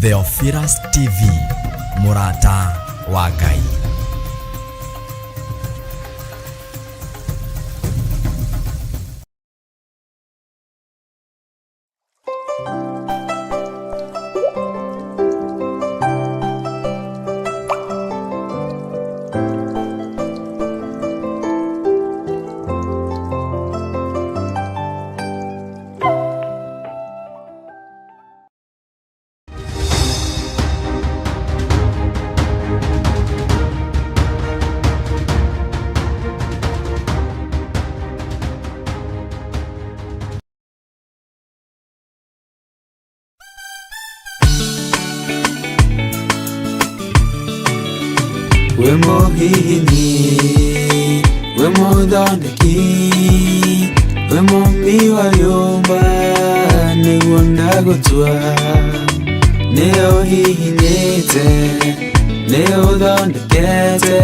Theophilus TV, Murata wa Ngai. We muhini, we muthondeki, we mumbi wa nyumba, niguo ndagutua. Nĩ ũhihinyĩte, nĩ ũthondekete,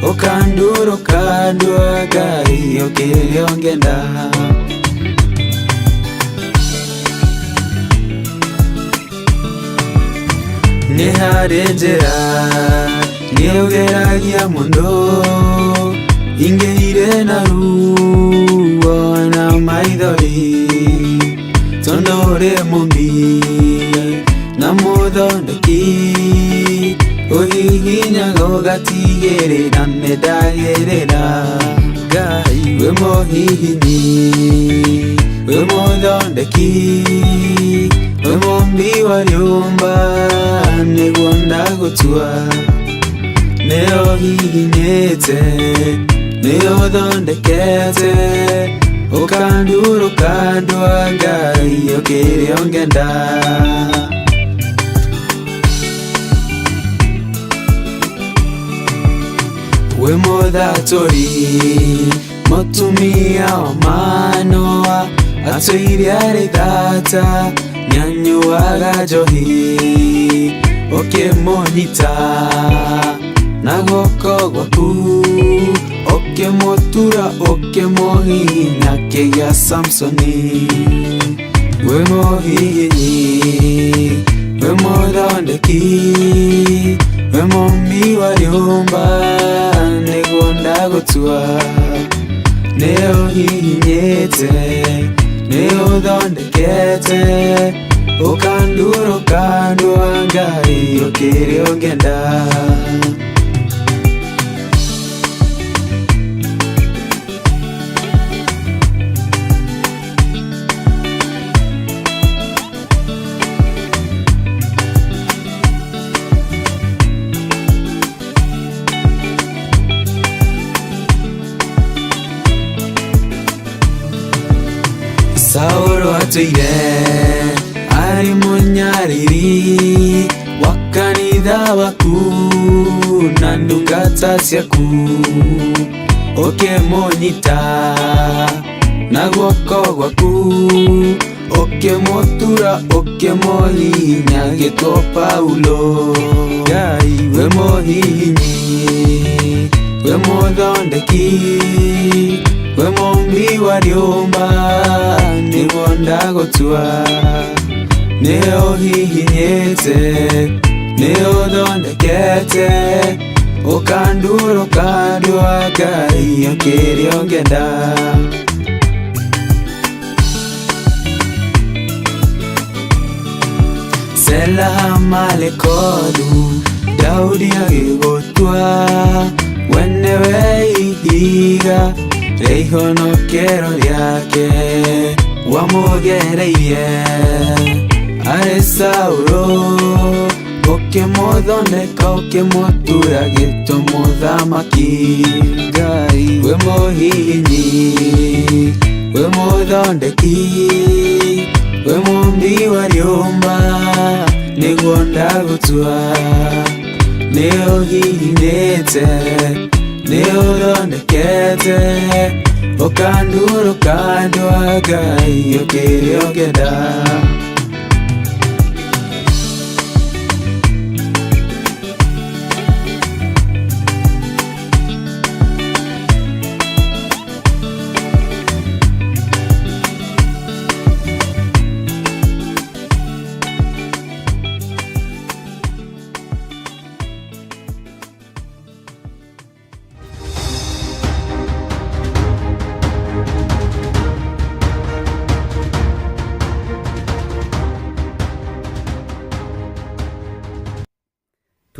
ũkandura ũkandua Ngai ũkĩrĩa ũngĩenda. Nĩ harĩ njĩra nĩũgeragia mũndũ, ingĩire na ruo na maithori, tondũ ũrĩ mũmbi na mũthondeki, ũhihinyaga ũgatigĩrĩra nĩndagĩrĩra. Ngai wĩ mũhihinyi, wĩ mũthondeki, wĩ mũmbi wa nyũmba, nĩguo ndagũtua. Nĩ ũhihinyĩte, nĩ ũthondekete, ũkandura ũkandua Ngai ũkĩrĩa ũngĩenda. Wĩ mũthatũri, mũtumia wa Manoa, atũire arĩ thata, nĩanyuaga njohi, ũkĩmũnyita na guoko gwaku, ũkĩmũtura ũkĩmũhihinya kĩgĩa Samsoni. Wĩ mũhihinyi, wĩ mũthondeki, wĩ mũmbi wa nyũmba, nĩguo ndagũtua. Nĩ ũhihinyĩte, nĩ ũthondekete, ũkandura ũkandua Ngai ũkĩrĩa ũngĩenda. Saũlũ atũire arĩ mũnyariri wa kanitha waku na ndungata ciaku, ũkĩmũnyita na guoko gwaku, ũkĩmũtura ũkĩmũhihinya gĩtwo Paulo. Ngai wĩ mũhihinyi, wĩ mũthondeki, wĩ mũmbi wa nyũmba, nĩguo ndagũtua. Nĩ ũhihinyĩte, nĩ ũthondekete, ũkandura ũkandua Ngai ũkĩrĩa ũngĩenda. Sela Malekodu, Daudi agĩgũtua, we nĩwe ihiga rĩa ihonokero rĩake, wamũgereire arĩ Saũlũ, ũkĩmũthondeka ũkĩmũtura gĩtwo mũthamaki. Ngai wĩ mũhihinyi, wĩ mũthondeki, wĩ mũmbi wa nyũmba, nĩguo ndagũtua. Nĩ ũhihinyĩte, nĩ ũthondekete, ũkandura ũkandua Ngai ũkĩrĩa ũngĩenda.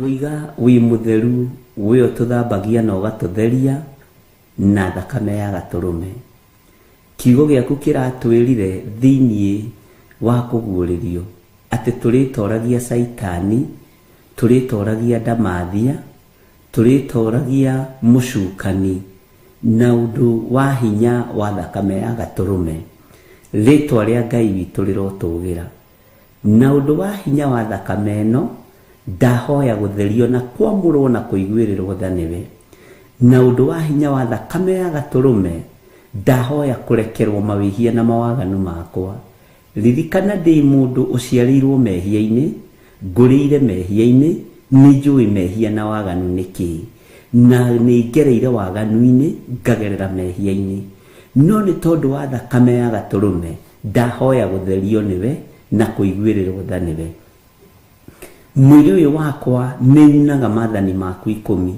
Twiga wi mutheru wio tuthambagia na ugatutheria na thakame ya gaturume. Kiugo giaku kiratwirire thiini wa kuguuririo ati turitoragia Saitani, turitoragia ndamathia, turitoragia mucukani na undu wa hinya wa thakame ya gaturume. Ritwa ria Ngai witu rirotugira na undu wa hinya wa thakame eno ndahoya gutherio na kwamurwo na kuiguirirwo thaniwe. Na undu wa hinya wa thakame ya gaturume ndahoya kurekerwo mawihia na mawaganu makwa. Ririkana ndi mundu uciarirwo mehia-ini, ngurire mehia-ini, ninjui mehia na waganu niki, na ningereire waganu-ini ngagerera mehia-ini. No ni tondu wa thakame ya gaturume ndahoya gutherio niwe na kuiguirirwo thaniwe. Mwiri uyu wakwa ninyunaga maathani maku 10,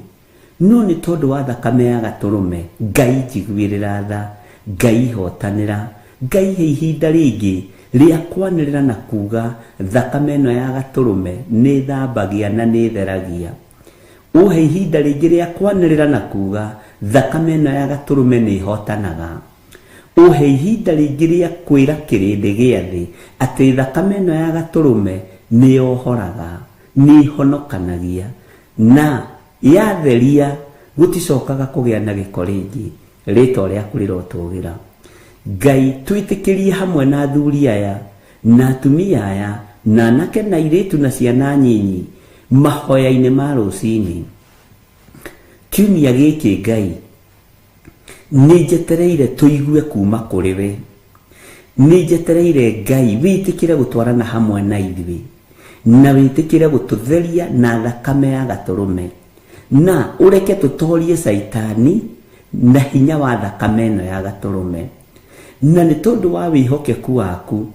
no ni tondu wa thakame ya gaturume Ngai njiguirira tha, Ngai hotanira, Ngai he ihinda ringi ria kwanirira na kuga thakame eno ya gaturume ni thambagia na ni theragia. Uhe ihinda ringi ria kwanirira na kuga thakame eno ya gaturume ni hotanaga. Uhe ihinda ringi ria kwira kirindi gia thi ati thakame eno ya gaturume ni ohoraga, ni honokanagia, na yatheria guticokaga kugia na giko ringi. Ritwa riaku rirotugira. Ngai twitikirie hamwe na athuri aya na atumia aya na anake na iritu na ciana nyinyi mahoya-ini ma rucini. Kiumia giki Ngai ninjetereire tuigue kuma kuri we. Ninjetereire Ngai witikire gutwarana hamwe na ithui na witikire gututheria na thakame ya gaturume, na ureke tutorie Saitani na hinya wa thakame eno ya gaturume. Na ni tondu wa wihokeku waku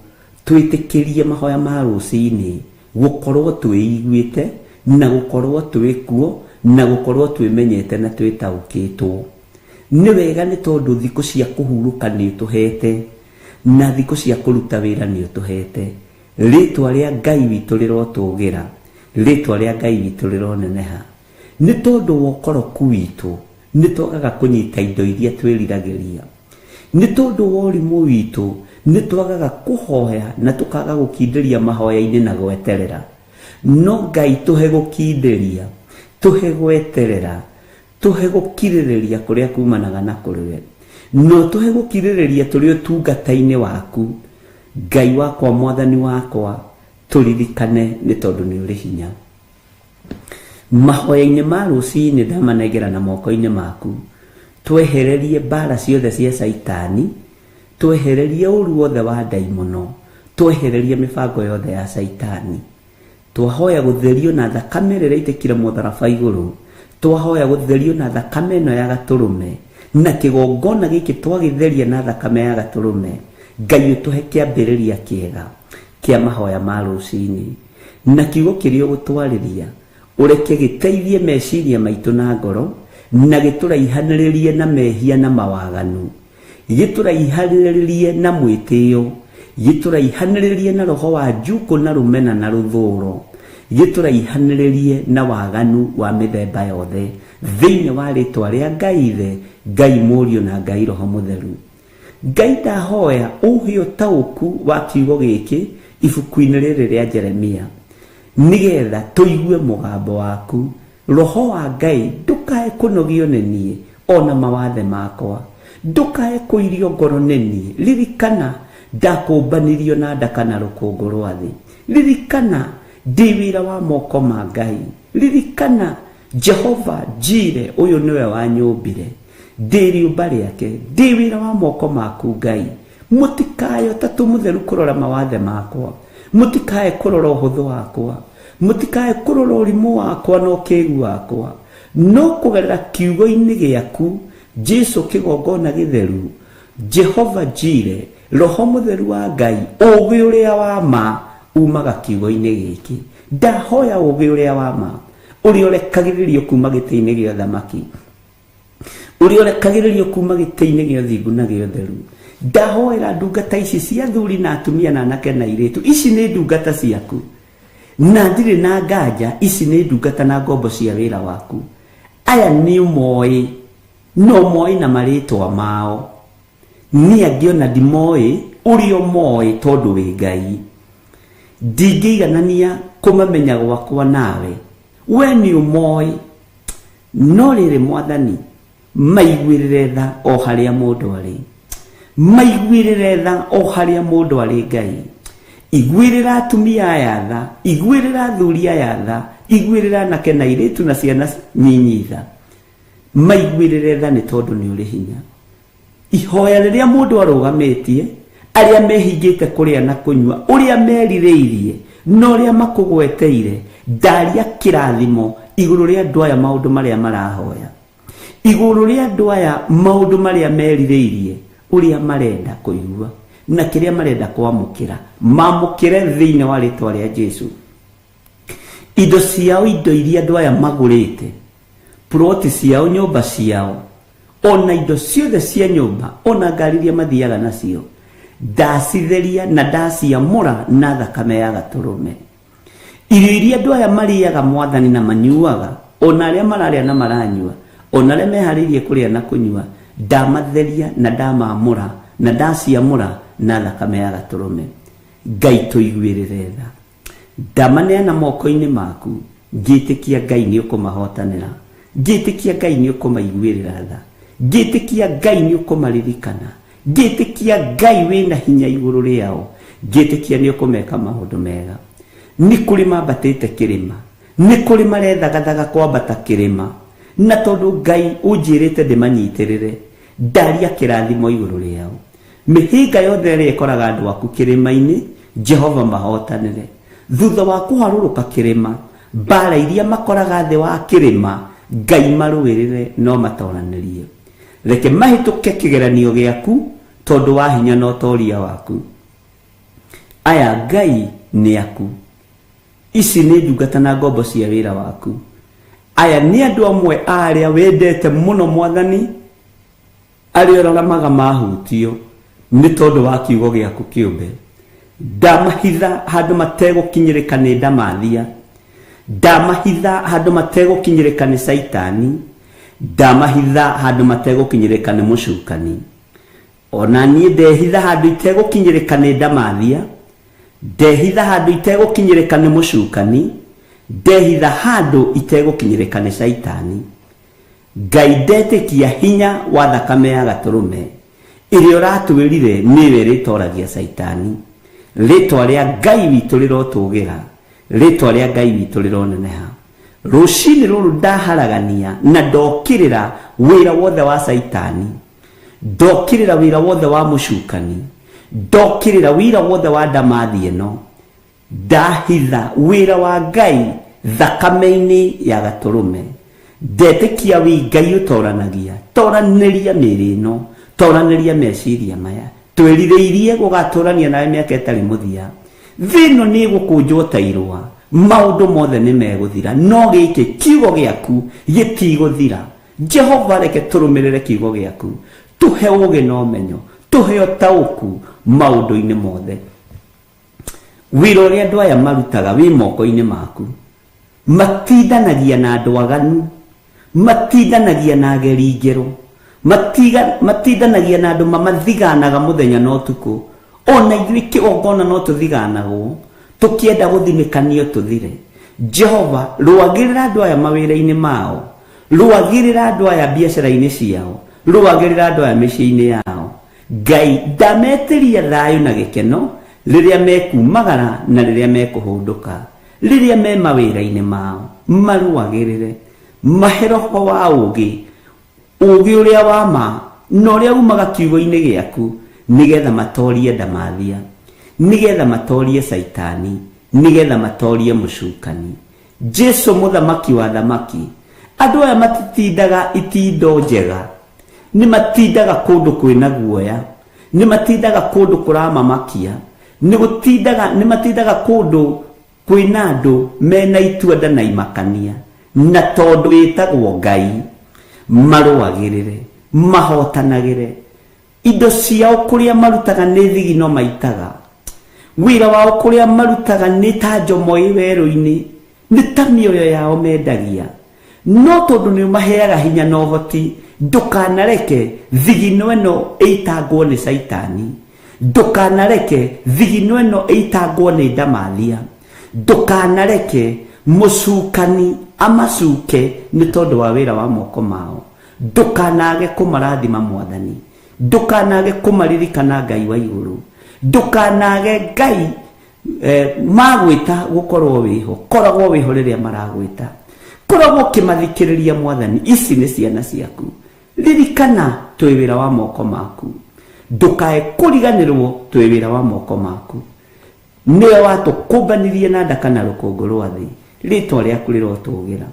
twitikirie mahoya ma rucini gukorwo twiiguite na gukorwo twikuo na gukorwo twimenyete na twitaukitwo. Ni wega ni tondu thiku cia kuhuruka ni tuhete na thiku cia kuruta wira ni utuhete. Ritwa ria Ngai witu rirotugira, ritwa ria Ngai witu rironeneha. Ni tondu wa ukoroku witu ni twagaga kunyita indo iria twiriragiria. Ni tondu wa urimu witu ni twagaga kuhoya na tukaga gukinderia mahoya-ini na gweterera. No Ngai tuhe gukinderia, tuhe gweterera, tuhe gukiririria kuria kumanaga na kuriwe, no tuhe gukiririria turi utungata-ini waku. Ngai wakwa, mwathani wakwa, turirikane ni tondu ni uri hinya. Mahoya-ini ma rucini ndamanengera na moko-ini maku. Twehererie mbara ciothe cia Saitani, twehererie uru wothe wa ndaimono, twehererie mibango yothe ya Saitani. Twahoya gutherio na thakame riria itikire mutharaba iguru, twahoya gutherio na thakame eno ya gaturume, na kigongona giki twagitheria na thakame ya gaturume. Ngai utuhe kiambiriria kiega kia mahoya ma rucini, na kiugo kiria gutwariria ureke giteithie meciria maitu na ngoro, na gituraihaniririe na mehia na mawaganu, gituraihaniririe na mwitio, gituraihaniririe na roho wa njuku na rumena na ruthuro, gituraihaniririe na waganu wa mithemba yothe thiini wa ritwa ria Ngai Ithe, Ngai Murio na Ngai Roho Mutheru. Ngai ndahoya uhe utauku wa kiugo giki ibuku-ini riri ria Jeremia, nigetha tuigue mugambo waku. Roho wa Ngai ndukae kunogio ni nie ona mawathe makwa, ndukae kuirio ngoro ni nie. Ririkana ndakumbanirio na ndaka na rukungu rwa thi. Ririkana ndi wira wa moko ma Ngai. Ririkana Jehova Jire uyu niwe wanyumbire, ndi riumba riake, ndi wira wa moko maku Ngai. Mutikayo tatu mutheru kurora mawathe makwa, mutikae kurora uhuthu wakwa, mutikae kurora urimu wakwa no kigu wakwa, no kugerera kiugo-ini giaku Jesu kigongona githeru, Jehova Jire, Roho Mutheru wa Ngai, ugi uria wa ma umaga kiugo-ini giki. Ndahoya ugi uria wa ma uria urekagiririo kuma giti-ini gia thamaki, uria urekagiririo kuma giti-ini gia thingu na gia theru. Ndahoera ndungata ici cia athuri na atumia na anake na iritu, ici ni ndungata ciaku. na ndire na nganja ici nĩ ndungata na ngombo cia wĩra waku. Aya nĩ ũmoĩ, no moĩ na marĩtwa mao, nĩ angĩ ona ndimoĩ ũrĩa ũmoĩ tondũ wĩ Ngai. Ndingĩiganania kũmamenya gwakwa nawe, we nĩ ũmoĩ. No rĩrĩ Mwathani, maiguĩrĩre tha o harĩa mũndũ arĩ, maiguĩrĩre tha o harĩa mũndũ arĩ Ngai. Iguĩrĩra atumia aya tha, iguĩrĩra athuri aya tha, iguĩrĩra anake na airĩtu na ciana nyinyi tha. Maiguĩrĩre tha nĩ tondũ nĩ ũrĩ hinya. Ihoya rĩrĩa mũndũ arũgamĩtie, arĩa mehingĩte kũrĩa na kũnyua, ũrĩa merirĩirie na ũrĩa makũgweteire, ndaria kĩrathimo igũrũ rĩa andũ aya maũndũ marĩa marahoya, igũrũ rĩa andũ aya maũndũ marĩa merirĩirie, ũrĩa marenda kũigua na kĩrĩa marenda kwamũkĩra, mamũkĩre thĩinĩ wa rĩtwa rĩa Jesũ. Indo ciao, indo iria andũ aya magũrĩte, ploti ciao, nyũmba ciao, ona indo ciothe cia nyũmba, ona ngari iria mathiaga nacio, ndacitheria na ndaciamũra na thakame ya Gatũrũme. Irio iria andũ aya marĩaga Mwathani na manyuaga, ona arĩa mararĩa na maranyua, ona arĩa meharĩirie kũrĩa na kũnyua, ndamatheria na ndamamũra na ndaciamũra na thakame ya Gatũrũme. Ngai tũiguĩrĩre tha, ndamaneana moko-inĩ maku, ngĩtĩkia Ngai nĩ ũkũmahotanĩra, ngĩtĩkia Ngai nĩ ũkũmaiguĩrĩra tha, ngĩtĩkia Ngai nĩ ũkũmaririkana, ngĩtĩkia Ngai wĩna hinya igũrũ rĩao, ngĩtĩkia nĩ ũkũmeka maũndũ mega. Nĩ kũrĩ mambatĩte kĩrĩma, nĩ kũrĩ marethagathaga kwambata kĩrĩma, na tondũ Ngai ũnjĩrĩte ndĩmanyitĩrĩre, ndaria kĩrathimo igũrũ rĩao. Mĩhĩnga yothe ĩrĩa ĩkoraga andũ aku kĩrĩma-inĩ, Jehova mahotanĩre. Thutha wa kũharũrũka kĩrĩma, mbara iria makoraga thĩ wa kĩrĩma, Ngai marũĩrĩre no matoranĩrie. Reke mahĩtũke kĩgeranio gĩaku tondũ wa hinya na ũtoria waku. Aya Ngai nĩ aku, ici nĩ ndungata na ngombo cia wĩra waku. Aya nĩ andũ amwe arĩa wendete mũno Mwathani, arĩa ũraramaga mahutio nĩ tondũ wa kiugo gĩaku kĩũmbe. Ndamahitha handũ mategũkinyĩrĩka nĩ ndamathia, ndamahitha handũ mategũkinyĩrĩka nĩ Saitani, ndamahitha handũ mategũkinyĩrĩka nĩ mũcukani. Ona niĩ ndehitha handũ itegũkinyĩrĩka nĩ ndamathia, ndehitha handũ itegũkinyĩrĩka nĩ mũcukani, ndehitha handũ itegũkinyĩrĩka nĩ Saitani. Ngai ndetĩkia hinya wa thakame ya Gatũrũme ĩrĩa ũratwĩrire nĩwe rĩtoragia Saitani. Rĩtwa rĩa Ngai witũ rĩrotũgĩra, rĩtwa rĩa Ngai witũ rĩroneneha. Rũcinĩ rũrũ ndaharagania na ndokĩrĩra wĩra wothe wa Saitani, ndokĩrĩra wĩra wothe wa mũcukani, ndokĩrĩra wĩra wothe wa ndamathi ĩno, ndahitha wĩra wa Ngai thakame-inĩ ya Gatũrũme. Ndetĩkia wĩ Ngai ũtoranagia, toranĩria mĩĩrĩ ĩno, toranĩria meciria maya, twĩrirĩirie gũgatũrania nawe mĩaka ĩtarĩ mũthia. Thĩ ĩno nĩ ĩgũkũnjwo ta irũa, maũndũ mothe nĩ megũthira, no gĩkĩ kiugo gĩaku gĩtigũthira. Jehova reke tũrũmĩrĩre kiugo gĩaku, tũhe ũũgĩ na ũmenyo, tũhe ũtaũku maũndũ-inĩ mothe. Wĩra ũrĩa andũ aya marutaga wĩ moko-inĩ maku, matindanagia na andũ aganu, matindanagia na ageri njerũ, matindanagia na andũ mamathiganaga mũthenya na ũtukũ. Ona ithuĩ kĩgongona no tũthiganagwo, tũkĩenda gũthinĩkanio tũthire. Jehova rũagĩrĩra andũ aya mawĩra-inĩ mao, rũagĩrĩra andũ aya biacara-inĩ ciao, rũagĩrĩra andũ aya mĩciĩ-inĩ yao. Ngai ndametĩria thayũ na gĩkeno rĩrĩa mekumagara na rĩrĩa mekũhũndũka, rĩrĩa me mawĩra-inĩ mao, marũagĩrĩre, mahe roho wa ũũgĩ, ũũgĩ ũrĩa wa ma na ũrĩa umaga kiugo-inĩ gĩaku, nĩgetha matorie ndamathia, nĩgetha matorie Saitani, nĩgetha matorie mũcukani. Jesũ mũthamaki wa thamaki, andũ aya matitindaga itindo njega, nĩ matindaga kũndũ kwĩna guoya, nĩ matindaga kũndũ kũramamakia, nĩ matindaga kũndũ kwĩna andũ mena itua nda na imakania, na tondũ wĩtagwo Ngai marũagĩrĩre, mahotanagĩre. Indo ciao kũrĩa marutaga nĩ thigino maitaga, wira wao kuria marutaga nĩ ta njomoi werũ-inĩ, nĩ ta mĩoyo yao mendagia, no tondũ nĩ maheaga hinya na ũhoti, ndũkanareke thigino ĩno ĩitangwo nĩ Saitani, ndũkanareke thigino ĩno ĩitangwo nĩ ndamathia, ndũkanareke mũcukani amacuke nĩ tondũ wa wĩra wa moko mao, ndũkanage kũmarathima Mwathani, ndũkanage kũmaririkana Ngai wa igũrũ, ndũkanage Ngai magwĩta gũkorwo wĩho, koragwo wĩho rĩrĩa maragwĩta, koragwo ũkĩmathikĩrĩria Mwathani. Ici nĩ ciana ciaku, ririkana twĩ wĩra wa moko maku, ndũkae kũriganĩrwo twĩ wĩra wa moko maku. Nĩwe watũkũmbanirie na ndaka na rũkũngũ rwa thĩ, rĩtwa rĩaku rĩrotũgĩra.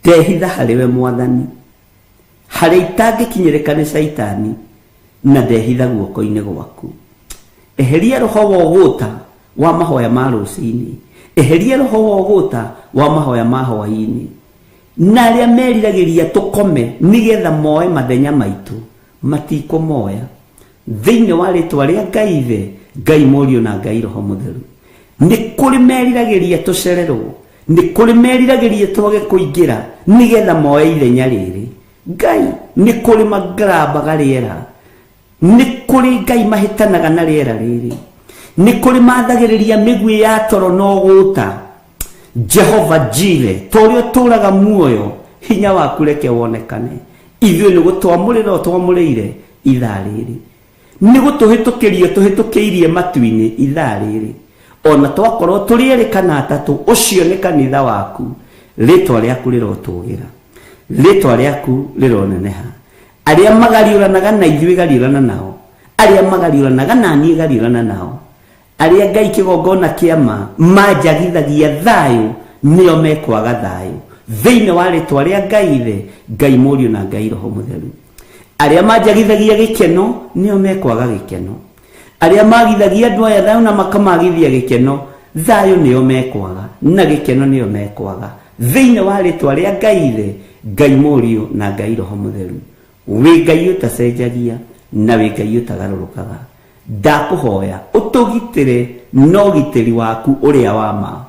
Ndehitha harĩwe Mwathani, harĩa itangĩkinyĩrĩka nĩ Saitani, na ndehitha guoko-inĩ gwaku. Eheria roho wa ũgũta wa mahoya ma rũcinĩ, eheria roho wa ũgũta wa mahoya ma hwaĩ-inĩ, na arĩa meriragĩria tũkome nĩgetha moe mathenya maitũ, matikũmoya thĩinĩ wa rĩtwa rĩa Ngai Ithe, Ngai Mũriũ na Ngai Roho Mũtheru. Nĩ kũrĩ meriragĩria tũcererwo, nĩ kũrĩ meriragĩria twage kũingĩra nĩgetha moe ithenya rĩrĩ. Ngai, nĩ kũrĩ magrabaga rĩera, nĩ kũrĩ Ngai mahĩtanaga na rĩera rĩrĩ, nĩ kũrĩ mathagĩrĩria mĩguĩ ya toro na ũgũta. Jehova Jire, torĩa ũtũraga muoyo, hinya waku reke wonekane. Ithuĩ nĩ gũtwamũrĩra ũtwamũrĩire ithaa rĩrĩ, nĩ gũtũhĩtũkĩria tũhĩtũkĩirie matu-inĩ ithaa rĩrĩ, ona twakorwo tũrĩerĩkana atatũ, ũcio nĩ kanitha waku. Rĩtwa rĩaku rĩrotũgĩra, rĩtwa rĩaku rĩroneneha. Arĩa magariũranaga na ithuĩ gariũrana nao, arĩa magariũranaga na niĩ gariũrana nao, arĩa Ngai kĩgongona kĩama manjagithagia thayũ, nĩo mekwaga thayũ thĩinĩ wa rĩtwa rĩa Ngai Ithe, Ngai Mũriũ na Ngai Roho Mũtheru. Arĩa manjagithagia gĩkeno, nĩo mekwaga gĩkeno. Arĩa magithagia andũ aya thayũ na makamagithia gĩkeno, thayũ nĩo mekwaga na gĩkeno nĩo mekwaga thĩinĩ wa rĩtwa rĩa Ngai Ithe, Ngai Mũriũ na Ngai Roho Mũtheru. Wĩ Ngai ũtacenjagia na wĩ Ngai ũtagarũrũkaga. Ndakũhoya ũtũgitĩre na ũgitĩri waku ũrĩa wa ma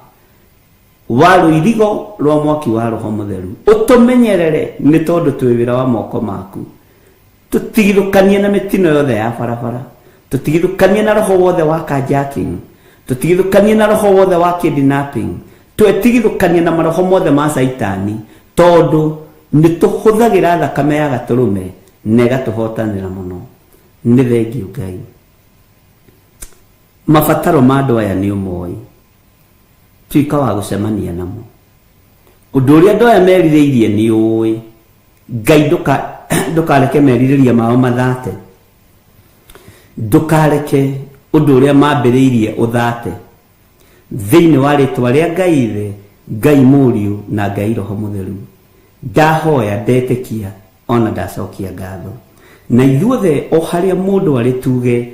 wa rũirigo rwa mwaki wa Roho Mũtheru. Ũtũmenyerere nĩ tondũ twĩ wĩra wa moko maku. Tũtigithũkanie na mĩtino yothe ya barabara, tũtigithũkanie na roho wothe wa carjacking, tũtigithũkanie na roho wothe wa kidnapping, twetigithũkanie na maroho mothe ma Saitani, tondũ nĩ tũhũthagĩra thakame ya gatũrũme na ĩgatũhotanĩra mũno. Nĩ thengiũ Ngai. Mabataro ma andũ aya nĩ ũmoĩ, tuĩka wa gũcemania namo. Ũndũ ũrĩa andũ aya merirĩirie nĩ ũĩ. Ngai ndũkareke merirĩria mao mathate, ndũkareke ũndũ ũrĩa mambĩrĩirie ũthate thĩinĩ wa rĩtwa rĩa Ngai Ithe, Ngai Mũriũ na Ngai Roho Mũtheru. Ndahoya, ndetĩkia, ona ndacokia ngatho, na ithuothe o harĩa mũndũ arĩ tuge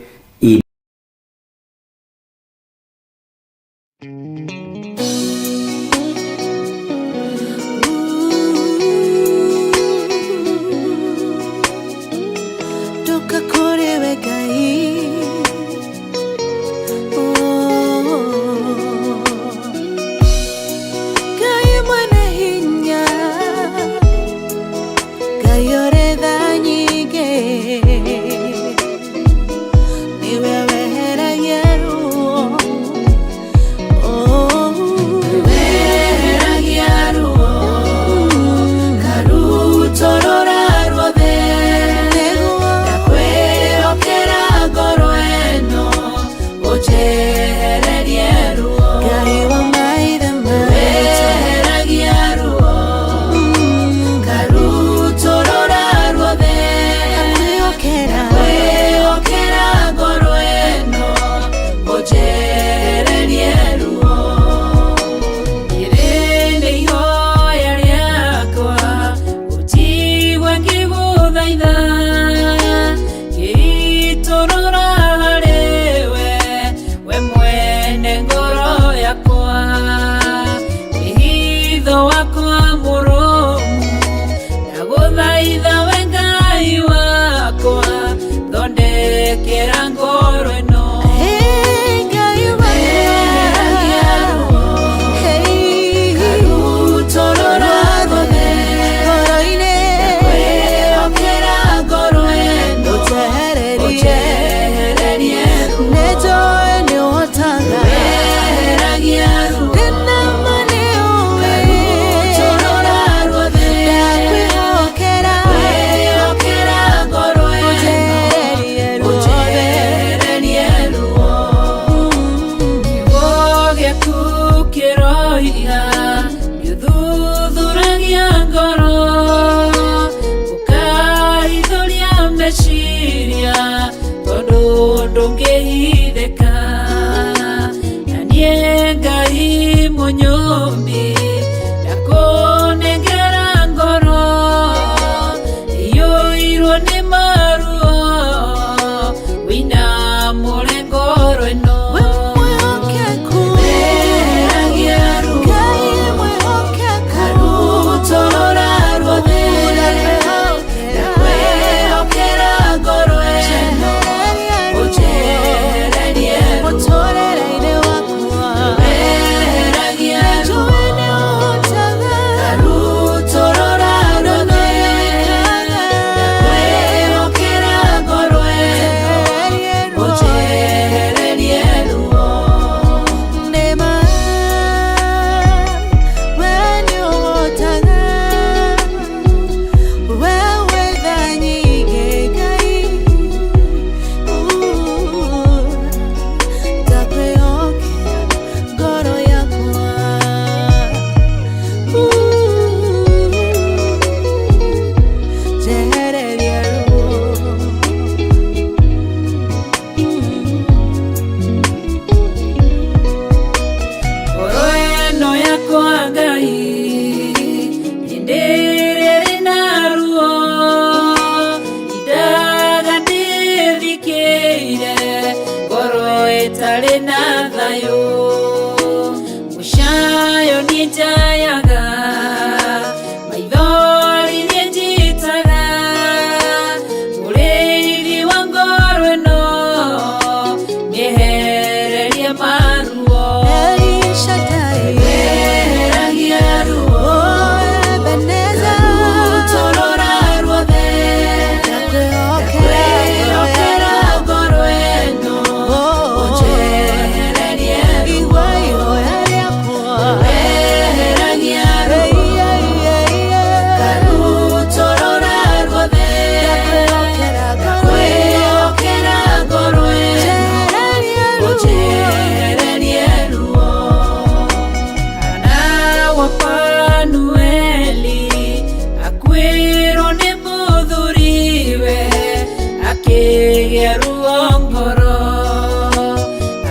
na thayo mushayo nijayaga maithori nienjitaga murĩithi wa ngoro ĩno nĩehererie maruo weheragia ruo rutorora ruothe ndakwĩhokera ngoro ĩno ũnjehererie ruo weheragia ruo karutorora ruothe ndakwĩhokera ngoro ĩno ũnjehererie ruo Mwana wa Panueli akwĩrwo nĩ mũthuriwe akĩgĩa ruo ngoro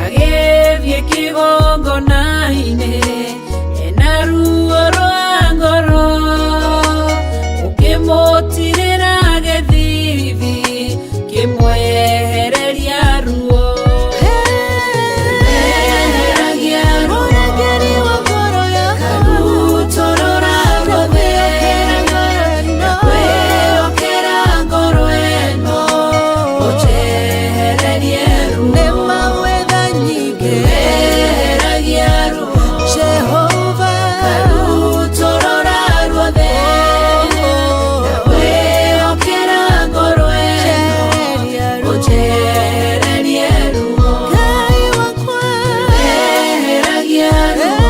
agĩthiĩ kĩgongona-inĩ ena ruo rwa ngoro ũkĩmũtirĩra gĩthithi kĩmwehereria ruo weheragia ruo karutorora ruothe ndakwĩhokera ngoro ĩno ũnjehererie ruo weheragia ruo karutorora ruothe ndakwĩhokera ngoro ĩno ũnjehererie ruo weheragia ruo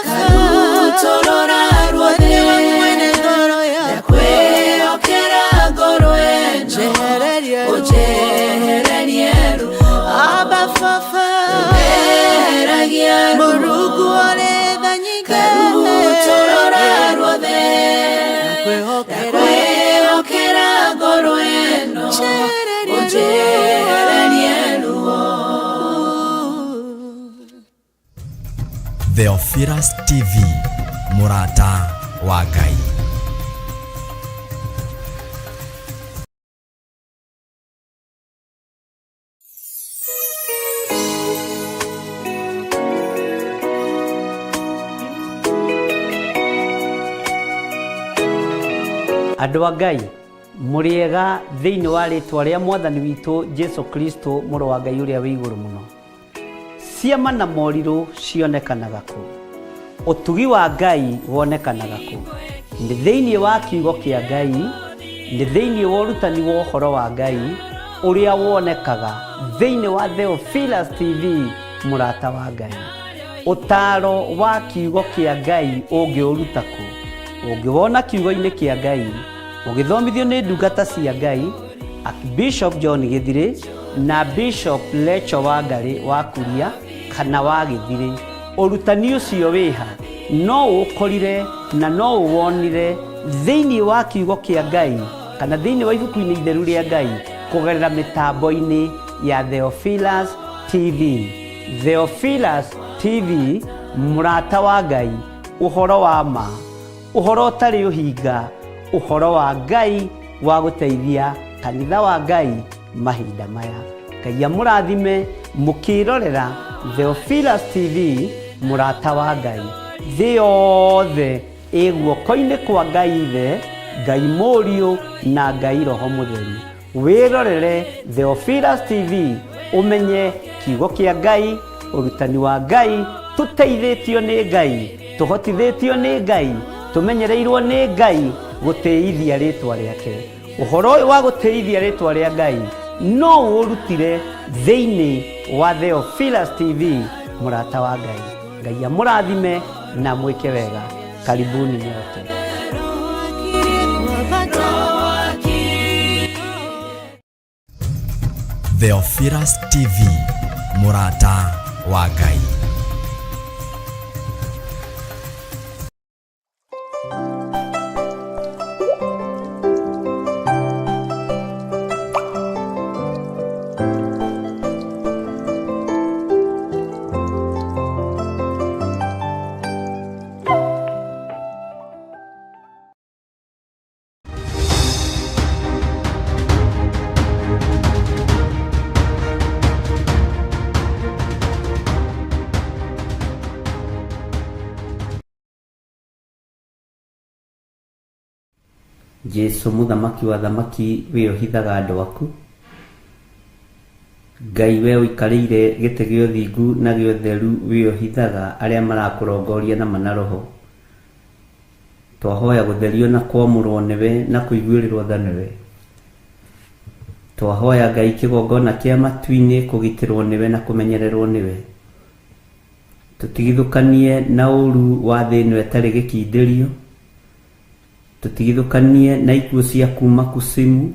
karutorora ruothe ndakwĩhokera ngoro ĩno ũnjehererie ruo weheragia ruo karutorora ruothe ndakwĩhokera ngoro ĩno ũnjehererie ruo Theophilus TV, mũrata wa Ngai. Andũ a Ngai mũrĩega thĩinĩ wa rĩtwa rĩa mwathani witũ Jesu Kristo mũrũ wa Ngai ũrĩa wĩ igũrũ mũno. Ciama na morirũ cionekanaga kũ? Ũtugi wa Ngai wonekanaga kũ? Nĩ thĩinĩ wa kiugo kĩa Ngai, nĩ thĩinĩ wa ũrutani wa ũhoro wa Ngai ũrĩa wonekaga thĩinĩ wa Theophilus TV mũrata wa Ngai. Ũtaro wa kiugo kĩa Ngai ũngĩũruta kũ? Ũngĩwona kiugo-inĩ kĩa Ngai ũgĩthomithio nĩ ndungata cia Ngai Bishop John Gĩthirĩ na Bishop Lecho Wangarĩ wa Kuria kana wa Gĩthirĩ. Ũrutani ũcio wĩha no ũkorire na no ũwonire thĩinĩ wa kiugo kĩa Ngai kana thĩinĩ wa ibuku-inĩ itheru rĩa Ngai kũgerera mĩtambo-inĩ ya Theophilus TV. Theophilus TV mũrata wa Ngai, ũhoro wa ma, ũhoro ũtarĩ ũhinga, ũhoro wa Ngai wa gũteithia kanitha wa Ngai mahinda maya. Ngai amũrathime mũkĩrorera Theophilus TV mũrata wa Ngai. Thĩ yothe ĩ guoko-inĩ kwa Ngai Ithe, Ngai Mũriũ na Ngai Roho Mũtheru. Wĩrorere Theophilus TV ũmenye kiugo kĩa Ngai, ũrutani wa Ngai, tũteithĩtio nĩ Ngai, tũhotithĩtio nĩ Ngai, tũmenyereirwo nĩ Ngai gũtĩithia rĩtwa rĩake. Ũhoro ũyũ wa gũtĩithia rĩtwa rĩa Ngai no ũrutire thĩinĩ wa Theophilus TV mũrata wa Ngai. Ngai amũrathime na mwĩke wega. Karibuni nyote. Theophilus TV, mũrata wa Ngai. Jesu muthamaki wa thamaki we ohithaga andu aku. Ngai we uikarĩire gĩtĩ gĩa ũthingu na gĩa ũtheru we ohithaga arĩa marakurongoria na manaroho. Twahoya gũtherio na kwamũrwo nĩwe na kũiguĩrĩrwo tha nĩwe. Twahoya Ngai kĩgongona kĩa matu-inĩ kũgitĩrwo nĩwe na kũmenyererwo nĩwe. Tũtigithũkanie na ũru wa thĩ ĩno ĩtarĩ gĩkindĩrio. Tũtigithũkanie na ikuũ cia kuma kusimu.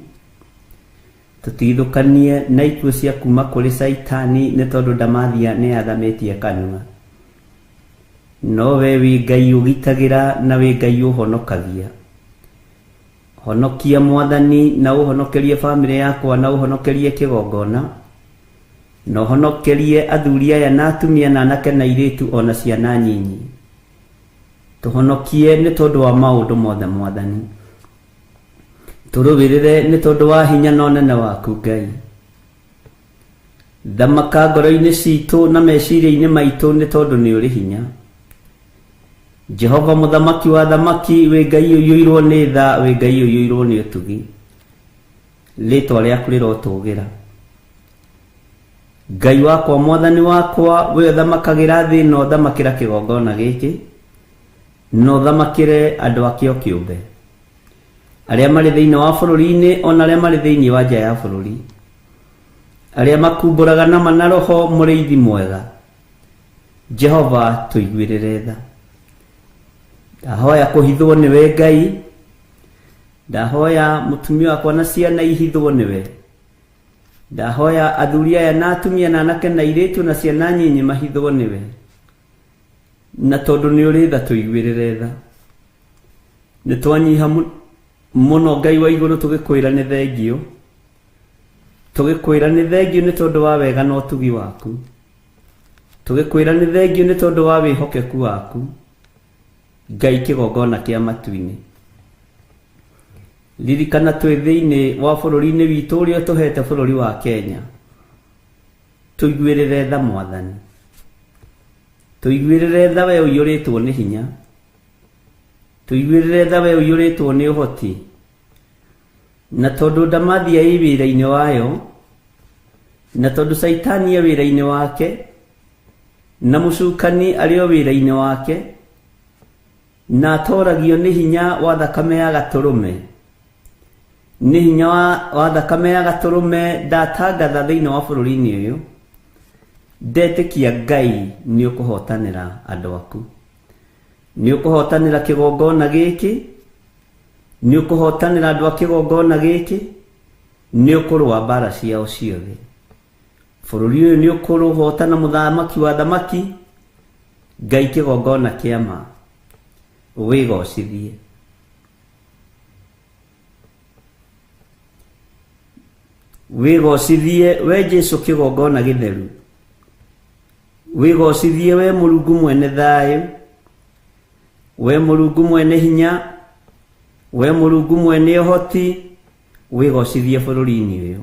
Tũtigithũkanie na ikuũ cia kuma kũrĩ Saitani nĩ tondũ ndamathia nĩ athamĩtie kanua. No we wĩ Ngai ũgitagĩra na wĩ Ngai ũhonokagia. Honokia Mwathani na ũhonokerie bamĩrĩ yakwa na ũhonokerie kĩgongona. Na ũhonokerie athuri aya na atumia na anake na airĩtu ona ciana nyinyi. Tũhonokie nĩ tondũ wa maũndũ mothe Mwathani. Tũrũwĩrĩre nĩ tondũ wa hinya na ũnene waku Ngai. Thamaka ngoro-inĩ citũ na meciria-inĩ maitũ nĩ tondũ nĩ ũrĩ hinya. Jehova muthamaki wa thamaki we Ngai ũiyũirwo nĩ tha we Ngai ũiyũirwo nĩ ũtugi. Rĩĩtwa rĩaku rĩrotũgĩra. Ngai wakwa Mwathani wakwa we ũthamakagĩra thĩ ĩno thamakĩra kĩgongona gĩkĩ. No thamakĩre andũ akĩo kĩũmbe. Arĩa marĩ thĩinĩ wa bũrũri-inĩ ona arĩa marĩ thĩinĩ wa nja ya bũrũri. Arĩa makumbũraga na manaroho mũrĩithi mwega. Jehova tũiguĩrĩre tha. Ndahoya kũhithwo nĩwe Ngai. Ndahoya mũtumia wakwa na ciana ihithwo nĩwe. Ndahoya athuri aya na atumia na anake na airĩtu na ciana nyinyi mahithwo nĩwe. Na tondũ nĩ ũrĩ tha tũiguĩrĩre tha. Nĩ twanyiha mũno Ngai wa igũrũ tũgĩkwĩra nĩ thengio. Tũgĩkwĩra nĩ thengio nĩ tondũ wa wega na ũtugi waku. Tũgĩkwĩra nĩ thengio nĩ tondũ wa wĩhokeku waku. Ngai kĩgongona kĩa matu-inĩ. Ririkana twĩ thĩinĩ wa bũrũri-inĩ witũ ũrĩa ũtũhete bũrũri wa Kenya. Tũiguĩrĩre tha Mwathani. Tũiguĩrĩre tha we ũiyũrĩtwo nĩ hinya. Tũiguĩrĩre tha we ũiyũrĩtwo nĩ ũhoti. Na tondũ ndamathia ĩ wĩra-inĩ wayo. Na tondũ Saitani ĩ wĩra-inĩ wake. Na mũcukani arĩ o wĩra-inĩ wake. Na atoragio nĩ hinya wa thakame ya gatũrũme. Nĩ hinya wa thakame ya gatũrũme ndatangatha thĩinĩ wa bũrũri-inĩ ũyũ. Ndetĩkia Ngai nĩ ũkũhotanĩra andũ aku. Nĩ ũkũhotanĩra kĩgongona gĩkĩ. Nĩ ũkũhotanĩra andũ a kĩgongona gĩkĩ. Nĩ ũkũrũa mbara ciao ciothe. Bũrũri ũyũ nĩ ũkũrũhotana mũthamaki wa thamaki. Ngai kĩgongona kĩama. Wĩgocithie. Wĩgocithie we Jesu kĩgongona gĩtheru. Wĩgocithie we Mũrungu mwene thayũ. We Mũrungu mwene hinya. We Mũrungu mwene ũhoti. Wĩgocithie bũrũri-inĩ ũyũ.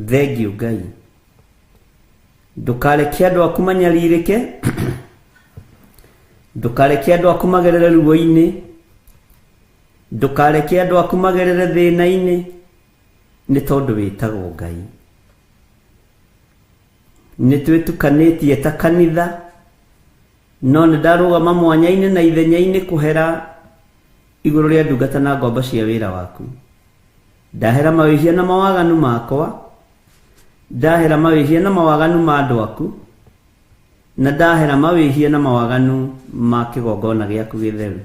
Thengiũ Ngai. Ndũkareke andũ aku manyarirĩke. Ndũkareke andũ aku magerere ruo-inĩ. Ndũkareke andũ aku magerere thĩna-inĩ. Nĩ tondũ wĩtagwo Ngai. Nĩ twĩtukanĩtie ta kanitha. No nĩ ndarũgama mwanya-inĩ na ithenya-inĩ kũhera igũrũ rĩa ndungata na ngombo cia wĩra waku. Ndahera mawĩhia na mawaganu makwa. Ndahera mawĩhia na mawaganu ma andũ aku. Na ndahera mawĩhia na mawaganu ma kĩgongona gĩaku gĩtheru.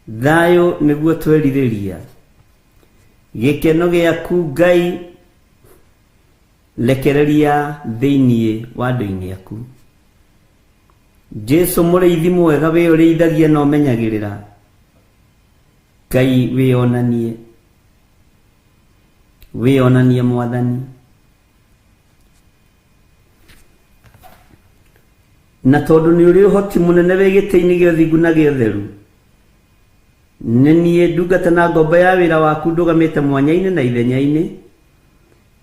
Thayũ nĩguo twerirĩria. Gĩkeno gĩaku Ngai lekereria thĩinĩ wa andũ-inĩ aku. Jesu mũrĩithi mwega we ũrĩithagia na ũmenyagĩrĩra. Ngai wĩonanie. Wĩonanie Mwathani. Na tondũ nĩ ũrĩ ũhoti mũnene wĩ gĩtĩ-inĩ gĩa ũthingu na gĩa ũtheru. Nĩ niĩ ndungata na ngombo ya wĩra waku ndũgamĩte mwanya-inĩ na ithenya-inĩ.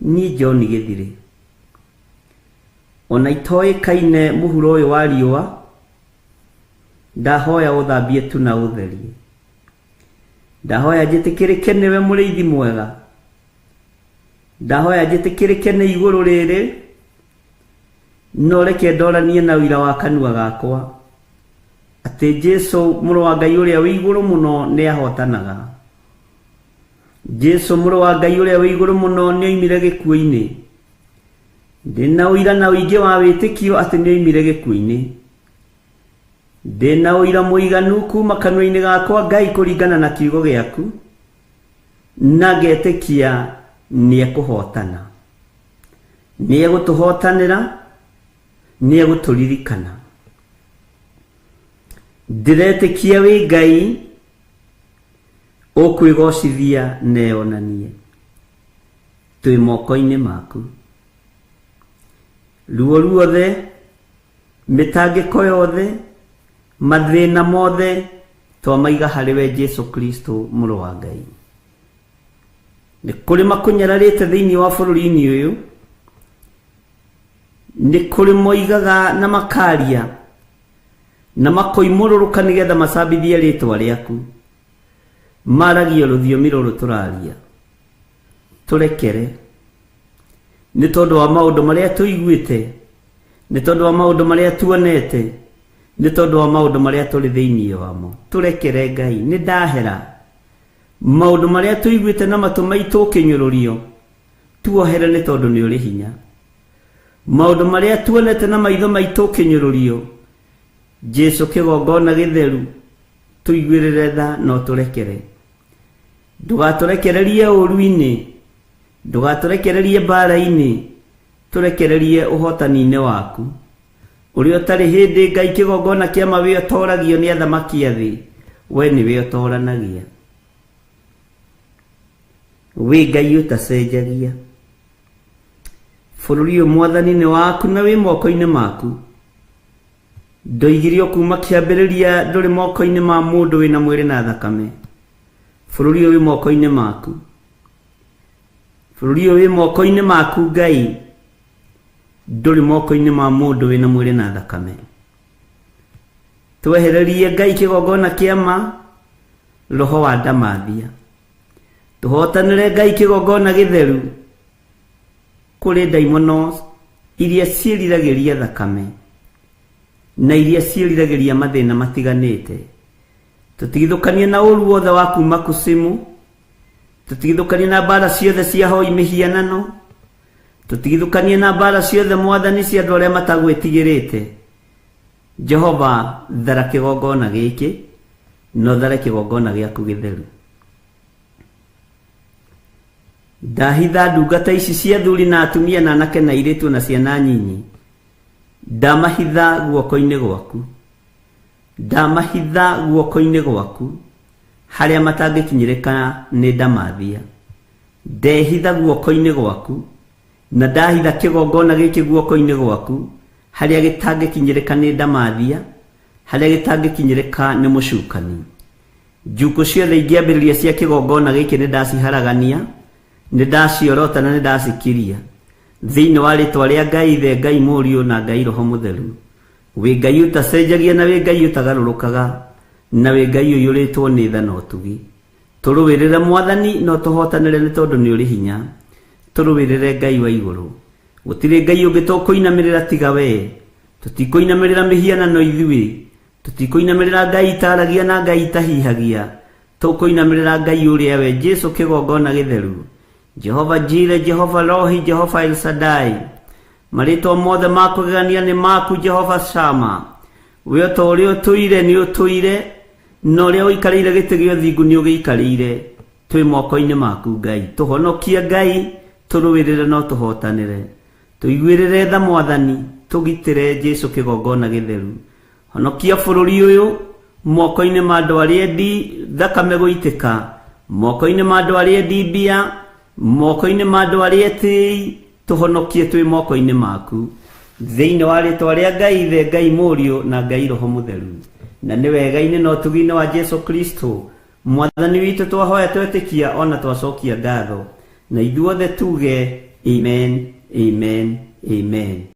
Niĩ John Gĩthirĩ. Ona itoĩkaine mũhuro ũyũ wa riũa. Ndahoya ũthambie tu na ũtherie. ndahoya njitikirike niwe muriithi mwega, ndahoya njitikirike ni iguru riri, no reke ndoranie na wira wa kanua gakwa ati Jesu muru wa Ngai uria wi iguru muno ni ahotanaga. Jesu muru wa Ngai uria wi iguru muno ni oimire gikuo-ini. Ndina uira na uingi wa witikio ati ni oimire gikuo-ini. Ndina uira muiganu kuma kanua-ini gakwa Ngai kuringana na kiugo giaku, na ngetikia ni ekuhotana, ni egutuhotanira, ni eguturirikana. Ndiretikia wi Ngai ukwigocithia neonanie twi moko-ini maku. Ruo ruothe, mitangiko yothe, mathina mothe twamaiga hariwe Jesu Kristo muru wa Ngai. Ni kuri makunyararite thiini wa bururi-ini uyu, ni kuri moigaga na makaria na makoimururuka nigetha macambithie ritwa riaku, maragia ruthiomi ruru turaria. Turekere ni tondu wa maundu maria tuiguite, ni tondu wa maundu maria tuonete, ni tondu wa maundu maria turi thiini wamo. Turekere Ngai, ni ndahera maundu maria tuiguite na matu maitu kinyururio, tuohere ni tondu ni uri hinya. Maundu maria tuonete na maitho maitu kinyururio, Jesu kigongona githeru, tuiguirire tha no turekere. Ndugaturekererie uru-ini, ndugaturekererie mbara-ini, turekererie uhotani-ini waku uria utari hindi Ngai kigongona kia mawe utoragio ni athamaki a thi, we niwe utoranagia. Wi Ngai utacenjagia. Bururi uyu mwathani ni waku na wi moko-ini maku. Ndoigirio kuma kiambiriria nduri moko-ini ma mundu wina mwiri na thakame. Bururi uyu wi moko-ini maku. Bururi uyu wi moko-ini maku Ngai, nduri moko-ini ma mundu wina mwiri na thakame. Twehererie Ngai kigongona kia ma, roho wa ndamathia. Tuhotanire Ngai kigongona githeru kuri daimono iria ciiriragiria thakame na iria ciiriragiria mathina matiganite. Tutigithukanie na uru wothe wa kuma kusimu, tutigithukanie na mbara ciothe cia hoi mihianano, tutigithukanie na mbara ciothe mwathani cia andu aria matagwitigirite. Jehova, thara kigongona giki, no thara kigongona giaku githeru. Ndahitha ndungata ici cia thuri na atumia na anake na airitu na ciana nyinyi, ndamahitha guoko-ini gwaku, ndamahitha guoko-ini gwaku haria matangikinyirika ni ndamathia. Ndehitha guoko-ini gwaku, na ndahitha kigongona giki guoko-ini gwaku haria gitangikinyirika ni ndamathia, haria gitangikinyirika ni mucukani. Njuku ciothe ingiambiriria cia kigongona giki ni ndaciharagania, ni ndaciorota na ni ndacikiria thiini wa ritwa ria Ngai Ithe, Ngai Muriu na Ngai Roho Mutheru. Wi Ngai utacenjagia na wi Ngai utagarurukaga, na wi Ngai uyuritwo ni tha na utugi. Turuwirire mwathani no tuhotanire ni tondu ni uri hinya. Turuwirire Ngai wa iguru, gutiri Ngai ungi tukuinamirira tiga we. Tutikuinamirira mihianano ithui, tutikuinamirira Ngai itaragia na Ngai itahihagia. Tukuinamirira Ngai uria we Jesu kigongona githeru, Jehova Jire, Jehova Rohi, Jehova El Shaddai. Maritwa mothe makugania ni maku Jehova Shama. We uria utuire ni utuire, no uria uikarire giti gia thingu ni ugiikarire. Twi moko-ini maku Ngai, tuhonokie Ngai, turuwirire no tuhotanire. Tuiguirire tha mwathani, tugitire Jesu kigongona githeru. Honokia bururi uyu moko-ini ma andu aria endi thakame guitika, moko-ini ma andu aria endi mbia, moko-ini ma andu aria etii. Tuhonokie twi moko-ini maku thiini wa ritwa ria Ngai Ithe, Ngai Muriu na Ngai Roho Mutheru. Na ni wega-ini na utugi-ini wa Jesu Kristo mwathani witu twahoya twetikia ona twacokia ngatho, na ithuothe tuge amen, amen, amen.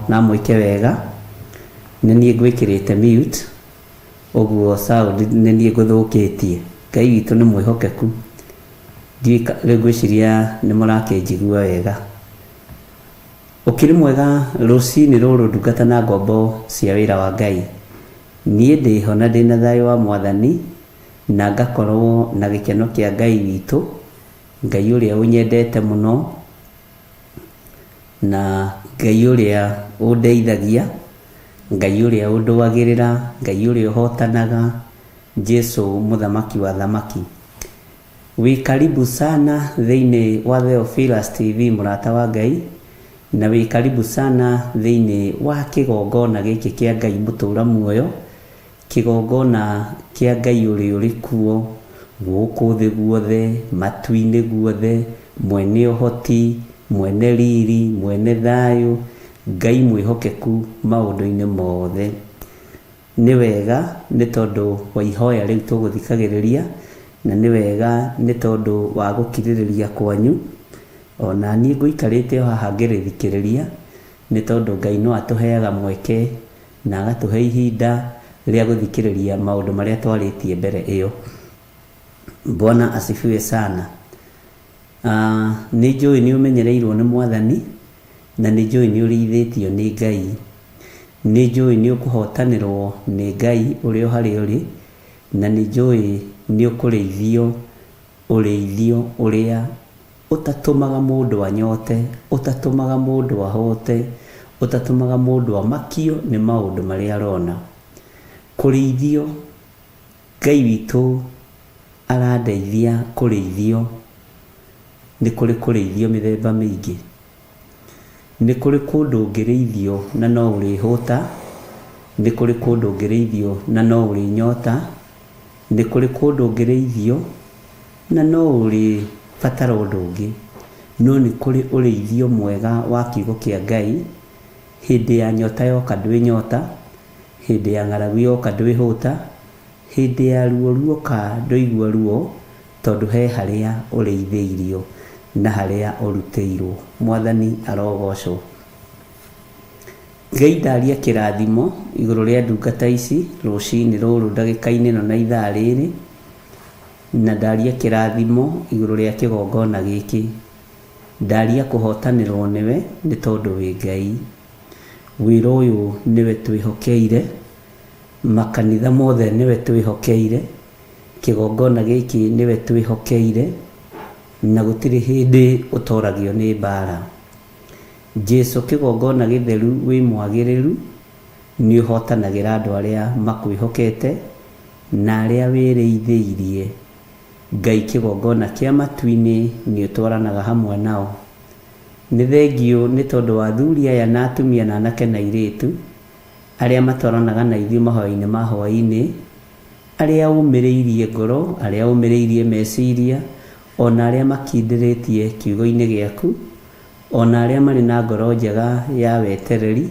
na mwike wega nĩ niĩ ngwĩkĩrĩte mute, ũguo sound nĩ niĩ ngũthũkĩtie. Ngai witũ nĩ mwĩhokeku, rĩu ngwĩciria nĩ mũrakĩnjigua wega. Ũkĩrĩ mwega rũcinĩ rũrũ ndungata na ngombo cia wĩra wa Ngai. Niĩ ndĩho na ndĩna thayũ wa Mwathani, na ngakorwo na gĩkeno kĩa Ngai witũ, Ngai ũrĩa ũnyendete mũno, na Ngai ũrĩa ũndeithagia, Ngai ũrĩa ũndũagĩrĩra, Ngai ũrĩa ũhotanaga, Jesu mũthamaki wa thamaki. Wĩ karibu sana thĩinĩ wa Theophilus TV mũrata wa Ngai, na wĩ karibu sana thĩinĩ wa kĩgongona gĩkĩ kĩa Ngai mũtũra muoyo, kĩgongona kĩa Ngai ũrĩa ũrĩ kuo gũkũ thĩ guothe, matu-inĩ guothe, mwene ũhoti, mwene riri, mwene thayũ, Ngai mwĩhokeku maũndũ-inĩ mothe. Nĩ wega nĩ tondũ wa ihoya rĩu tũgũthikagĩrĩria, na nĩ wega nĩ tondũ wa gũkirĩrĩria kwanyu. Ona niĩ ngũikarĩte haha ngĩrĩthikĩrĩria, nĩ tondũ Ngai no atũheaga mweke na agatũhe ihinda rĩa gũthikĩrĩria maũndũ marĩa twarĩtie mbere ĩyo. Bwana asifiwe sana. Nĩ njũĩ nĩ ũmenyereirwo nĩ Mwathani, na nĩ njũĩ nĩ ũrĩithĩtio nĩ Ngai. Nĩ njũĩ nĩ ũkũhotanĩrwo nĩ Ngai ũrĩa harĩa ũrĩ, na nĩ njũĩ nĩ ũkũrĩithio ũrĩithio ũrĩa ũtatũmaga mũndũ anyote, ũtatũmaga mũndũ ahote, ũtatũmaga mũndũ amakio nĩ maũndũ marĩa arona. Kũrĩithio, Ngai witũ arandeithia kũrĩithio. Nĩ kũrĩ kũrĩithio mĩthemba mĩingĩ. Nĩ kũrĩ kũndũ ũngĩrĩithio na no ũrĩhũta, nĩ kũrĩ kũndũ ũngĩrĩithio na no ũrĩnyota, nĩ kũrĩ kũndũ ũngĩrĩithio na no ũrĩbatara ũndũ ũngĩ. No nĩ kũrĩ ũrĩithio mwega wa kiugo kĩa Ngai. Hĩndĩ ya nyota yoka ndwĩnyota, hĩndĩ ya ng'aragu yoka ndwĩhũta, hĩndĩ ya ruo ruoka ndũigua ruo, tondũ he harĩa ũrĩithĩirio na harĩa ũrutĩirwo. Mwathani arogocwo. Ngai ndaria kĩrathimo igũrũ rĩa ndungata ici rũcinĩ rũrũ ndagĩka-inĩ ĩno na ithaa rĩrĩ, na ndaria kĩrathimo igũrũ rĩa kĩgongona gĩkĩ. Ndaria kũhotanĩrwo nĩwe nĩ tondũ wĩ Ngai. Wĩra ũyũ nĩwe twĩhokeire, makanitha mothe nĩwe twĩhokeire, kĩgongona gĩkĩ nĩwe twĩhokeire, na gũtirĩ hĩndĩ ũtoragio nĩ mbara. Jesu kĩgongona gĩtheru wĩ mwagĩrĩru, nĩ ũhotanagĩra andũ arĩa makwĩhokete na arĩa wĩrĩithĩirie. Ngai kĩgongona kĩa matu-inĩ nĩ ũtwaranaga hamwe nao. Nĩ thengio nĩ tondũ wa athuri aya na atumia na anake na airĩtu arĩa matwaranaga na ithuĩ mahoya-inĩ ma hwaĩ-inĩ, arĩa umĩrĩirie ngoro, arĩa umĩrĩirie meciria, ona arĩa makindĩrĩtie kiugo-inĩ gĩaku, ona arĩa marĩ na ngoro njega ya wetereri,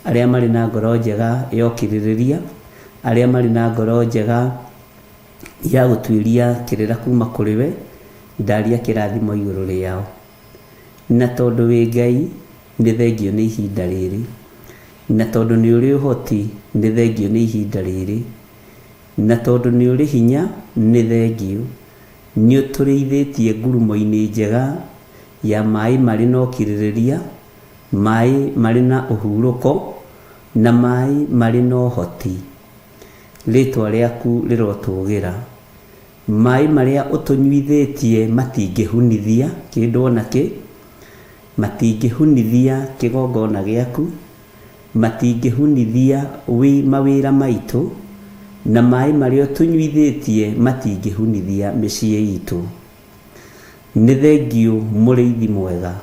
arĩa marĩ na ngoro njega ya ũkirĩrĩria, arĩa marĩ na ngoro njega ya gũtuĩria kĩrĩra kuma kũrĩ we. Ndaria kĩrathimo igũrũ rĩao. Na tondũ wĩ Ngai nĩ thengio nĩ ihinda rĩrĩ, na tondũ nĩ ũrĩ ũhoti nĩ thengio nĩ ihinda rĩrĩ, na tondũ nĩ ũrĩ hinya nĩ thengio. Nĩ ũtũrĩithĩtie ngurumo-inĩ njega ya maĩ marĩ na ũkirĩrĩria, maĩ marĩ na ũhurũko, na maĩ marĩ na ũhoti. Rĩtwa rĩaku rĩrotũgĩra. Maĩ marĩa ũtũnyuithĩtie matingĩhunithia kĩndũ ona kĩ, matingĩhunithia kĩgongona gĩaku, matingĩhunithia mawĩra maitũ, na maĩ marĩa ũtũnyuithĩtie matingĩhunithia mĩciĩ itũ. Nĩ thengio mũrĩithi mwega.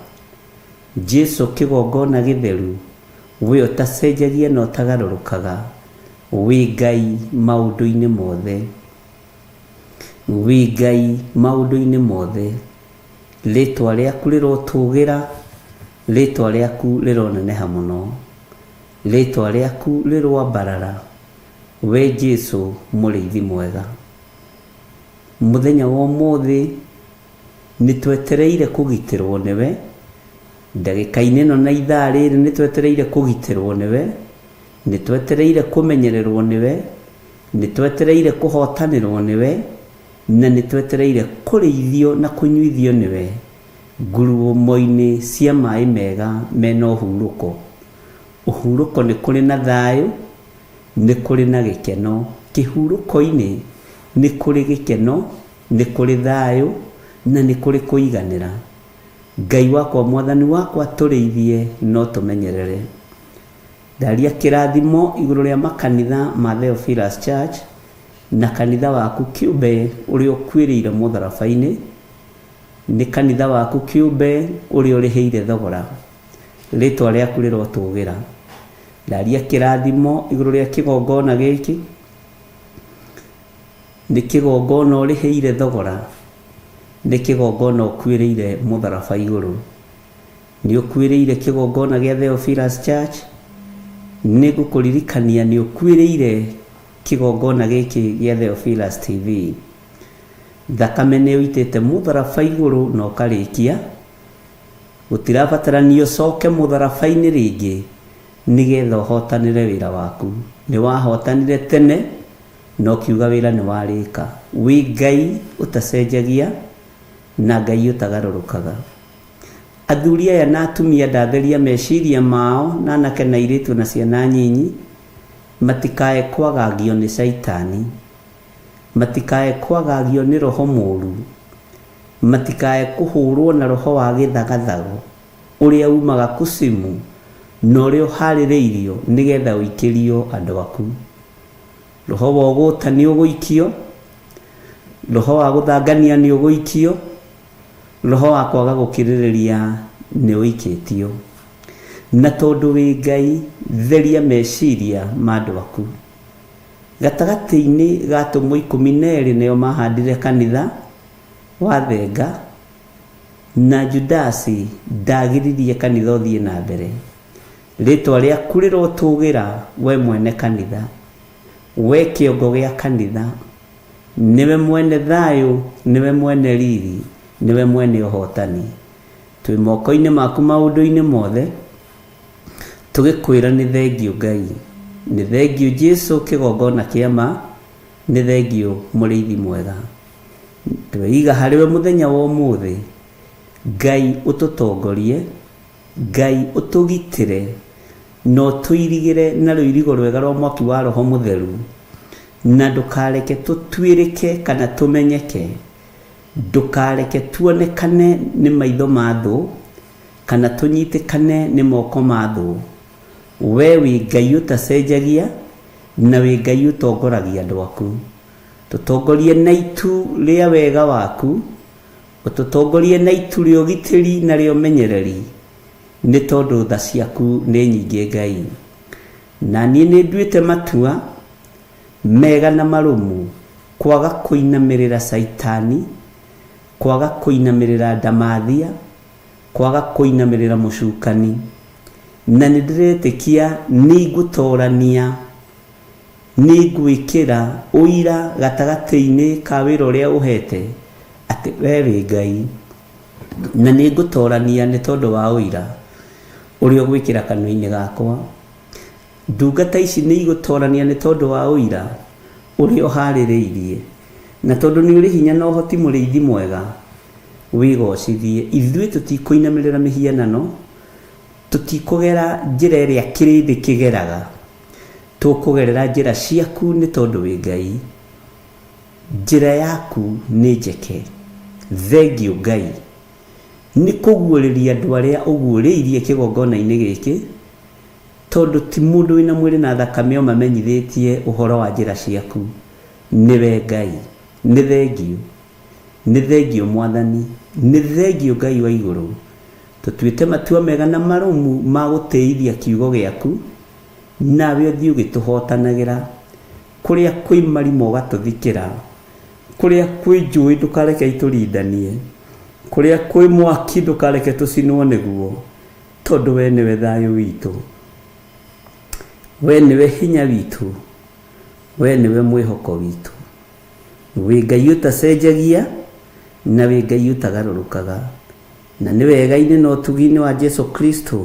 Jesu kĩgongona gĩtheru, we ũtacenjagia na ũtagarũrũkaga, wĩ Ngai maũndũ-inĩ mothe, wĩ Ngai maũndũ-inĩ mothe. Rĩtwa rĩaku rĩrotũgĩra, rĩtwa rĩaku rĩroneneha mũno, rĩtwa rĩaku rĩroambarara, we Jesu mũrĩithi mwega. Mũthenya wa ũmũthĩ nĩ twetereire kũgitĩrwo nĩwe, ndagĩka-inĩ ĩno na ithaa rĩrĩ nĩ twetereire kũgitĩrwo nĩwe, nĩ twetereire kũmenyererwo nĩwe, nĩ twetereire kũhotanĩrwo nĩwe, na nĩ twetereire kũrĩithio na kũnyuithio nĩwe ngurumo-inĩ cia maĩ mega mena ũhurũko. Ũhurũko nĩ kũrĩ na thayũ, nĩ kũrĩ na gĩkeno. Kĩhurũko-inĩ nĩ kũrĩ gĩkeno, nĩ kũrĩ thayũ, na nĩ kũrĩ kũiganĩra. Ngai wakwa, Mwathani wakwa, tũrĩithie no tũmenyerere. Ndaria kĩrathimo igũrũ rĩa makanitha ma Theophilus Church na kanitha waku kĩũmbe ũrĩa ũkuĩrĩire mũtharaba-inĩ, nĩ kanitha waku kĩũmbe ũrĩa ũrĩhĩire thogora, rĩtwa rĩaku rĩrotũgĩra. Ndaria kĩrathimo igũrũ rĩa kĩgongona gĩkĩ, nĩ kĩgongona ũrĩhĩire thogora, nĩ kĩgongona ũkuĩrĩire mũtharaba igũrũ. Nĩ ũkuĩrĩire kĩgongona gĩa Theophilus Church, nĩ gũkũririkania nĩ ũkuĩrĩire kĩgongona gĩkĩ gĩa Theophilus TV. Thakame nĩ ũitĩte mũtharaba igũrũ na ũkarĩkia. Gũtirabatarania ũcoke mũtharaba-inĩ rĩngĩ nĩgetha ũhotanĩre wĩra waku. Nĩ wahotanire tene no kiuga wĩra nĩ warĩka. Wĩ Ngai ũtacenjagia na Ngai ũtagarũrũkaga. Athuri aya na atumia ndatheria meciria mao, na anake na airĩtu na ciana nyinyi, matikae kwagagio nĩ Saitani, matikae kwagagio nĩ roho mũru, matikae kũhũrwo na roho wa gĩthagathago ũrĩa umaga kusimu na ũrĩa ũharĩrĩirio nĩgetha ũikĩrio andũ aku. Roho wa ũgũta nĩ ũgũikio, roho wa gũthangania nĩ ũgũikio, roho wa kwaga gũkirĩrĩria nĩ ũikĩtio. Na tondũ wĩ Ngai, theria meciria ma andũ aku. Gatagatĩ-inĩ ga atũmwo 12 nĩo mahandire kanitha wa Thenga, na Judasi ndagiririe kanitha ũthiĩ na mbere. Rĩtwa rĩaku rĩrotũgĩra we mwene kanitha, we kĩongo gĩa kanitha, niwe mwene thayũ, niwe mwene riri, niwe mwene ũhotani. Twĩ moko-inĩ maku maũndũ-inĩ mothe, tũgĩkwĩra nĩ thengiũ Ngai, nĩ thengiũ Jesũ kĩgongona kĩama, nĩ thengiũ mũrĩithi mwega. Twĩiga harĩwe mũthenya wa ũmũthĩ. Ngai ũtũtongorie, Ngai ũtũgitĩre, no tũirigĩre na rũirigo rwega rwa mwaki wa Roho Mũtheru, na ndũkareke tũtuĩrĩke kana tũmenyeke, ndũkareke tuonekane nĩ maitho ma thũ kana tũnyitĩkane nĩ moko ma thũ. We wĩ Ngai ũtacenjagia na wĩ Ngai ũtongoragia andũ aku. Tũtongorie na itu rĩa wega waku, ũtũtongorie na itu rĩa ũgitĩri na rĩa ũmenyereri, nĩ tondũ tha ciaku nĩ nyingĩ Ngai. Na niĩ nĩ nduĩte matua mega na marũmu kwaga kũinamĩrĩra Saitani, kwaga kũinamĩrĩra ndamathia, kwaga kũinamĩrĩra mũcukani. Na nĩ ndĩretĩkia nĩ ngũtorania, nĩ ngwĩkĩra ũira gatagatĩ-inĩ ka wĩra ũrĩa ũhete atĩ we wĩ Ngai, na nĩ ngũtorania nĩ tondũ wa ũira ũrĩa ũgwĩkĩra kanua-inĩ gakwa. Ndungata ici nĩ igũtorania nĩ tondũ wa ũira ũrĩa ũharĩrĩirie, na tondũ nĩ ũrĩ hinya na ũhoti mũrĩithi mwega, wĩgocithie. Ithuĩ tũtikũinamĩrĩra mĩhianano, tũtikũgera njĩra ĩrĩa kĩrĩndĩ kĩgeraga, tũkũgerera njĩra ciaku nĩ tondũ wĩ Ngai. Njĩra yaku nĩ njeke. Thengiũ Ngai nĩ kũguũrĩria andũ arĩa ũguũrĩirie kĩgongona-inĩ gĩkĩ, tondũ ti mũndũ wĩna mwĩrĩ na thakame o mamenyithĩtie ũhoro wa njĩra ciaku. Nĩwe Ngai. Nĩ thengiũ, nĩ thengiũ Mwathani, nĩ thengiũ Ngai wa igũrũ. Tũtuĩte matua mega na marũmu ma gũtĩithia kiugo gĩaku, nawe ũthiĩ ũgĩtũhotanagĩra. Kũrĩa kwĩ marima ũgatũthikĩra, kũrĩa kwĩ njũĩ ndũkareke itũrindanie, kũrĩa kwĩ mwaki ndũkareke tũcinwo nĩguo, tondũ we nĩwe thayũ witũ, we nĩwe hinya witũ, we nĩwe mwĩhoko witũ. Wĩ Ngai ũtacenjagia na wĩ Ngai ũtagarũrũkaga. na nĩ wega-inĩ na ũtugi-inĩ wa Jesu Kristo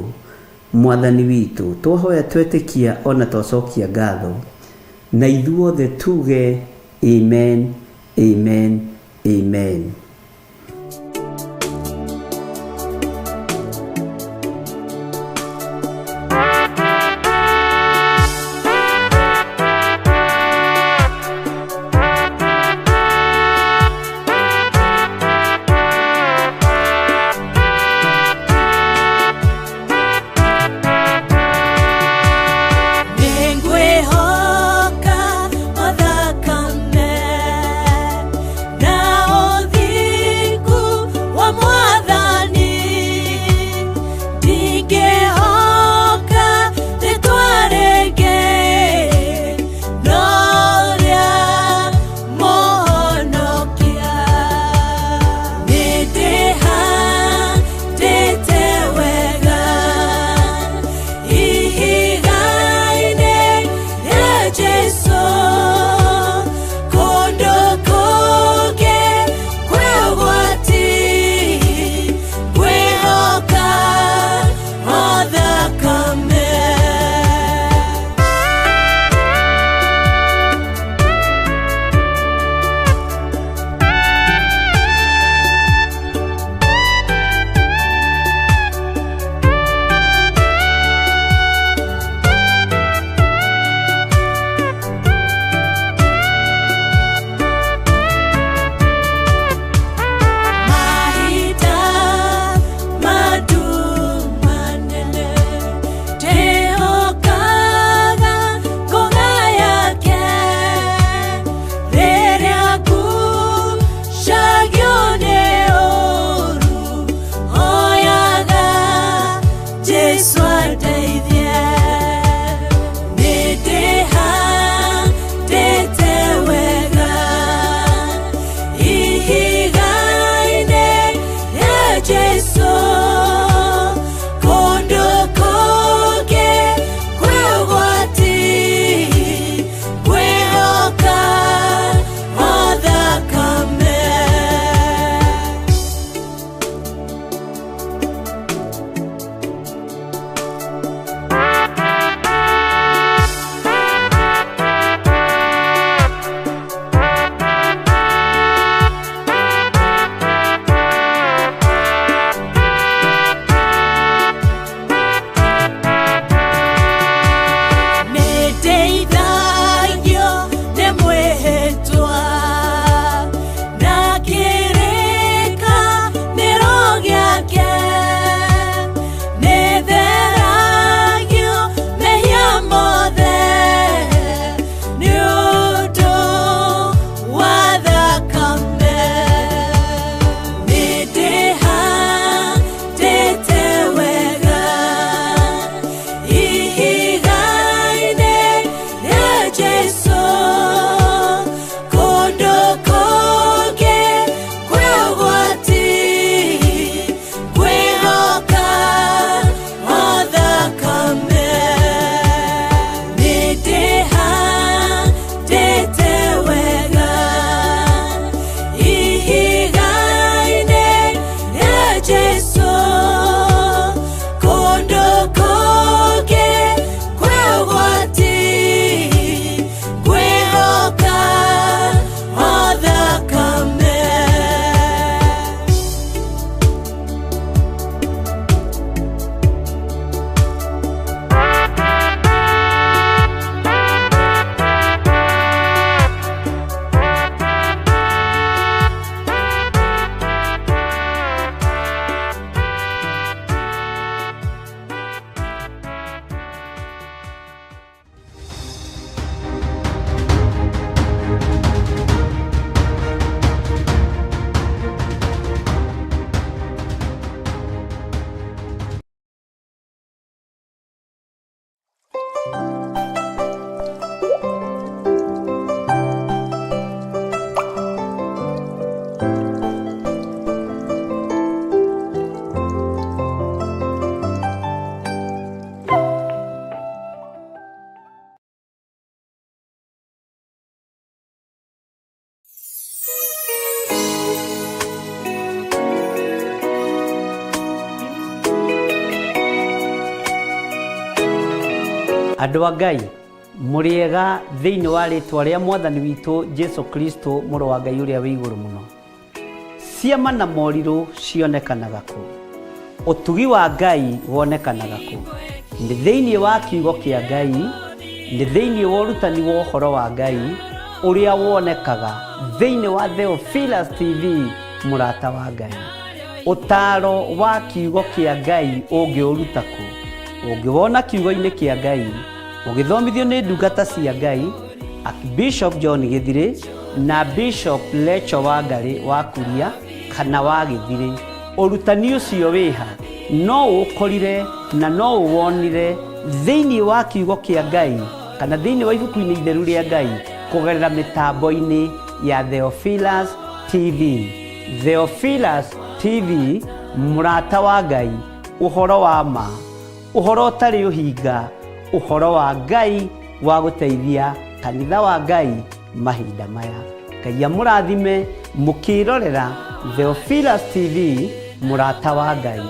mwathani witũ, twahoya twetĩkia ona twacokia ngatho, na ithuothe tuge amen, amen, amen. Ngwĩhoka o thakame na ũthiĩ Andũ a Ngai mũrĩega thĩinĩ wa rĩtwa rĩa mwathani witũ Jesu Kristo mũrũ wa Ngai ũrĩa wĩ igũrũ mũno. Ciama na morirũ cionekanaga kũ? Ũtugi wa Ngai wonekanaga kũ? Nĩ thĩinĩ wa kiugo kĩa Ngai, nĩ thĩinĩ wa ũrutani wa ũhoro wa Ngai ũrĩa wonekaga thĩinĩ wa Theophilus TV mũrata wa Ngai. Ũtaaro wa kiugo kĩa Ngai ũngĩũruta kũ? Ũngĩwona kiugo-inĩ kĩa Ngai, ũgĩthomithio nĩ ndungata cia Ngai, Bishop John Githire na Bishop Lecho Wangari wa Kuria kana wa Githire. Ũrutani ũcio wĩha no ũkorire na no ũwonire thĩinĩ wa kiugo kĩa Ngai kana thĩinĩ wa ibuku-inĩ itheru rĩa Ngai kũgerera mĩtambo-inĩ ya Theophilus TV. Theophilus TV mũrata wa Ngai, ũhoro wa ma, ũhoro ũtarĩ ũhinga, ũhoro wa Ngai wa gũteithia kanitha wa Ngai mahinda maya. Ngai amũrathime mũkĩrorera Theophilus TV mũrata wa Ngai.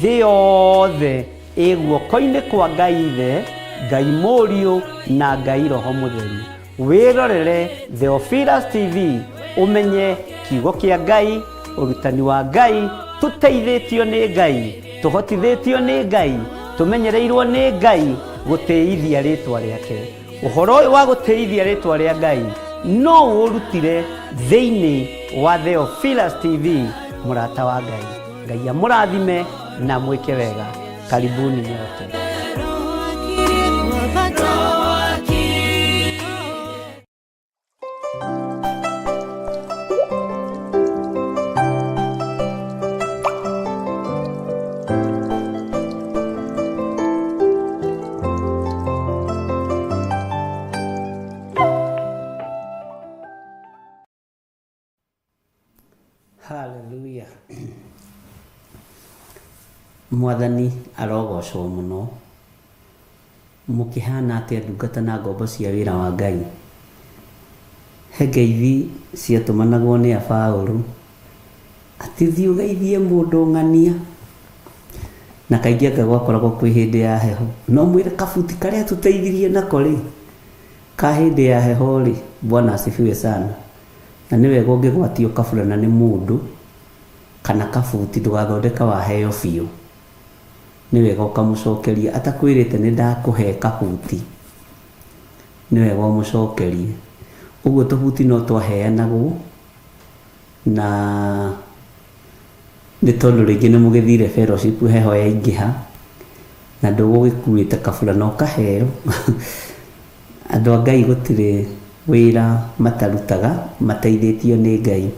Thĩ yothe ĩ guoko-inĩ kwa Ngai Ithe, Ngai Mũriũ na Ngai Roho Mũtheru. Wĩrorere Theophilus TV ũmenye kiugo kĩa Ngai, ũrutani wa Ngai, tũteithĩtio nĩ Ngai, tũhotithĩtio nĩ Ngai, tũmenyereirwo nĩ Ngai gũtĩithia rĩtwa rĩake. Ũhoro ũyũ wa gũtĩithia rĩtwa rĩa Ngai no ũrutire thĩinĩ wa Theophilus TV mũrata wa Ngai. Ngai amũrathime na mwĩke wega. Karibuni nyote. Hallelujah. Mwathani arogocwo mũno. Mũkĩhana atĩa ndungata na ngombo cia wĩra wa Ngai? He ngeithi ciatũmanagwo nĩ Paũlũ atĩ thiĩ ũgeithie mũndũ ng'ania, na kaingĩ anga gwakoragwo kwĩ hĩndĩ ya heho. No mwĩre kabuti karĩa tũteithirie nako rĩ, ka hĩndĩ ya heho rĩ, Bwana asifiwe sana. Na nĩ wega ũngĩgwatio kaburana nĩ mũndũ kana kabuti ndũgathondeka waheo biũ. Nĩ wega ũkamũcokeria, atakwĩrĩte nĩ ndakũhe kabuti, nĩ wega ũmũcokerie. Ũguo tũbuti no twaheanagwo, na nĩ tondũ rĩngĩ nĩ mũgĩthire fellowship heho yaingĩha na ndũgũgĩkuĩte kaburana ũkaheo. Andũ a Ngai gũtirĩ wĩra matarutaga mateithĩtio nĩ Ngai,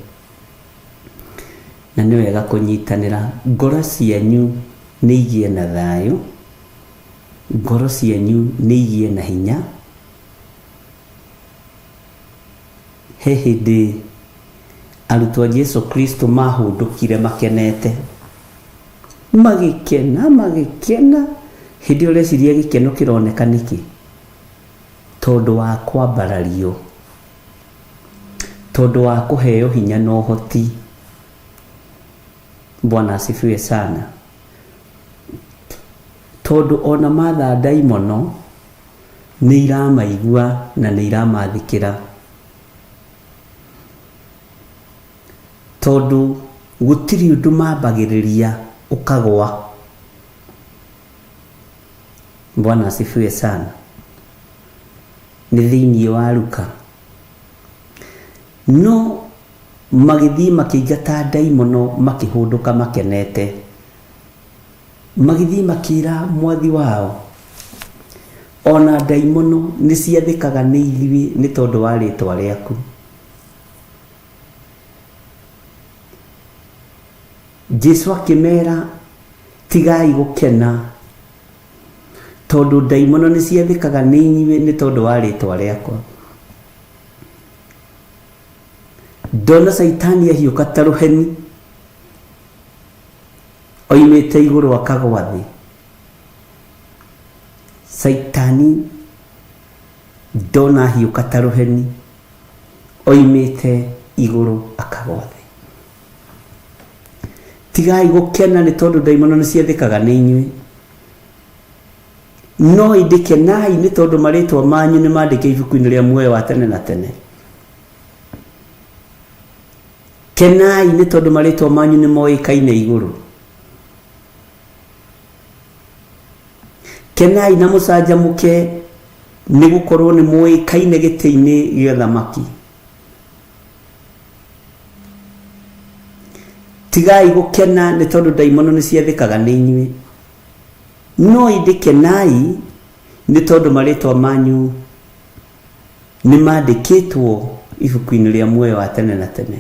na nĩ wega kũnyitanĩra. Ngoro cianyu nĩ igĩe na thayũ, ngoro cianyu nĩ igĩe na hinya. He hĩndĩ arutwo a Jesu Kristo mahũndũkire makenete, magĩkena. Hĩndĩ ũreciria gĩkeno kĩroneka nĩkĩ? Tondũ wa kwambarario, tondũ wa kũheo hinya na ũhoti. Bwana asifiwe sana. Tondũ ona matha ndaimono nĩ iramaigua na nĩ iramathikĩra. Tondũ gũtirĩ ũndũ mambagĩrĩria ũkagwa. Bwana asifiwe sana. Nĩ thĩinĩ wa Luka. No magĩthiĩ makĩingata ndaimono makĩhũndũka makenete. Magĩthiĩ makĩra mwathi wao, ona ndaimono nĩ ciathĩkaga nĩ ithuĩ nĩ tondũ wa rĩtwa rĩaku. Jesu akĩmera tigai gũkena, tondũ ndaimono nĩ ciathĩkaga nĩ inyuĩ nĩ tondũ wa rĩtwa rĩakwa. Ndona Saitani ahiũka ta rũheni, oimĩte igũrũ akagwa thĩ. Saitani ndona ahiũka ta rũheni, oimĩte igũrũ akagwa thĩ. Tigai gũkena nĩ tondũ ndaimono nĩ ciathĩkaga nĩ inyuĩ. no indikenai nĩ tondũ marĩtwa manyu nĩ mandĩke ibuku-inĩ rĩa muoyo wa tene na tene. Kenai nĩ tondũ marĩtwa manyu nĩ moĩkaine igũrũ. Kenai na mũcanjamũke nĩ gũkorwo nĩ moĩkaine gĩtĩ-inĩ gĩa ũthamaki. Tigai gũkena nĩ tondũ ndaimono nĩ ciathĩkaga nĩ inyuĩ. No indikenai nĩ tondũ marĩtwa manyu nĩ mandĩkĩtwo ibuku-inĩ rĩa muoyo wa tene na tene.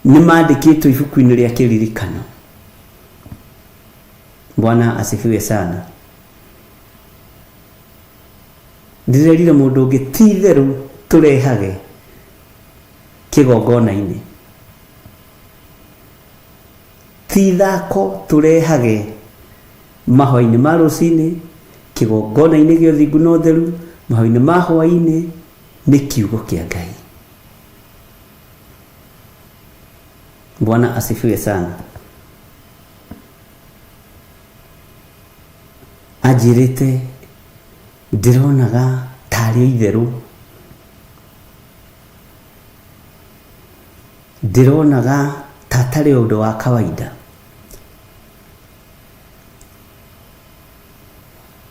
Nĩ mandĩkĩtwo ibuku-inĩ rĩa kĩririkano. Bwana asifiwe sana. Ndĩrerire mũndũ ũngĩ ti-itherũ tũrehage kĩgongona-inĩ. Ti ithako tũrehage mahoya-inĩ ma rũcinĩ, kĩgongona-inĩ gĩa ũthingu na ũtheru, mahoya-inĩ ma hwaĩ-inĩ, nĩ kiugo kĩa Ngai. Bwana asifiwe sana. Anjĩrĩte ndĩronaga tarĩ itherũ, ndĩronaga tatarĩ ũndũ wa kawaida.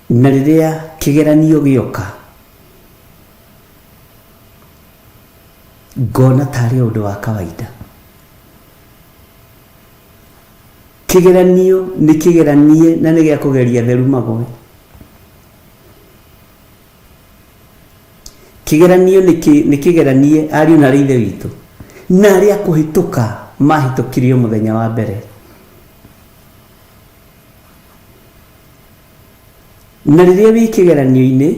Na rĩrĩa kĩgeranio gĩoka ngona tarĩ ũndũ wa kawaida. Kĩgeranio nĩ kĩgeranie na nĩ gĩa kũgeria theru magwe. Kĩgeranio nĩ kĩgeranie ariũ na ithe witũ na arĩa kũhĩtũka mahĩtũkirio mũthenya wa mbere. Na rĩrĩa wĩ kĩgeranio-inĩ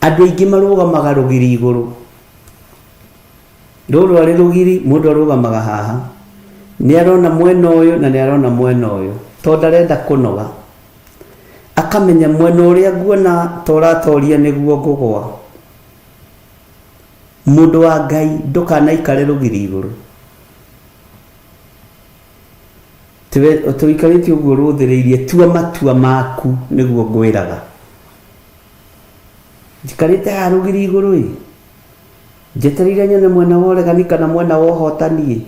andũ aingĩ marũgamaga rũgiri igũrũ. Rũrũ arĩ rũgiri, mũndũ arũgamaga haha, nĩ arona mwena ũyũ na nĩ arona mwena ũyũ, tondũ ndarenda kũnoga. Akamenya mwena ũrĩa nguona toratoria nĩguo ngũgwa. Mũndũ wa Ngai ndũkanaikare rũgiri igũrũ. Tũikarĩte ũguo rũthĩrĩirie, tua matua maku nĩguo ngwĩraga. Njikarĩte haha rũgiri igũrũ njetereire nyone mwena wa ũregani kana mwena wa ũhotani.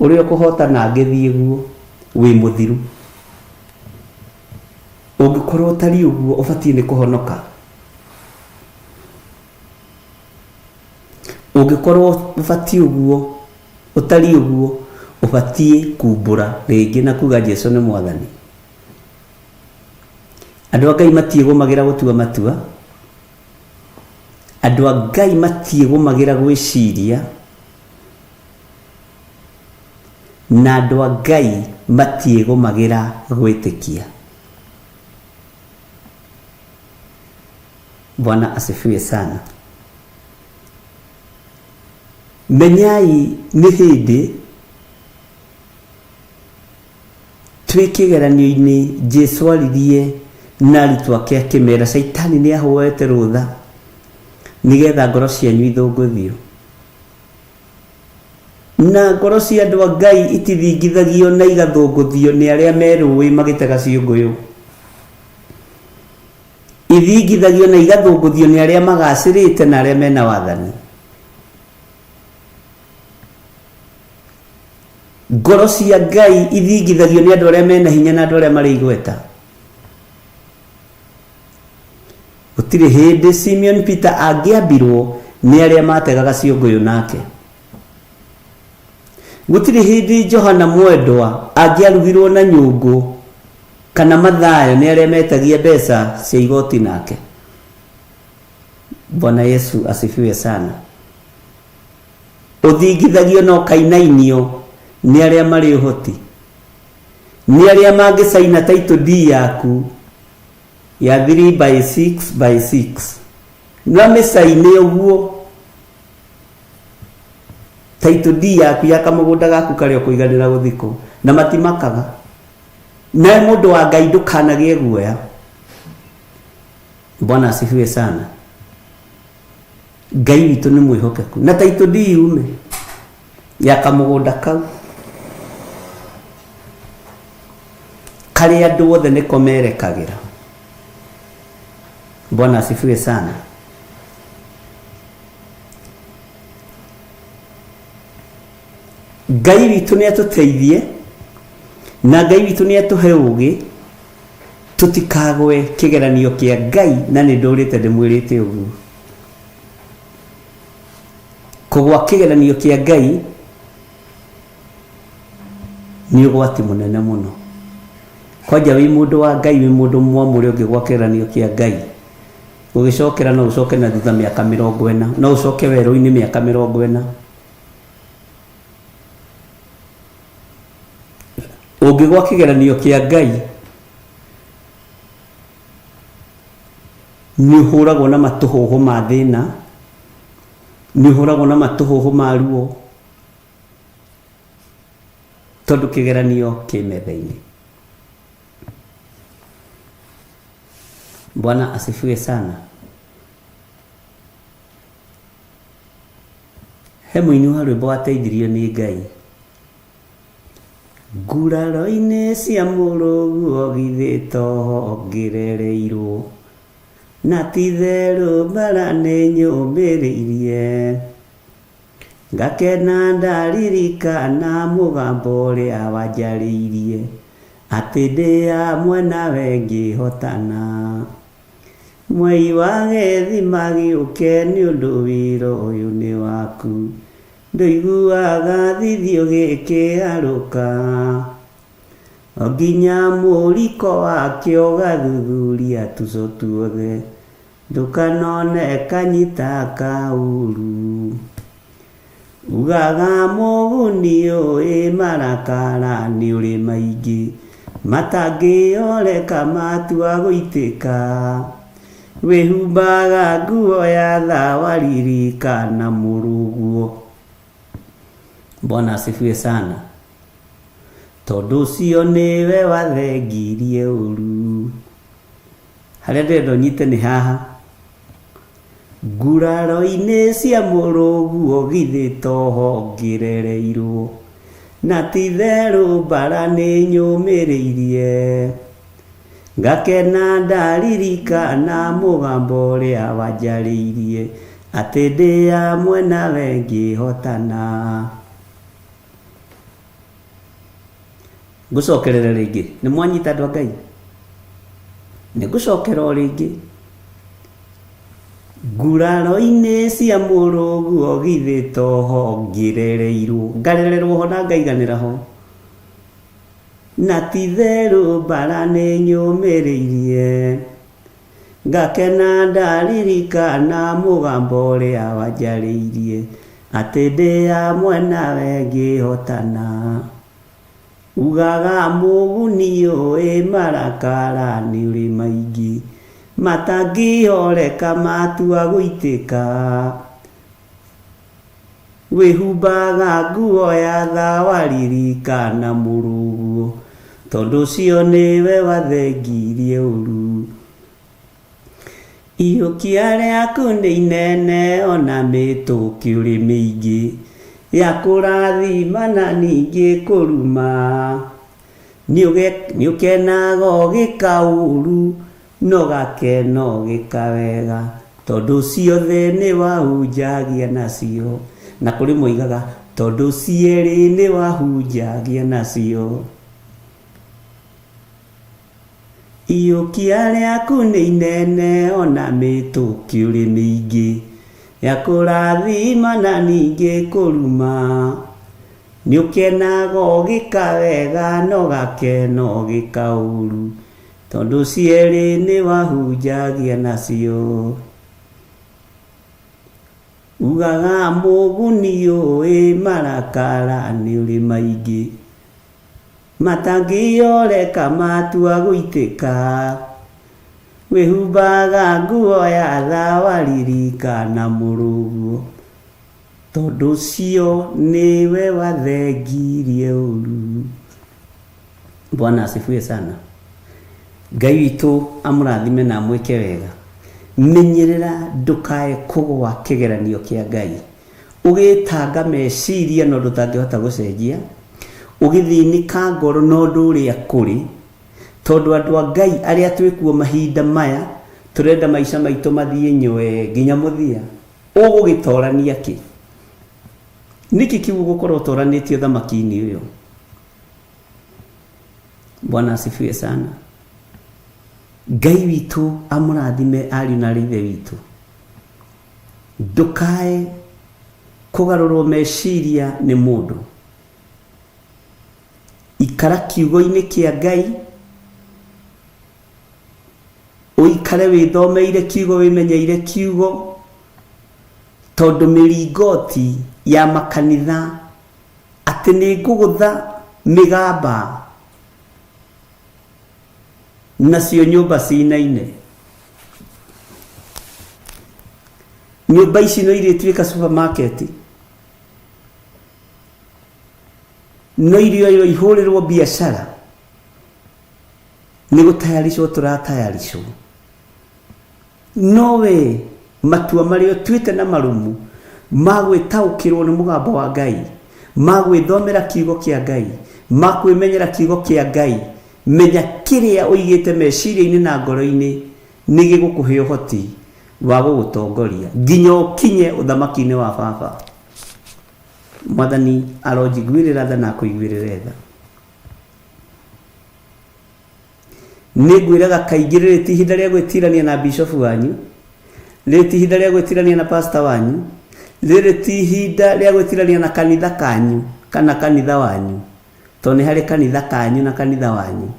Ũrĩa ũkũhotana ngĩthiĩ guo wĩ mũthiru. Ũngĩkorwo ũtari ũguo ũbatiĩ nĩ kũhonoka. Ũngĩkorwo ũbatiĩ ũguo ũtari ũguo ũbatiĩ kumbũra rĩngĩ na kuga Jesũ nĩ Mwathani. Andũ a Ngai matiĩgũmagĩra gũtua matua. Andũ a Ngai matiĩgũmagĩra gwĩciria. Na andũ a Ngai matiĩgũmagĩra gwĩtĩkia. Bwana asifiwe sana. Menyai nĩ hĩndĩ twĩ kĩgeranio-inĩ Jesũ aririe na arutwo ake akĩmera Saitani nĩ ahoete rũtha nĩgetha ngoro cianyu ithũngũthio. Na ngoro cia andũ a Ngai itithingithagio na igathũngũthio nĩ arĩa merũĩ magĩtega ciũngũyũ. Ithingithagio na igathũngũthio nĩ arĩa magacĩrĩte na arĩa mena wathani. Ngoro cia Ngai ithingithagio nĩ andũ arĩa mena hinya na andũ arĩa marĩ igweta. Gũtirĩ hĩndĩ Simeon Peter angĩambirwo nĩ arĩa mategaga ciũngũyũ nake. Gũtirĩ hĩndĩ Johana Mwendwa angĩarugirwo na nyũngũ kana Mathayo nĩ arĩa metagia mbeca cia igoti nake. Bwana Yesu asifiwe sana. Ũthingithagio na ũkainainio nĩ arĩa marĩ ũhoti. Nĩ arĩa mangĩcaina title D yaku ya 3/6/6 na mĩcaine ũguo title D yaku ya kamũgũnda gaku karĩa ũkũiganĩra gũthikwo na matimakaga. Na mũndũ wa Ngai ndũkanagĩe guoya. Bwana asifiwe sana. Ngai witũ nĩ mwĩhokeku na title D yume ya kamũgũnda kau kari andu othe niko merekagira. Bwana asifiwe sana. Ngai witũ nĩ atuteithie na Ngai witũ nĩ atuhe ũgĩ tutikagwe kigeranio kia Ngai, na nĩ ndũrĩte ndĩmwĩrĩte ũguo. Kũgwa kigeranio kia Ngai nĩ ũgwati mũnene mũno. Kwanja wĩ mũndũ wa Ngai, wĩ mũndũ mwamũre ũngĩgwa kigeranio kia Ngai, ũgĩcokera no ũcoke na thutha mĩaka 40, no ũcoke werũ-inĩ mĩaka 40. Ũngĩgwa kigeranio kia Ngai nĩ ũhũragwo na matũhũhũ ma thĩna, nĩ ũhũragwo na matũhũhũ ma ruo, tondũ kigeranio kĩ metha-inĩ. Bwana asifiwe sana. He mũini wa rwĩmbo wateithirio nĩ Ngai. Nguraro-inĩ cia mũrũguo githĩ toho ngĩrereirwo, na ti therũ mbara nĩ nyũmĩrĩirie, ngakena ndaririkana mũgambo ũrĩa wanjarĩirie, atĩ ndĩ hamwe nawe ngĩhotana. Mwei wa gĩthima gĩũke nĩ ũndũ wĩra ũyũ nĩ waku, ndũiguaga thithio gĩkĩharũka, o nginya mũriko wakĩo gathuthuria tuco tuothe, ndũkanone kanyita kauru. Ugaga mũguni ũĩ marakara nĩ ũrĩ maingĩ, matangĩoreka matua gũitĩka, wĩhumbaga nguo ya thawa ririkana mũrũguo. Bwana asifiwe sana. Tondũ ũcio nĩwe wathengirie ũru. Harĩa ndĩrenda ũnyite nĩ haha. Nguraro-inĩ cia mũrũguo githĩ toho ngĩrereirwo, na ti therũ mbara nĩ nyũmĩrĩirie, ngakena ndaririkana mũgambo ũrĩa wanjarĩirie, atĩ ndĩ hamwe nawe ngĩhotana. Ngũcokerera rĩngĩ. Nĩ mwanyita andũ a Ngai? Nĩ ngũcokera o rĩngĩ. Nguraro-inĩ cia mũrũguo githĩ toho ngĩrereirwo, ngarererwo ho na ngaiganĩra ho, na ti therũ mbara nĩ nyũmĩrĩirie, ngakena ndaririkana mũgambo ũrĩa wanjarĩirie, atĩ ndĩ hamwe nawe ngĩhotana. Ugaga mũguni ũĩ marakara nĩ ũrĩ maingĩ, matangĩoreka matua gũitĩka, wĩhumbaga nguo ya thawa ririkana mũrũguo, tondũ ũcio nĩwe wathengirie ũru. Ihũkia rĩaku nĩ inene ona mĩtũkĩ ũrĩ mĩingĩ, ya kũrathima na ningĩ kũruma, nĩ ũkenaga ũgĩka ũru, no gakena ũgĩka wega, tondũ ciothe nĩ wahunjagia nacio. Na kũrĩ moigaga tondũ cierĩ nĩ wahunjagia nacio. Ihũkia rĩaku nĩ inene ona mĩtũkĩ ũrĩ mĩingĩ, ya kũrathima na ningĩ kũruma, nĩ ũkenaga ũgĩka wega, no gakena ũgĩka ũru, tondũ cierĩ nĩ wahunjagia nacio. Ugaga mũguni ũĩ marakara nĩ ũrĩ maingĩ, matangĩoreka matua gũitĩka, wĩhumbaga nguo ya thawa ririkana mũrũguo, tondũ ũcio nĩwe wathengirie ũru. Bwana asifiwe sana. Ngai witũ amũrathime na amwĩke wega. Menyerera ndũkae kũgwa kĩgeranio kĩa Ngai, ũgĩtanga meciria no ndũtangĩhota gũcenjia, ũgĩthĩnĩka ngoro no ũndũ ũrĩa kũrĩ, tondu andu a Ngai aria twikuo mahinda maya turenda maica maitu mathie nywe nginya muthia ugugitorania ki niki kiu gukorwo toranitio thamaki-ini uyo. Bwana asifiwe sana. Ngai witu amurathime ariu na ithe witu. Ndukae kugarurwo meciria ni mundu. Ikara kiugo-ini kia Ngai, uikare withomeire kiugo, wimenyeire kiugo, tondu miringoti ya makanitha ati ni ngugutha migamba nacio nyumba cinaine. Nyumba ici no irituika supermarket, no irio ihurirwo biashara, ni gutayarishwo turatayarishwo. Nowe matua mario twite na marumu magwitaukirwo ni mugambo wa Ngai, magwithomera kiugo kia Ngai, makwimenyera kiugo kia Ngai. Menya kiria uigite meciria-ini na ngoro-ini ni gigukuhe uhoti wa gugutongoria nginya ukinye uthamaki-ini wa Baba. Mwathani arojiguirira tha na kuiguirira tha. Ningwiraga kaingĩ rĩrĩ ti ihinda rĩa gwĩtirania na bishop wanyu, rĩrĩ ti ihinda rĩa gwĩtirania na pastor wanyu, rĩrĩ ti ihinda rĩa gwĩtirania na kanitha kanyu kana kanitha wanyu, tondũ nĩ harĩ kanitha kanyu na kanitha wanyu.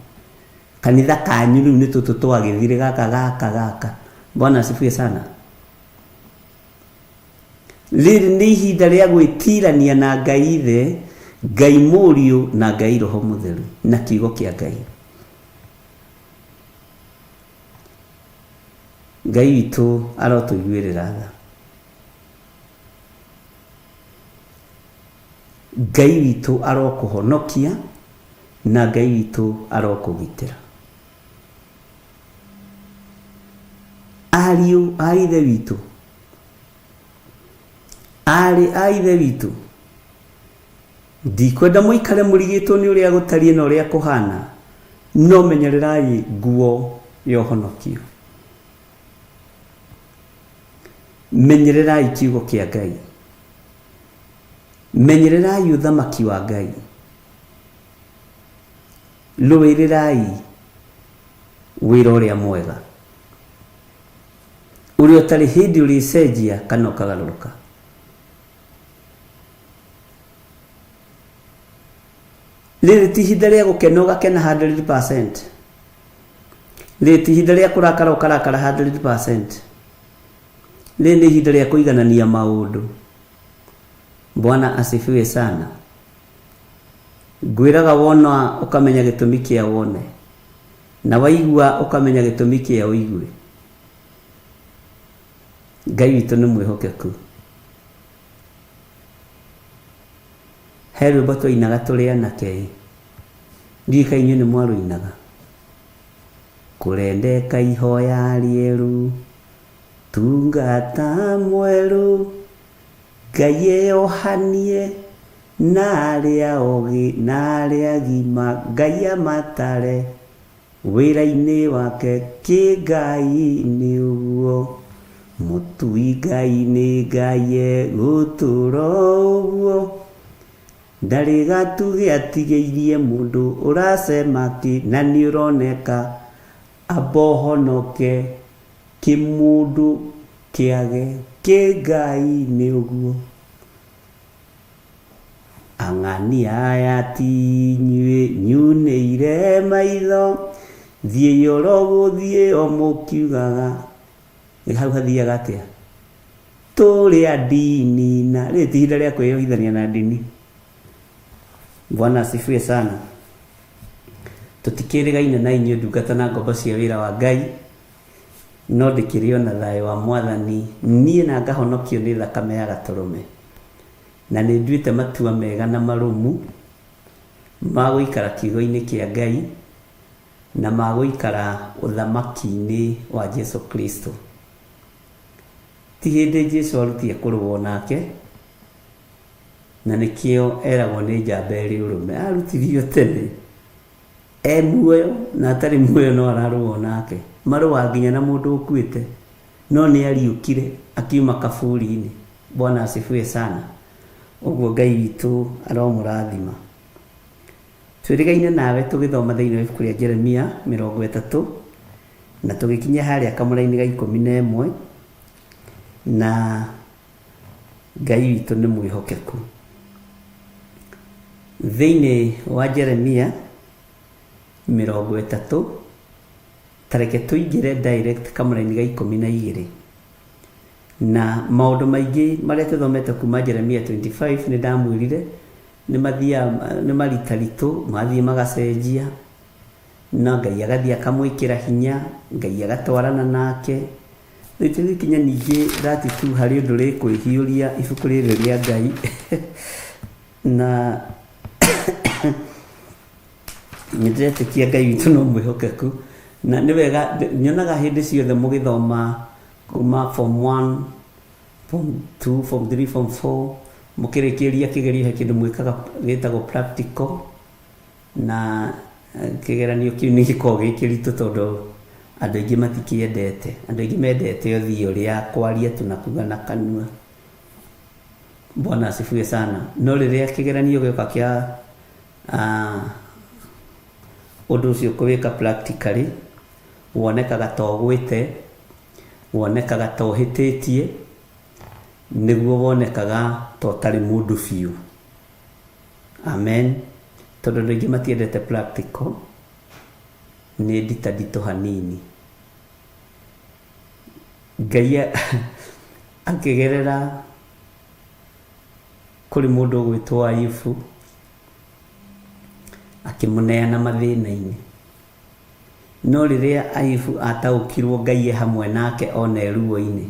Kanitha kanyu rĩu nĩ tũtũ twagĩthire gaka. Bwana asifiwe sana. Rĩrĩ nĩ ihinda rĩa gwĩtirania na Ngai Ithe, Ngai Mũriũ na Ngai Roho Mũtheru na kiugo kĩa Ngai. Ngai witũ arotũiguĩrĩra tha. Ngai witũ arokũhonokia na Ngai witũ arokũgitĩra. Ariũ a ithe witũ, arĩ a ithe witũ, ndikwenda mũikare mũrigĩtwo nĩ ũrĩa gũtariĩ na ũrĩa kũhana, no menyererai nguo ya ũhonokio. Menyererai kiugo kĩa Ngai, menyererai uthamaki wa Ngai, rũĩrĩrai wĩra ũrĩa mwega ũrĩa ũtarĩ hĩndĩ ũrĩcenjia kana ũkagarũrũka. Rĩrĩ ti ihinda rĩa gũkena ũgakena 100%, rĩrĩ ti ihinda rĩa kũrakara ũkarakara 100%, rĩrĩ nĩ ihinda rĩa kũiganania maũndũ. Bwana asifiwe sana. Ngwĩraga wona ũkamenya gĩtũmi kĩa wone, na waigua ũkamenya gĩtũmi kĩa ũigue. Ngai witũ nĩ mwĩhokeku. He rwĩmbo twainaga tũrĩ anake, ndirika inyuĩ nĩ mwarũinaga. Kũrendeka ihoya rĩerũ, tungata mwerũ, Ngai eyohanie na arĩa ogĩ na arĩa agima, Ngai amatare wĩra-inĩ wake. Kĩ Ngai nĩ ũguo, mũtui Ngai nĩ Ngai egũtũũra ũguo, ndarĩ gatugĩ atigĩirie mũndũ ũracema kĩ, na nĩ ũroneka amba ũhonoke kĩmũndũ kĩage. Kĩ Ngai nĩ ũguo. Ang'ania aya ti inyuĩ nyunĩire maitho, thiĩ orogũthiĩ o mũkiugaga. Hau hathiaga atĩa? Tũrĩ a ndini, na rĩrĩ ti ihinda rĩa kwĩyohithania na ndini. Bwana asifiwe sana. Tũtikĩrĩgaine na inyuĩ ndungata na ngombo cia wĩra wa Ngai, no ndĩkĩrĩ ona thayũ wa Mwathani, niĩ na ngahonokio nĩ thakame ya Gatũrũme, na nĩ nduĩte matua mega na marũmu ma gũikara kiugo-inĩ kĩa Ngai na ma gũikara ũthamaki-inĩ wa Jesu Kristo. Ti hĩndĩ Jesu arutie kũrũa nake, na nĩkĩo eragwo nĩ njamba ĩrĩ ũrũme, arutithirio tene, muoyo na atari muoyo no ararũo nake marũa nginya na mũndũ ũkuĩte no nĩ ariũkire akiuma kaburi-inĩ. Bwana asifiwe sana. Ũguo Ngai witũ aromũrathima. Twĩrĩgaine nawe tũgĩthoma thĩinĩ wa ibuku rĩa Jeremia 30 na tũgĩkinya harĩa kamũra-inĩ ga 11 na Ngai witũ nĩ mwĩhokeku. Thĩinĩ wa Jeremia 30 tareke tũingĩre direct kamũra-inĩ ga 12 na maũndũ maingĩ marĩa tũthomete kuma Jeremia 25 nĩ ndamwĩrire nĩ maritaritũ mathiĩ magacenjia na Ngai agathiĩ akamwĩkĩra hinya, Ngai agatwarana nake. Rĩtũgĩkinya ningĩ 32 harĩ ũndũ rĩkwĩhiũria ibuku rĩrĩ rĩa Ngai na nĩndĩretĩkia Ngai witũ no mwĩhokeku na nĩ wega nyonaga hĩndĩ ciothe mũgĩthoma kuma form 1, form 2, form 3, form 4 mũkĩrĩkĩria kĩgerio he kĩndũ mwĩkaga gĩtagwo practical na kĩgeranio kĩu nĩ gĩkoragwo gĩkĩritũ tondũ andũ aingĩ matikĩendete. Andũ aingĩ mendete ũthiũ ũrĩa kwaria tu na kuga na kanua. Bwana asifiwe sana. No rĩrĩa kĩgeranio gĩoka kĩa ũndũ ũcio kũwĩka practically wonekaga ta ũgwĩte, wonekaga ta ũhĩtĩtie, nĩguo wonekaga ta ũtarĩ mũndũ biũ. Amen. Tondũ andũ aingĩ matiendete practical, nĩ nditũ hanini. Ngai akĩgerera kũrĩ mũndũ ũgwĩtwo Ayubu akĩmũneana mathĩna-inĩ. No rĩrĩa Ayubu ataũkirwo Ngai hamwe nake ona ruo-inĩ,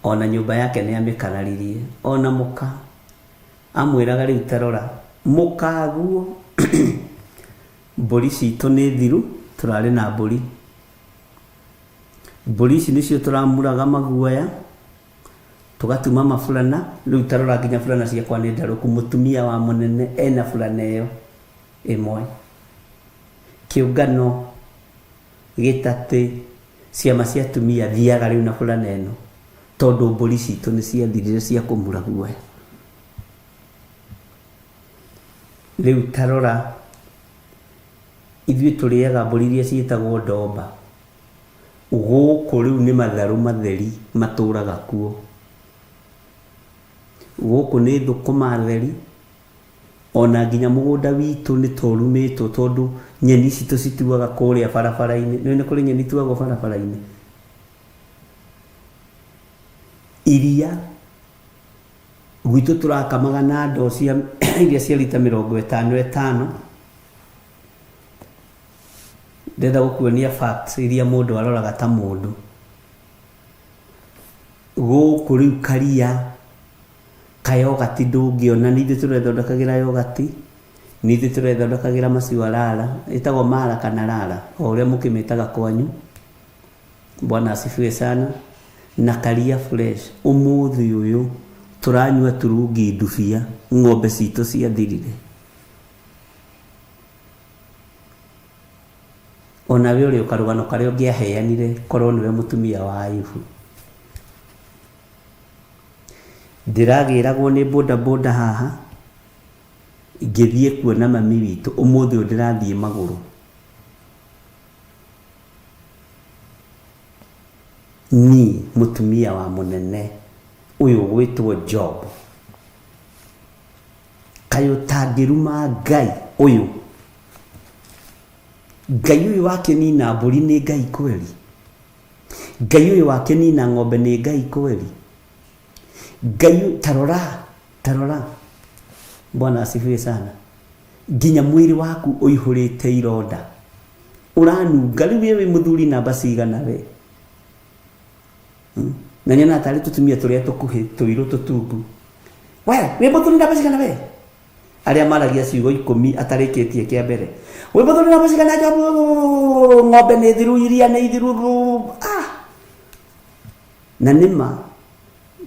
ona nyũmba yake nĩ amĩkararirie, ona mũka amwĩraga rĩu tarora mũkaguo mbũri citũ nĩ thiru, tũrarĩ na mbũri ici nĩcio tũramuraga maguoya tugatuma mafulana, rĩu tarora nginya fulana ciakwa nĩ ndarũku. Mũtumia wa mũnene ena fulana ĩyo ĩmwe. Kĩũngano gĩtatĩ ciama cia atumia thiaga rĩu na fulana ĩno tondũ mbũri citũ nĩ ciathirire cia kũmura guoya. Rĩu tarora ithuĩ tũrĩaga mbũri iria ciĩtagwo ndomba. Gũkũ rĩu nĩ matharũ matheri matũraga kuo. Gũkũ nĩ thũkũma theri, ona nginya mũgũnda witũ nĩ tũrumĩtwo tondũ nyeni citũ cituaga kũrĩa barabara-inĩ. Nĩ kũrĩ nyeni tuagwo barabara-inĩ. Iria gwitũ tũrakamaga na ndoo cia iria cia lita 55. Ndenda gũkuonia facts iria mũndũ aroraga ta mũndũ. Gũkũ rĩu karia kayogati ndũngĩona, nĩ ithuĩ tũrethondekagĩra yogati, nĩ ithuĩ tũrethondekagĩra maciwa rara, ĩtagwo mara kana rara o ũrĩa mũkĩmĩtaga kwanyu. Bwana asifiwe sana. Na karia fresh. Ũmũthĩ ũyũ tũranyua turungi ndubia, ng'ombe citũ ciathirire. Ona we ũrĩ ũkarũgano karĩa ũngĩaheanire korwo nĩwe mũtumia wa Ayubu. Ndĩragĩragwo nĩ boda haha ngĩthiĩ kuona mami witũ. Ũmũthĩ ũyũ ndĩrathiĩ magũrũ. Ni mũtumia wa mũnene ũyũ gwĩtwo Job. Kayo tangĩruma Ngai ũyũ. Ngai ũyũ wake nina mbũri nĩ Ngai kweli? Ngai ũyũ wake nina ng'ombe nĩ Ngai kweli? Ngai tarora. Bwana asifiwe sana. Nginya mwĩrĩ waku ũihũrĩte ironda, ũranunga. Rĩu wewe mũthuri namba cigana we? Na nyona tarĩ tũtumia tũrĩa tũkuhĩ tũirũ tũtungu. We mũthuri namba cigana we? Arĩa maragia ciugo 10 atarĩkĩtie kĩa mbere. We mũthuri namba cigana Job? Ng'ombe nĩ thiru, iria nĩ ithiru. Na nĩma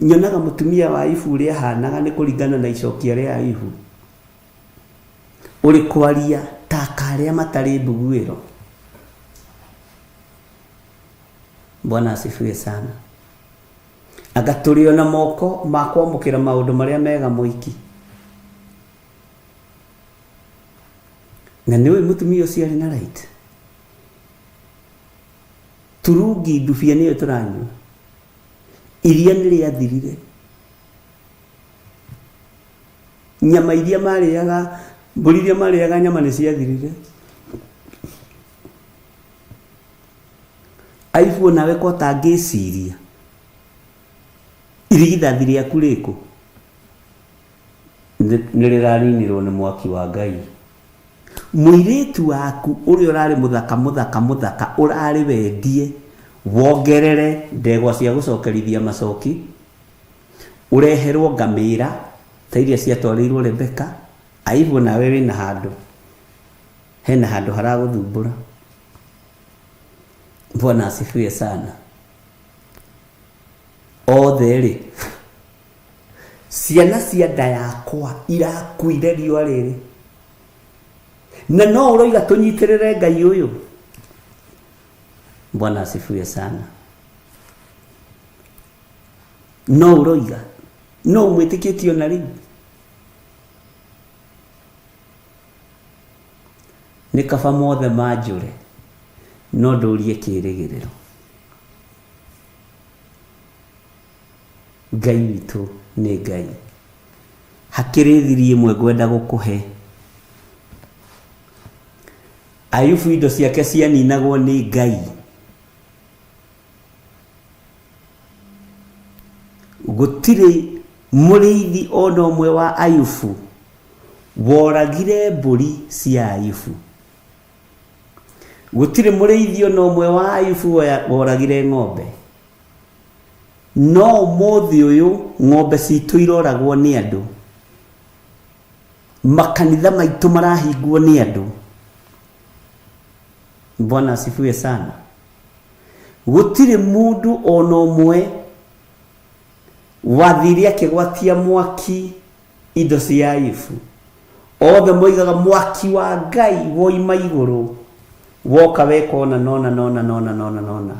nyonaga mũtumia wa Ayubu ũrĩa ahanaga nĩ kũringana na icokia rĩa Ayubu. Ũrĩ kwaria takarĩa matarĩ mbuguĩro. Bwana asifiwe sana. Agatũrĩo na moko ma kwamũkĩra maũndũ marĩa mega mũiki. Na nĩwe mũtumia ũcio arĩ na right. Turungi ndubia nĩyo tũranyua. Iria nĩ rĩathirire. Nyama iria marĩaga, mbũri iria marĩaga nyama nĩ ciathirire. Aibu nawe ko tangĩciria. Irigithathi rĩaku rĩkũ? Nĩ rĩraninirwo nĩ mwaki wa Ngai. Mũirĩtu waku ũrĩa ũrarĩ mũthaka ũrarĩ wendie wongerere ndegwa cia gũcokerithia macoki, ũreherwo ngamĩra ta iria ciatwarĩirwo Rebeka. Aibu nawe wĩna handũ, hena handũ haragũthumbũra. Bwana asifiwe sana. Othe rĩ, ciana cia nda yakwa irakuire riũa rĩrĩ, na no ũroiga tũnyitĩrĩre Ngai ũyũ. Bwana asifiwe sana. No ũroiga, no mwĩtĩkĩtio na rĩu. Nĩ kaba mothe manjũre, no ndũrie kĩĩrĩgĩrĩro. Ngai witũ nĩ Ngai. Hakĩrĩ thiri ĩmwe ngwenda gũkũhe. Ayubu indo ciake cianinagwo nĩ Ngai. Gũtirĩ mũrĩithi ona ũmwe wa Ayubu woragire mbũri cia Ayubu. Gũtirĩ mũrĩithi ona ũmwe wa Ayubu woragire ng'ombe. No ũmũthĩ ũyũ ng'ombe citũ iroragwo nĩ andũ. Makanitha maitũ marahingwo nĩ andũ. Bwana asifiwe sana. Gũtirĩ mũndũ ona ũmwe wathire akĩgwatia mwaki indo cia Ayubu. Othe moigaga mwaki wa Ngai woima igũrũ, woka wekona nona.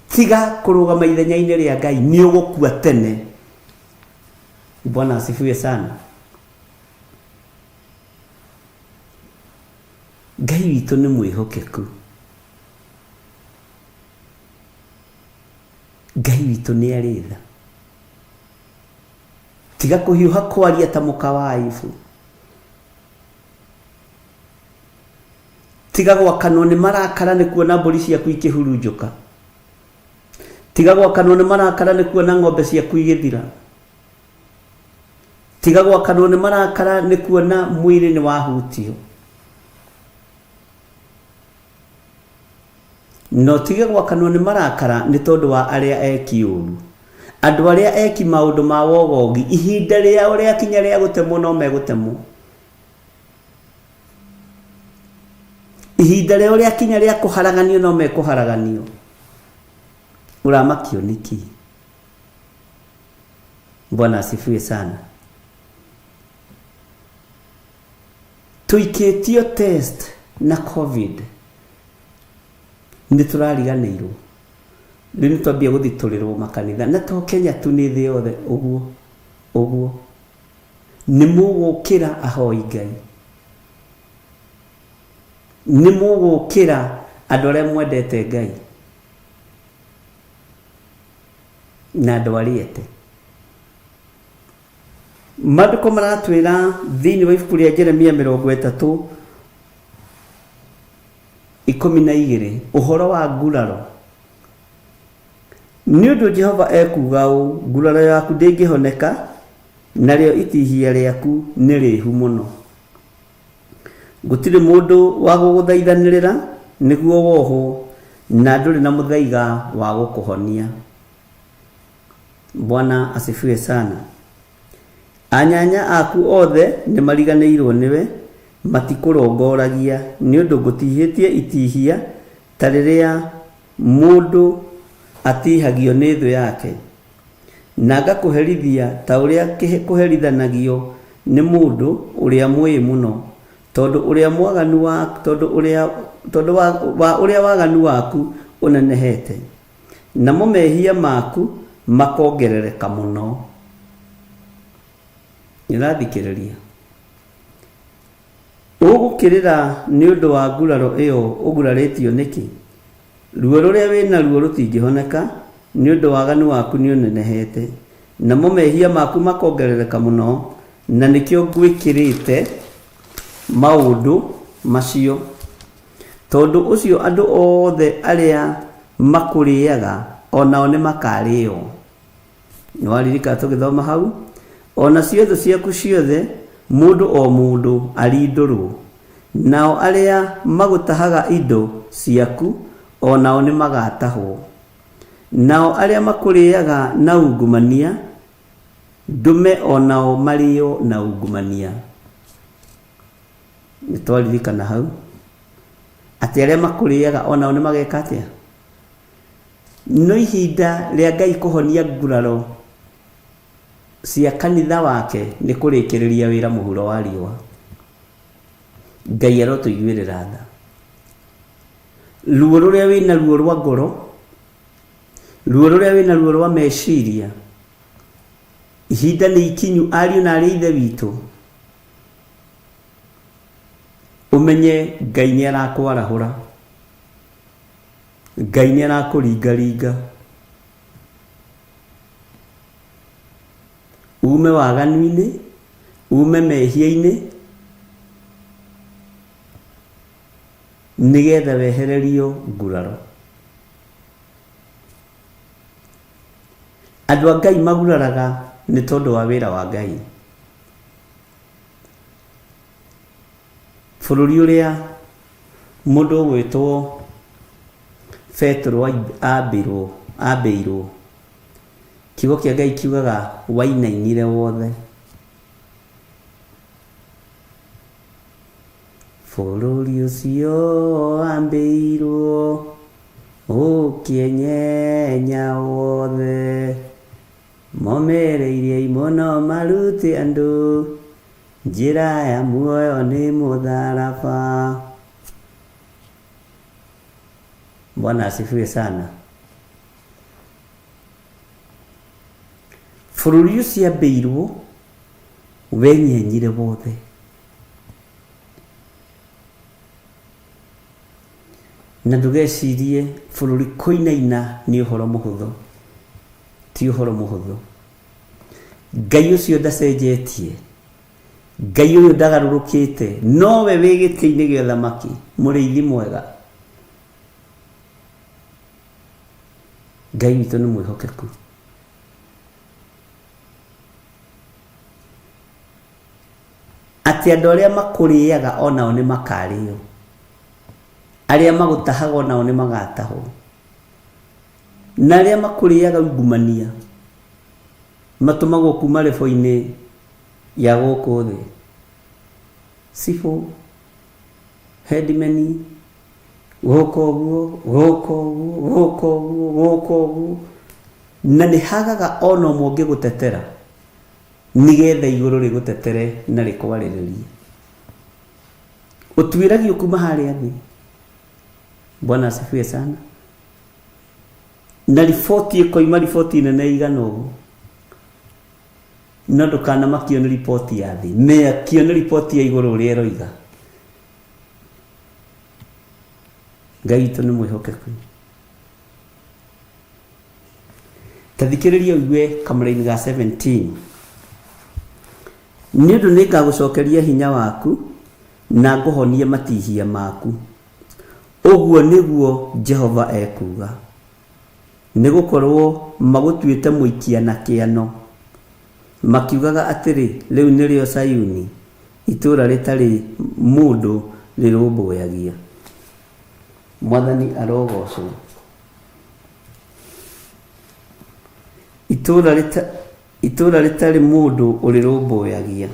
Tiga kũrũgama ithenya-inĩ rĩa Ngai, nĩ ũgũkua tene. Bwana asifiwe sana. Ngai witũ nĩ mwĩhokeku. Ngai witũ nĩ arĩ tha. Tiga kũhiũha kwaria ta mũka wa Ayubu. Tiga gwakanwo nĩ marakara nĩ kuona mbũri ciaku ikĩhurunjũka. Tiga gwakanwo nĩ marakara nĩ kuona ng'ombe ciaku igĩthira. Tiga gwakanwo nĩ marakara nĩ kuona mwĩrĩ nĩ wahutio. No tiga gwakanwo nĩ marakara nĩ tondũ wa arĩa eki ũru. Andũ arĩa eki maũndũ ma wogogi, ihinda rĩao rĩakinya rĩa gũtemwo no megũtemwo. Ihinda rĩao rĩakinya rĩa kũharaganio no mekũharaganio. Ũramakio nĩkĩ? Bwana asifiwe sana. Tuikĩtio test na COVID. Nĩ tũrariganĩirwo. Rĩu nĩ twambia gũthitũrĩrwo makanitha. Na to Kenya tu, nĩ thĩ yothe ũguo. Nĩ mũgũkĩra ahoi Ngai. Nĩ mũgũkĩra andũ arĩa mwendete Ngai. Na andũ ariete. Maandĩko maratwĩra thĩinĩ wa ibuku rĩa Jeremia 30:12 ũhoro wa nguraro. Nĩ ũndũ Jehova ekuga ũũ: nguraro yaku ndĩngĩhoneka, narĩo itihia rĩaku nĩ rĩĩhu mũno. Gũtirĩ mũndũ wa gũgũthaithanĩrĩra nĩguo wohwo, na ndũrĩ na mũthaiga wa gũkũhonia. Bwana asifiwe sana. Anyanya aku othe nĩ mariganĩirwo nĩwe, matikũrongoragia, nĩ ũndũ ngũtihĩtie itihia ta rĩrĩa mũndũ atihagio nĩ thũ yake, na ngakũherithia ta ũrĩa kũherithanagio nĩ mũndũ ũrĩa mwĩĩ mũno, tondu uria mwaganu waku tondu wa uria waganu waku unenehete namo mehia maku makongerereka muno. Nirathikiriria ugukirira ni undu wa nguraro iyo uguraritio niki? Ruo ruria wina ruo rutingihoneka ni undu waganu waku ni unenehete namo mehia maku makongerereka muno, na nikio ngwikirite maundu macio. Tondu ucio andu othe aria makuriaga onao ni makario. Nwaririka tugithoma hau, ona ciothe ciaku ciothe mundu o mundu arindurwo, nao aria magutahaga indo ciaku onao ni magatahwo, nao aria makuriaga na ungumania ndume onao mario na ungumania. Nitwaririkana hau ati aria makuriaga onao ni mageka atia? No ihinda ria Ngai kuhonia nguraro cia kanitha wake ni kurikiriria wira muhuro wa riwa. Ngai arotuiguirira tha. Ruo ruria wina ruo rwa ngoro, ruo ruria wina ruo rwa meciria, ihinda ni ikinyu ariu na ari ithe witu, umenye Ngai ni arakwarahura. Ngai ni arakuringaringa. Ume waganu-ini, ume mehia-ini, nigetha wehererio nguraro. Andu a Ngai maguraraga ni tondu wa wira wa Ngai. Bururi uria mundu ugwitwo Petro abeirwo, kiugo kia Ngai kiugaga wainainire wothe. Bururi ucio ambeirwo ukienyenya wothe, momereirie muno marute andu, njira ya muoyo ni mutharaba. Bwana asifiwe sana. Bururi ucio ambeirwo wenyenyire wothe. Na ndugecirie bururi kuinaina ni uhoro muhuthu, ti uhoro muhuthu. Ngai ucio ndacenjetie, Ngai uyu ndagarurukite, nowe wi giti-ini gia thamaki, muriithi mwega. Ngai witu ni mwihokeku. Ati andu aria makuriaga onao ni makario, aria magutahaga onao ni magatahwo, na aria makuriaga ungumania matumagwo kuma lebo-ini ya guku thi. Sifu headmeni guku na ni hagaga ono monge gutetera nigetha iguru rigutetere na rikwarirerie. Utwiragio kuma haria thi. Bwana asifiwe sana. Na ripoti ikoima ripoti nene igana uguo, no ndukana makio ni ripoti ya thi, mekio ni ripoti ya iguru uria iroiga. Ngai witu ni mwihokeku. Tathikiriria uigue kamũra-inĩ ga 17. Nĩ ũndũ nĩngagucokeria hinya waku na nguhonie matihia maku, ũguo nĩguo Jehova ekuga. Nĩgũkorwo magũtuĩte mũikia na kĩano, makiugaga atĩrĩ, rĩu nĩrĩo Sayuni, itũũra rĩtarĩ mũndũ rĩrũmbũyagia. Mwathani arogocwo. Itũũra rĩtarĩ mũndũ ũrĩrũmbũyagia,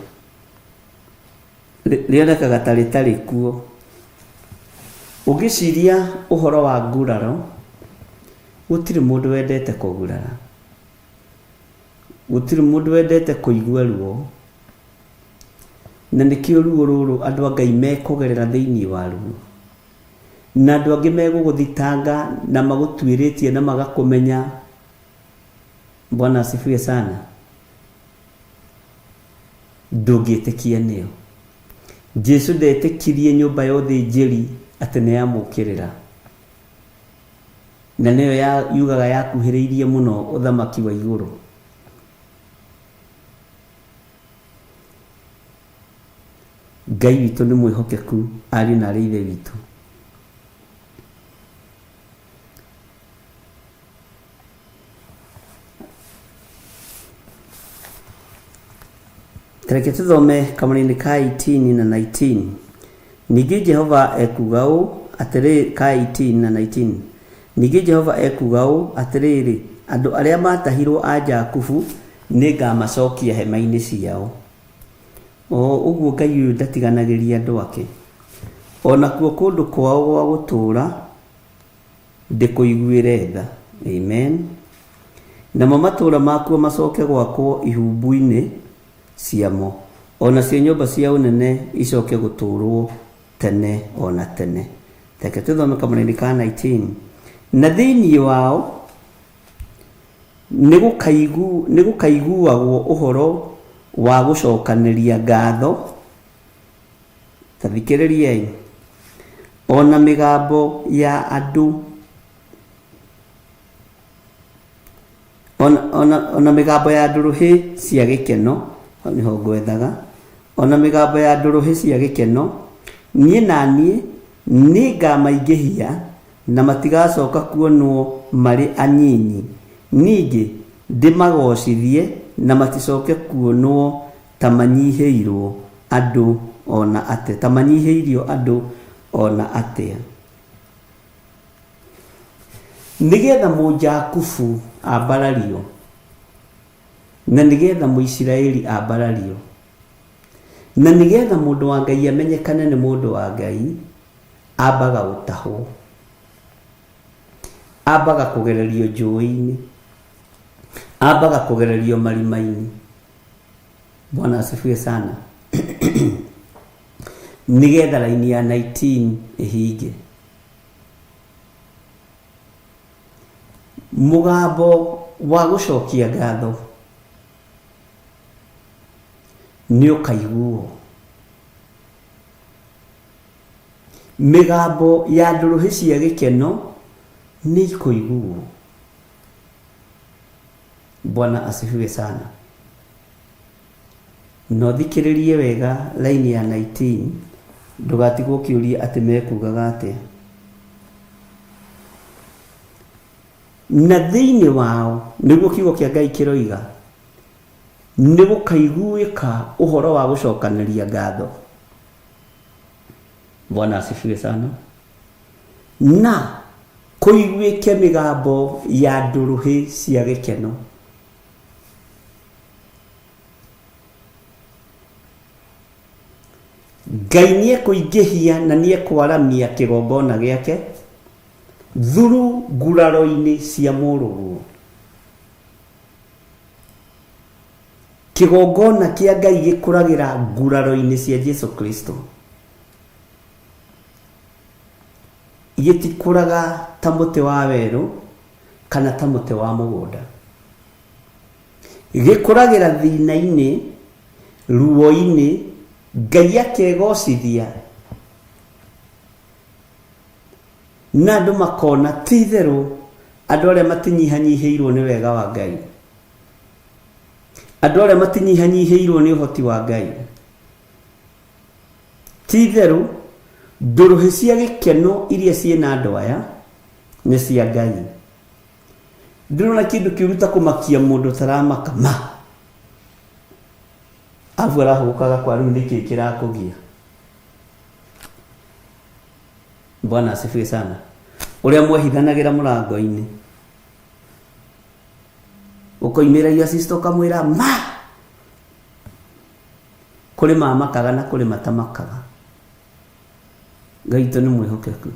rĩonekaga ta rĩtarĩ kuo. Ũngĩciria ũhoro wa nguraro, gũtirĩ mũndũ wendete kũgurara, gũtirĩ mũndũ wendete kũigua ruo, na nikio ruo ruru andu a Ngai mekogerera thiini wa ruo, na andu angi meguguthitanga na magutwiritie na magakumenya. Bwana asifiwe sana. Ndungitikia niyo. Jesu ndetikirie nyumba yothe njeri ati ni yamukirira, na niyo yugaga yakuhiriirie muno uthamaki wa iguru. Ngai witũ nĩ mwĩhokeku, ariũ na arĩ ithe witũ. Reke tũthome kamũra-inĩ ka 18 na 19. Ningĩ Jehova ekuga ũũ atĩrĩrĩ, ka 18 na 19. Ningĩ Jehova ekuga ũũ atĩrĩrĩ, andũ arĩa matahirwo a Jakubu nĩngamacokia hema-inĩ ciao. Ũguo Ngai ũyũ ndatiganagĩria andũ ake. Onakuo kũndũ kwao gwa gũtũũra ndĩkũiguĩre tha. Amen. Namo matũũra makuo macoke gwakwo ihumbu-inĩ ciamo, onacio nyũmba cia ũnene icoke gũtũũrwo tene ona tene. Reke tũthome kamũra-inĩ ka 19. Na thĩinĩ wao nĩgũkaiguagwo ũhoro wa gũcokanĩria ngatho. Tathikĩrĩriai. Ona mĩgambo ya andũ, ona mĩgambo ya ndũrũhĩ cia gĩkeno, niho ngwethaga. Ona mĩgambo ya ndũrũhĩ cia gĩkeno, niĩ na niĩ nĩngamaingĩhia na matigacoka kuonwo marĩ anyinyi. Ningĩ ndĩmagocithie na maticoke kuonwo ta manyihĩirwo andũ ona atĩa, ta manyihĩirio andũ ona atĩa. Nĩgetha Mũjakubu ambarario na nĩgetha Mũisiraeli ambarario, na nĩgetha mũndũ wa Ngai amenyekane nĩ mũndũ wa Ngai, ambaga gũtahwo, ambaga kũgererio njũĩ-inĩ, ambaga kũgererio marima-inĩ. Bwana asifiwe sana. Nĩgetha laini ya 19 ĩhinge. Mũgambo wa gũcokia ngatho nĩ ũkaiguo. Mĩgambo ya ndũrũhĩ cia gĩkeno nĩ ikũiguo. Bwana asifiwe sana. No thikĩrĩrie wega laini ya 19, ndũgatigwo ũkĩũria atĩ mekugaga atĩa. Na thĩinĩ wao, nĩguo kiugo kĩa Ngai kĩroiga, nĩgũkaiguĩka ũhoro wa gũcokanĩria ngatho. Bwana asifiwe sana. Na kũiguĩke mĩgambo ya ndũrũhĩ cia gĩkeno. Ngai nĩekũingĩhia na nĩekwaramia kĩgongona gĩake thuru nguraro-inĩ cia mũrũguo. Kĩgongona kĩa Ngai gĩkũragĩra nguraro-inĩ cia Jesu Kristo. Gĩtikũraga ta mũtĩ wa werũ kana ta mũtĩ wa mũgũnda. Gĩkũragĩra thina-inĩ, ruo-inĩ, Ngai akegocithia na andũ makona ti itherũ andũ arĩa matinyihanyihĩirwo nĩ wega wa Ngai, andũ arĩa matinyihanyihĩirwo nĩ ũhoti wa Ngai. Ti itherũ ndũrũhĩ cia gĩkeno iria ciĩna andũ aya nĩ cia Ngai. Ndĩrona kĩndũ kĩũru ta kũmakia mũndũ taramaka afu arahũkaga kwa rĩu nĩkĩ kĩrakũgia. Bwana asifiwe sana. Ũrĩa mwehithanagĩra mũrango-inĩ, ũkoimĩra sister ũkamwĩra ma, kũrĩ mamakaga na kũrĩ matamakaga. Ngai witũ nĩ mwĩhokeku.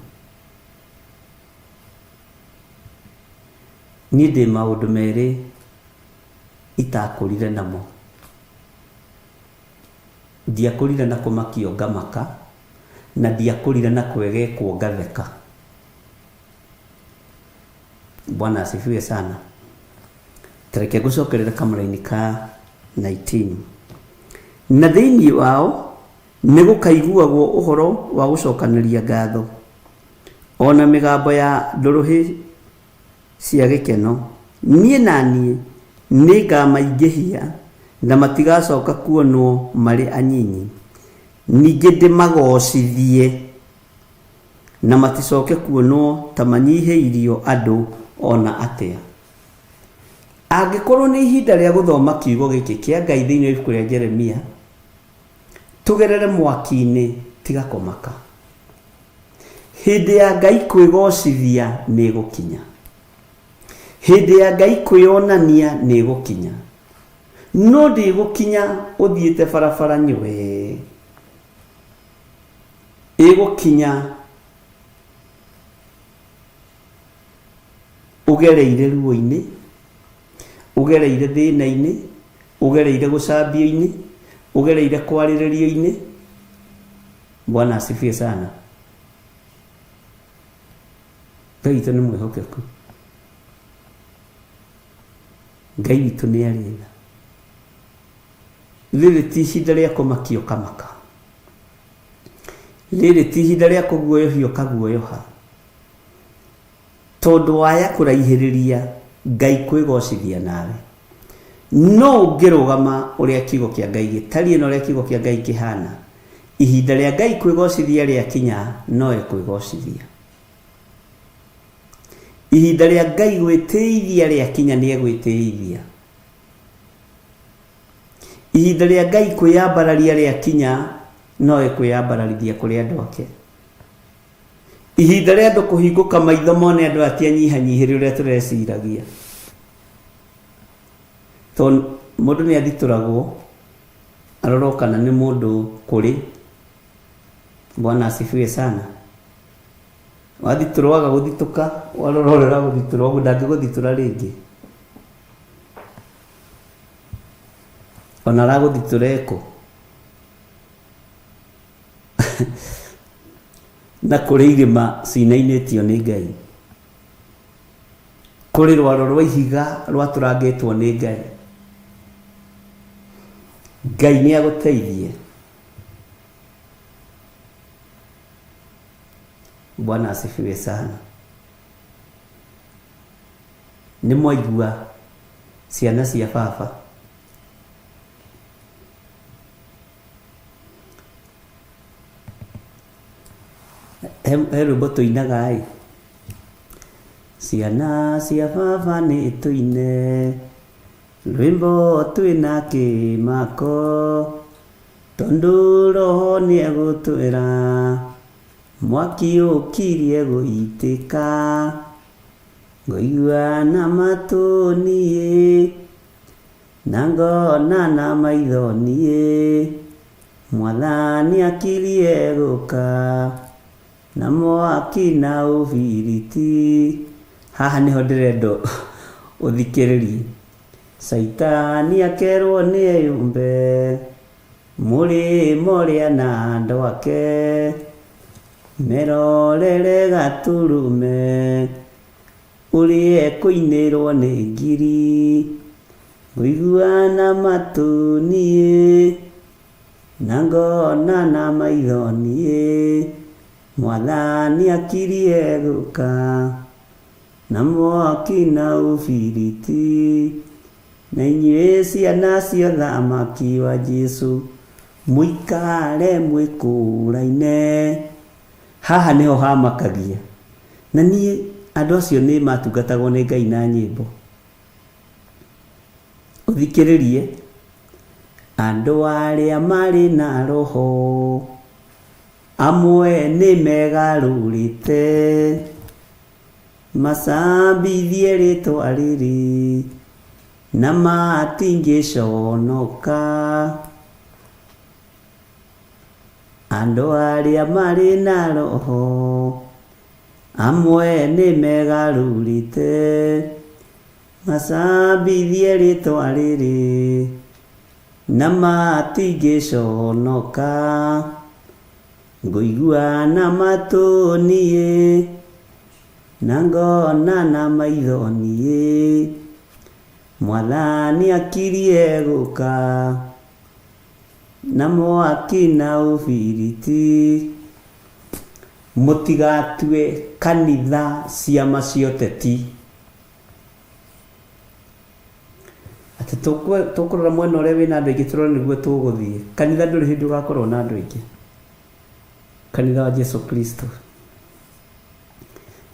Niĩ ndĩ maũndũ merĩ itakũrire namo. ndiakũrire na kũmakio ngamaka, na ndiakũrire na kwegekwo ngatheka. Bwana asifiwe sana. Tareke gũcokerera kamũra-inĩ ka 19. Na thĩinĩ wao nĩ gũkaiguagwo ũhoro wa gũcokanĩria ngatho, ona mĩgambo ya ndũrũhĩ cia gĩkeno. Niĩ na niĩ nĩngamaingĩhia na matigacoka kuonwo marĩ anyinyi. Ningĩ ndĩmagocithie na maticoke kuonwo ta manyihĩirio andũ ona atĩa. Angĩkorwo nĩ ihinda rĩa gũthoma kiugo gĩkĩ kĩa Ngai thĩinĩ wa ibuku rĩa Jeremia, tũgerere mwaki-inĩ tiga kũmaka. Hĩndĩ ya Ngai kwĩgocithia nĩ gũkinya. Hĩndĩ ya Ngai kwĩonania nĩ gũkinya. No ndĩgũkinya ũthiĩte barabara nyũe. Ĩgũkinya ũgereire ruo-inĩ, ũgereire thĩna-inĩ, ũgereire gũcambio-inĩ, ũgereire kwarĩrĩrio-inĩ. Bwana asifiwe sana. Ngai witũ nĩ mwĩhokeku. Ngai witũ nĩ arĩtha. Rĩrĩ ti ihinda rĩa kũmakio kamaka. Rĩrĩ ti ihinda rĩa kũguoyohio kaguoyoha. Tondũ waya kũraihĩrĩria Ngai kwĩgocithia nawe. No ũngĩrũgama ũrĩa kiugo kĩa Ngai gĩtariĩ na ũrĩa kiugo kĩa Ngai kĩhana, ihinda rĩa Ngai kwĩgocithia rĩakinya no ekwĩgocithia. Ihinda rĩa Ngai gwĩtĩithia rĩakinya nĩ egwĩtĩithia. Ihinda rĩa Ngai kwĩyambararia rĩakinya no ekwĩyambararithia kũrĩ andũ ake. Ihinda rĩa andũ kũhingũka maitho mone andũ atianyihanyihĩrio ũrĩa tũreciragia. Tondũ mũndũ nĩ athitũragwo arorwo kana nĩ mũndũ kũrĩ. Bwana asifiwe sana. Wathitũrwo waga gũthitũka, warororera gũthitũrwo, ũguo ndangĩgũthitũra rĩngĩ. Ona aragũthitũra eko. Na kũrĩ irĩma cinainĩtio nĩ Ngai. Kũrĩ rwaro rwa ihiga rwatũrangĩtwo nĩ Ngai. Ngai nĩ agũteithie. Bwana asifiwe sana. Nĩ mwaigua ciana cia baba he rwĩmbo tũinaga ciana cia baba nĩ tũine rwĩmbo twĩna kĩmako tondũ roho nĩ egũtwĩra mwaki ũkirie gũitĩka ngũigua na matũ niĩ na ngona na maitho niĩ Mwathani akirie gũka na mwaki na ũbiriti. Haha nĩho ndĩrenda ũthikĩrĩrie. Saitani akerwo nĩ eyũmbe mũrĩmo ũrĩa na andũ ake merorere gaturume ũrĩa ekũinĩrwo nĩ ngiri ngũigua na matũ niĩ na ngona na maitho niĩ Mwathani akirie gũka na mwaki na ũbiriti. Na inyuĩ ciana cia ũthamaki wa Jesu mũikare mwĩkũũraine. Haha nĩho hamakagia. Na niĩ andũ acio nĩ matungatagwo nĩ Ngai na nyĩmbo. Ũthikĩrĩrie. Andũ arĩa marĩ na roho amwe nĩ megarũrĩte macambithie rĩtwa rĩrĩ na matingĩconoka. Andũ arĩa marĩ na roho amwe nĩ megarũrĩte macambithie rĩtwa rĩrĩ na matingĩconoka, ngũigua na matũ niĩ, na ngona na maitho niĩ, Mwathani akirie gũka, na mwaki na ũbiriti. Mũtigatue kanitha ciama cia ũteti. Atĩ tũkũrora mwena ũrĩa wĩna andũ aingĩ tũrore nĩguo tũgũthiĩ. Kanitha ndũrĩ hĩndĩ ũgakorwo na andũ aingĩ. Kanitha wa Jesu Kristo.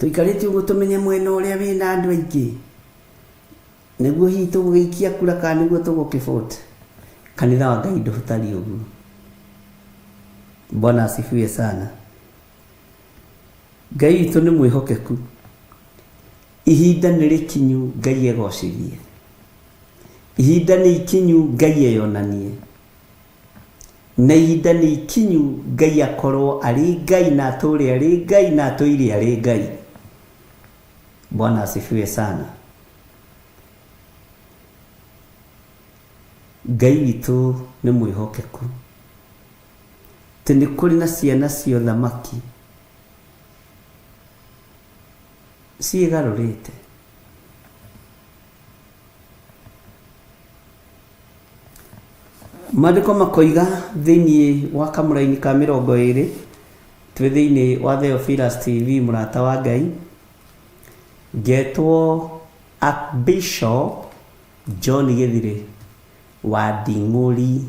Tũikarĩte ũguo tũmenye mwena ũrĩa wĩna andũ aingĩ. Nĩguo hihi tũgũgĩikia kura kana nĩguo tũgũkĩvote. Kanitha wa Ngai ndũtari ũguo. Bwana asifiwe sana. Ngai witũ nĩ mwĩhokeku. Ihinda nĩ rĩkinyu Ngai egocithie. Ihinda nĩ ikinyu Ngai eyonanie. Na ihinda nĩ ikinyu Ngai akorwo arĩ Ngai na atũũre arĩ Ngai na atũire arĩ Ngai. Bwana asifiwe sana. Ngai witũ nĩ mwĩhokeku. Tĩ nĩ kũrĩ na ciana cia ũthamaki ciĩgarũrĩte. Maandĩko makoiga thĩinĩ wa kamũra-inĩ ka 20 twĩ thĩinĩ wa Theophilus TV mũrata wa Ngai, ngetwo Archbishop John Gĩthirĩ wa Nding'ũri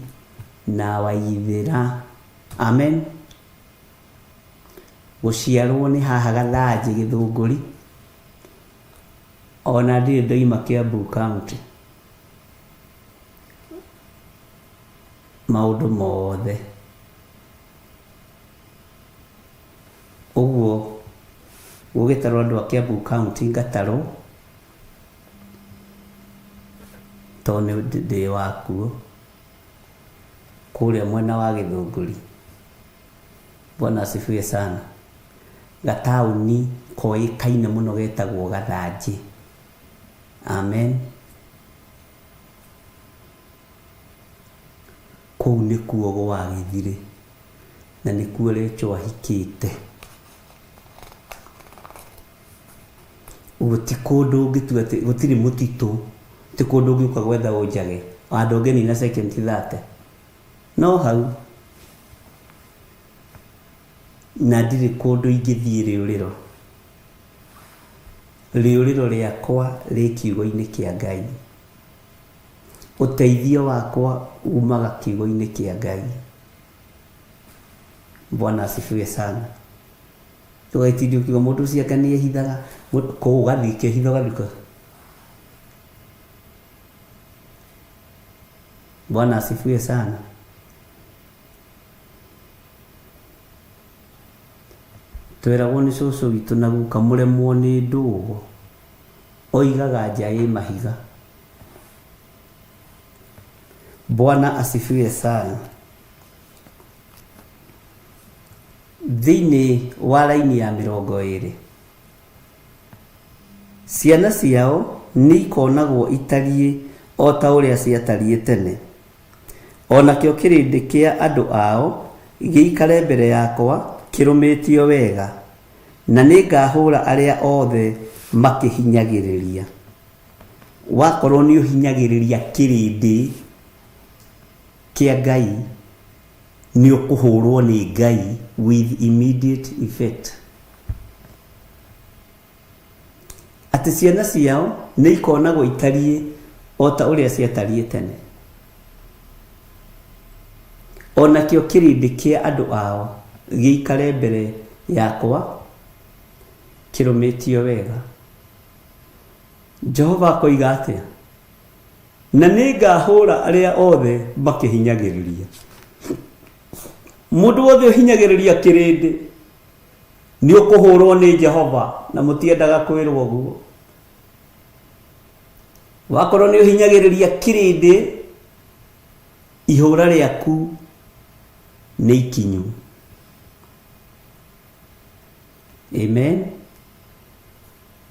na Waithĩra. Amen. Gũciarwo nĩ haha Gathanjĩ Gĩthũngũri, ona ndirĩ ndoima Kiambu County. Maũndũ mothe ũguo gũgĩtarwo andũ a Kiambu County ngatarwo, tondũ ndĩ wakuo kũrĩa mwena wa Gĩthũngũri. Bwana asifiwe sana. Gataũni koĩkaine mũno getagwo Gathanjĩ. Amen. Kũu nĩkuo gwa Gĩthirĩ na nĩkuo Rachel ahikĩte. Gũti kũndũ ũngĩtua atĩ gũtirĩ mũtitũ, ti kũndũ ũngĩũka gwetha ũnjage andũ ngeni na second thate no hau. Na ndirĩ kũndũ ingĩthiĩ rĩũrĩro. Rĩũrĩro rĩakwa rĩ kiugo-inĩ kĩa Ngai. Ũteithio wakwa umaga kiugo-inĩ kĩa Ngai. Bwana asifiwe sana. Tũgaitithio kiugo mũndũ ũcio nĩ ehithaga kũu gathiĩ kĩhitho gathika. Bwana asifiwe sana. Tweragwo nĩ cũcũ witũ na guka mũremwo nĩ ndũgũ, oigaga nja ĩ mahiga. Bwana asifiwe sana. Thĩinĩ wa raini ya 20 ciana ciao nĩ ikonagwo itariĩ o ta ũrĩa ciatariĩ tene. Onakĩo kĩrĩndĩ kĩa andũ ao gĩikare mbere yakwa kĩrũmĩtio wega, na nĩ ngahũra arĩa othe makĩhinyagĩrĩria. Wakorwo nĩ ũhinyagĩrĩria kĩrĩndĩ kĩa Ngai, nĩ ũkũhũrwo nĩ Ngai with immediate effect. Atĩ ciana ciao nĩ ikonagwo itariĩ o ta ũrĩa ciatariĩ tene. Onakĩo kĩrĩndĩ kĩa andũ ao gĩikare mbere yakwa kĩrũmĩtio wega. Jehova akoiga atĩa? Na nĩ ngahũra arĩa othe makĩhinyagĩrĩria. Mũndũ wothe ũhinyagĩrĩria kĩrĩndĩ nĩ ũkũhũrwo nĩ Jehova, na mũtiendaga kwĩrwo ũguo. Wakorwo nĩ ũhinyagĩrĩria kĩrĩndĩ, ihũra rĩaku nĩ ikinyu. Amen.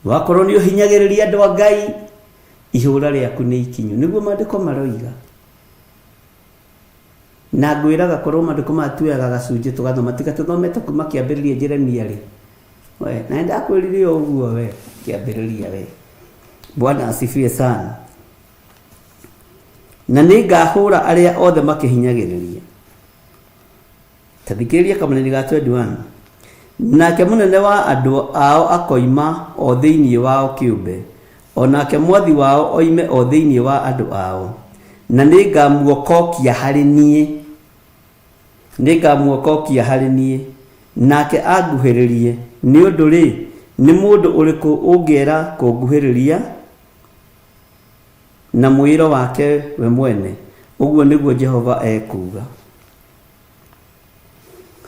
Wakorwo nĩ ũhinyagĩrĩria andũ a Ngai, ihũra rĩaku nĩ ikinyu. Nĩguo maandĩko maroiga. na ngwiraga korwo maandĩko matuaga gacunjĩ tũgathoma tiga tũthomete kuma kĩambĩrĩria Jeremia rĩ we na ndakwĩrire ũguo we kĩambĩrĩria we. Bwana asifiwe sana. Na nĩngahũra arĩa othe makĩhinyagĩrĩria. Tathikĩrĩria kamũnene ga 21. Nake mũnene wa andũ ao akoima o thĩinĩ wao kĩũmbe, onake mwathi wao oime o thĩinĩ wa andũ ao, na nĩngamuokokia harĩ niĩ, nake anguhĩrĩrie, nĩ ũndũ rĩ nĩ mũndũ ũrĩkũ ũngĩera kũnguhĩrĩria na mwĩro wake we mwene. Ũguo nĩguo Jehova ekuga.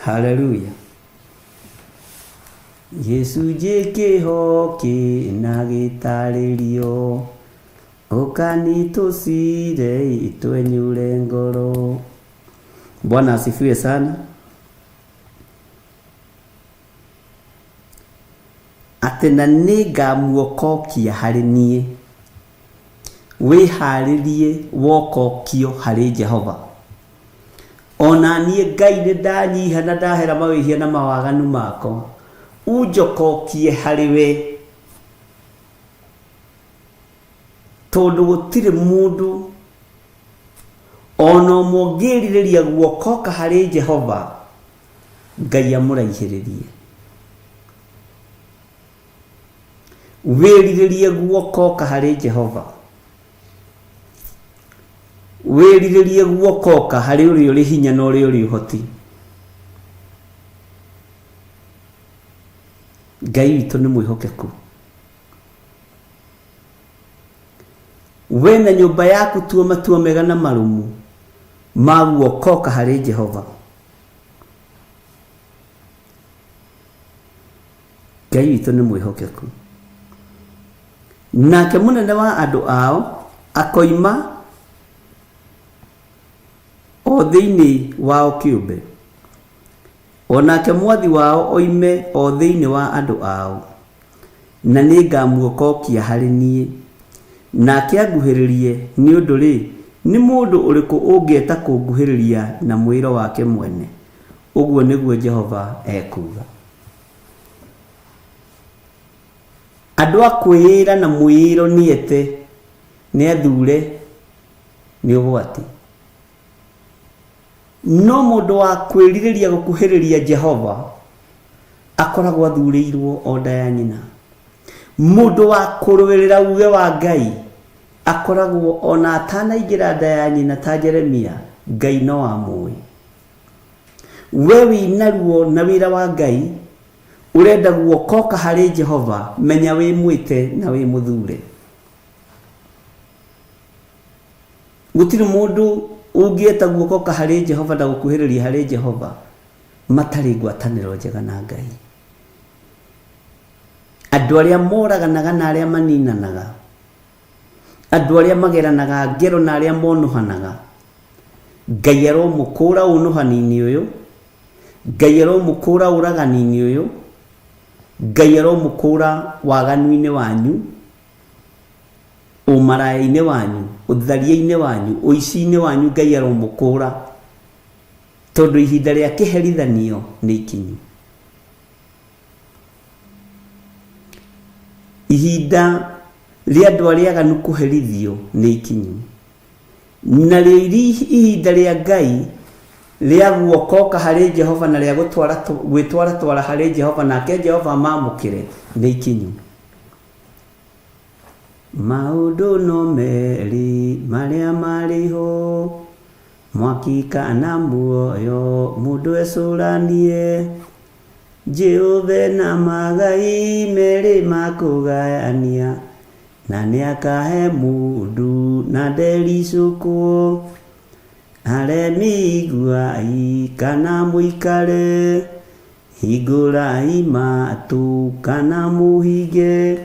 Haleluya. Gĩcunjĩ kĩhoki na gĩtarĩrio, ũkanitũcire itwenyure ngoro. Bwana asifiwe sana. Atĩ na nĩngamuokokia harĩ niĩ. Wĩharĩrie wokokio harĩ Jehova. Ona niĩ Ngai nĩndanyiha na ndahera mawĩhia na mawaganu makwa, unjokokie harĩ we, tondũ gũtirĩ mũndũ ona ũmwe ũngĩrirĩria guokoka harĩ Jehova Ngai amũraihĩrĩrie. Wĩrirĩrie guokoka harĩ Jehova, wĩrirĩrie guokoka harĩ ũrĩa ũrĩ hinya na ũrĩa ũrĩ ũhoti. Ngai witũ nĩ mwĩhokeku. We na nyũmba yaku tua matua mega na marũmu ma guokoka harĩ Jehova. Ngai witũ nĩ mwĩhokeku. Nake mũnene wa andũ ao akoima o thĩinĩ wao kĩũmbe, onake mwathi wao oime o thĩinĩ wa andũ ao, na nĩngamuokokia harĩ niĩ, nake anguhĩrĩrie, nĩ ũndũ rĩ nĩ mũndũ ũrĩkũ ũngĩeta kũnguhĩrĩria na mwĩro wake mwene. Ũguo nĩguo Jehova ekuga. Andũ a kwĩĩra na mwĩĩro nĩete nĩ athure nĩ ũgwati. No mũndũ wa kwĩrirĩria gũkuhĩrĩria Jehova akoragwo athurĩirwo o nda ya nyina. Mũndũ wa kũrũĩrĩra uge wa Ngai akoragwo ona atanaingĩra nda ya nyina ta Jeremia, Ngai no amũĩ. We wĩna ruo na wĩra wa Ngai urenda guokoka harĩ Jehova, menya wĩ mwĩte na wĩ mũthure. Gũtirĩ mũndũ ũngĩeta guokoka harĩ Jehova na gũkuhĩrĩria harĩ Jehova matarĩ ngwatanĩro njega na Ngai. Andũ arĩa moraganaga na arĩa maninanaga, andũ arĩa mageranaga ngero na arĩa monuhanaga, Ngai aromũkũra ũnuhani-inĩ ũyũ, Ngai aromũkũra ũragani-inĩ ũyũ, Ngai aromũkũra waganu-inĩ wanyu, ũmaraya-inĩ wanyu, ũtharia-inĩ wanyu, ũici-inĩ wanyu. Ngai aromũkũra tondũ ihinda rĩa kĩherithanio nĩ ikinyu. Ihinda rĩa andũ arĩa aganu kũherithio nĩ ikinyu. Na rĩo ihinda rĩa Ngai rĩa guokoka harĩ Jehova na rĩa gwĩtwara harĩ Jehova, nake Jehova mamũkĩre nĩ ikinyu. Maũndũ no merĩ marĩa marĩho, mwaki kana muoyo mũndũ ecũranie, Jehova na magai merĩ makũgayania, na nĩakahe mũndũ na ndericũkwo, aremi iguai kana mũikare, hingũrai matũ kana mũhinge,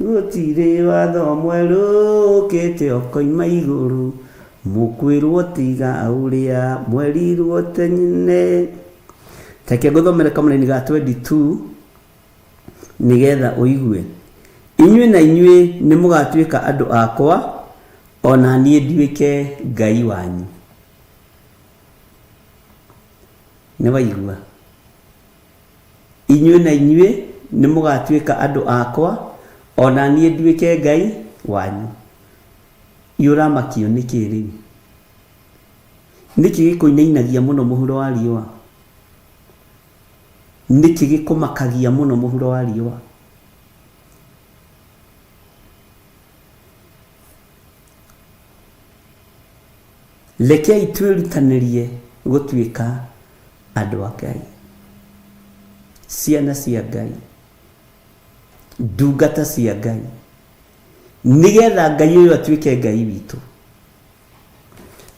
gũtirĩ watho mwerũ ũkĩte ũkoima igũrũ, mũkwĩrwo tiga ũrĩa mwerirwo tene. Reke ngũthomere kamũneni ga 22 nĩgetha ũigue. Inyuĩ na inyuĩ nĩ mũgatuĩka andũ akwa, ona niĩ nduĩke Ngai wanyu. nĩ waigua inyuĩ na inyuĩ nĩ mũgatuĩka andũ akwa, ona niĩ nduĩke Ngai wanyu. Iũramakio nĩkĩ rĩu? Nĩkĩ gĩkũinainagia mũno mũhuro wa riũa? Nĩkĩ gĩkũmakagia mũno mũhuro wa riũa? Rekei twĩrutanĩrie gũtuĩka andũ a Ngai, ciana cia Ngai, ndungata cia Ngai, nigetha Ngai ũyũ atuĩke Ngai witũ,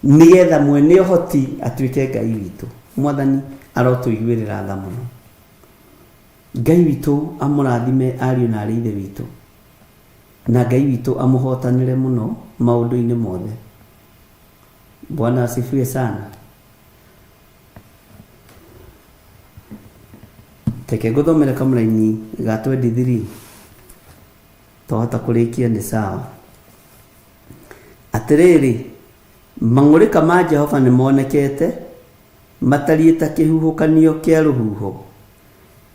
nigetha mwene ũhoti atuĩke Ngai witũ. Mwathani arotũiguĩrĩra tha mũno. Ngai witũ amũrathime ariũ na arĩ ithe witũ, na Ngai witũ amũhotanĩre mũno maũndũ-inĩ mothe. Bwana asifiwe sana. Teke ngũthomere kamũraini ga 23 twahota kũrĩkia nĩ sawa. Atĩrĩrĩ, mang'ũrĩka ma Jehova nĩ monekete, matariĩ ta kĩhuhũkanio kĩa rũhuho.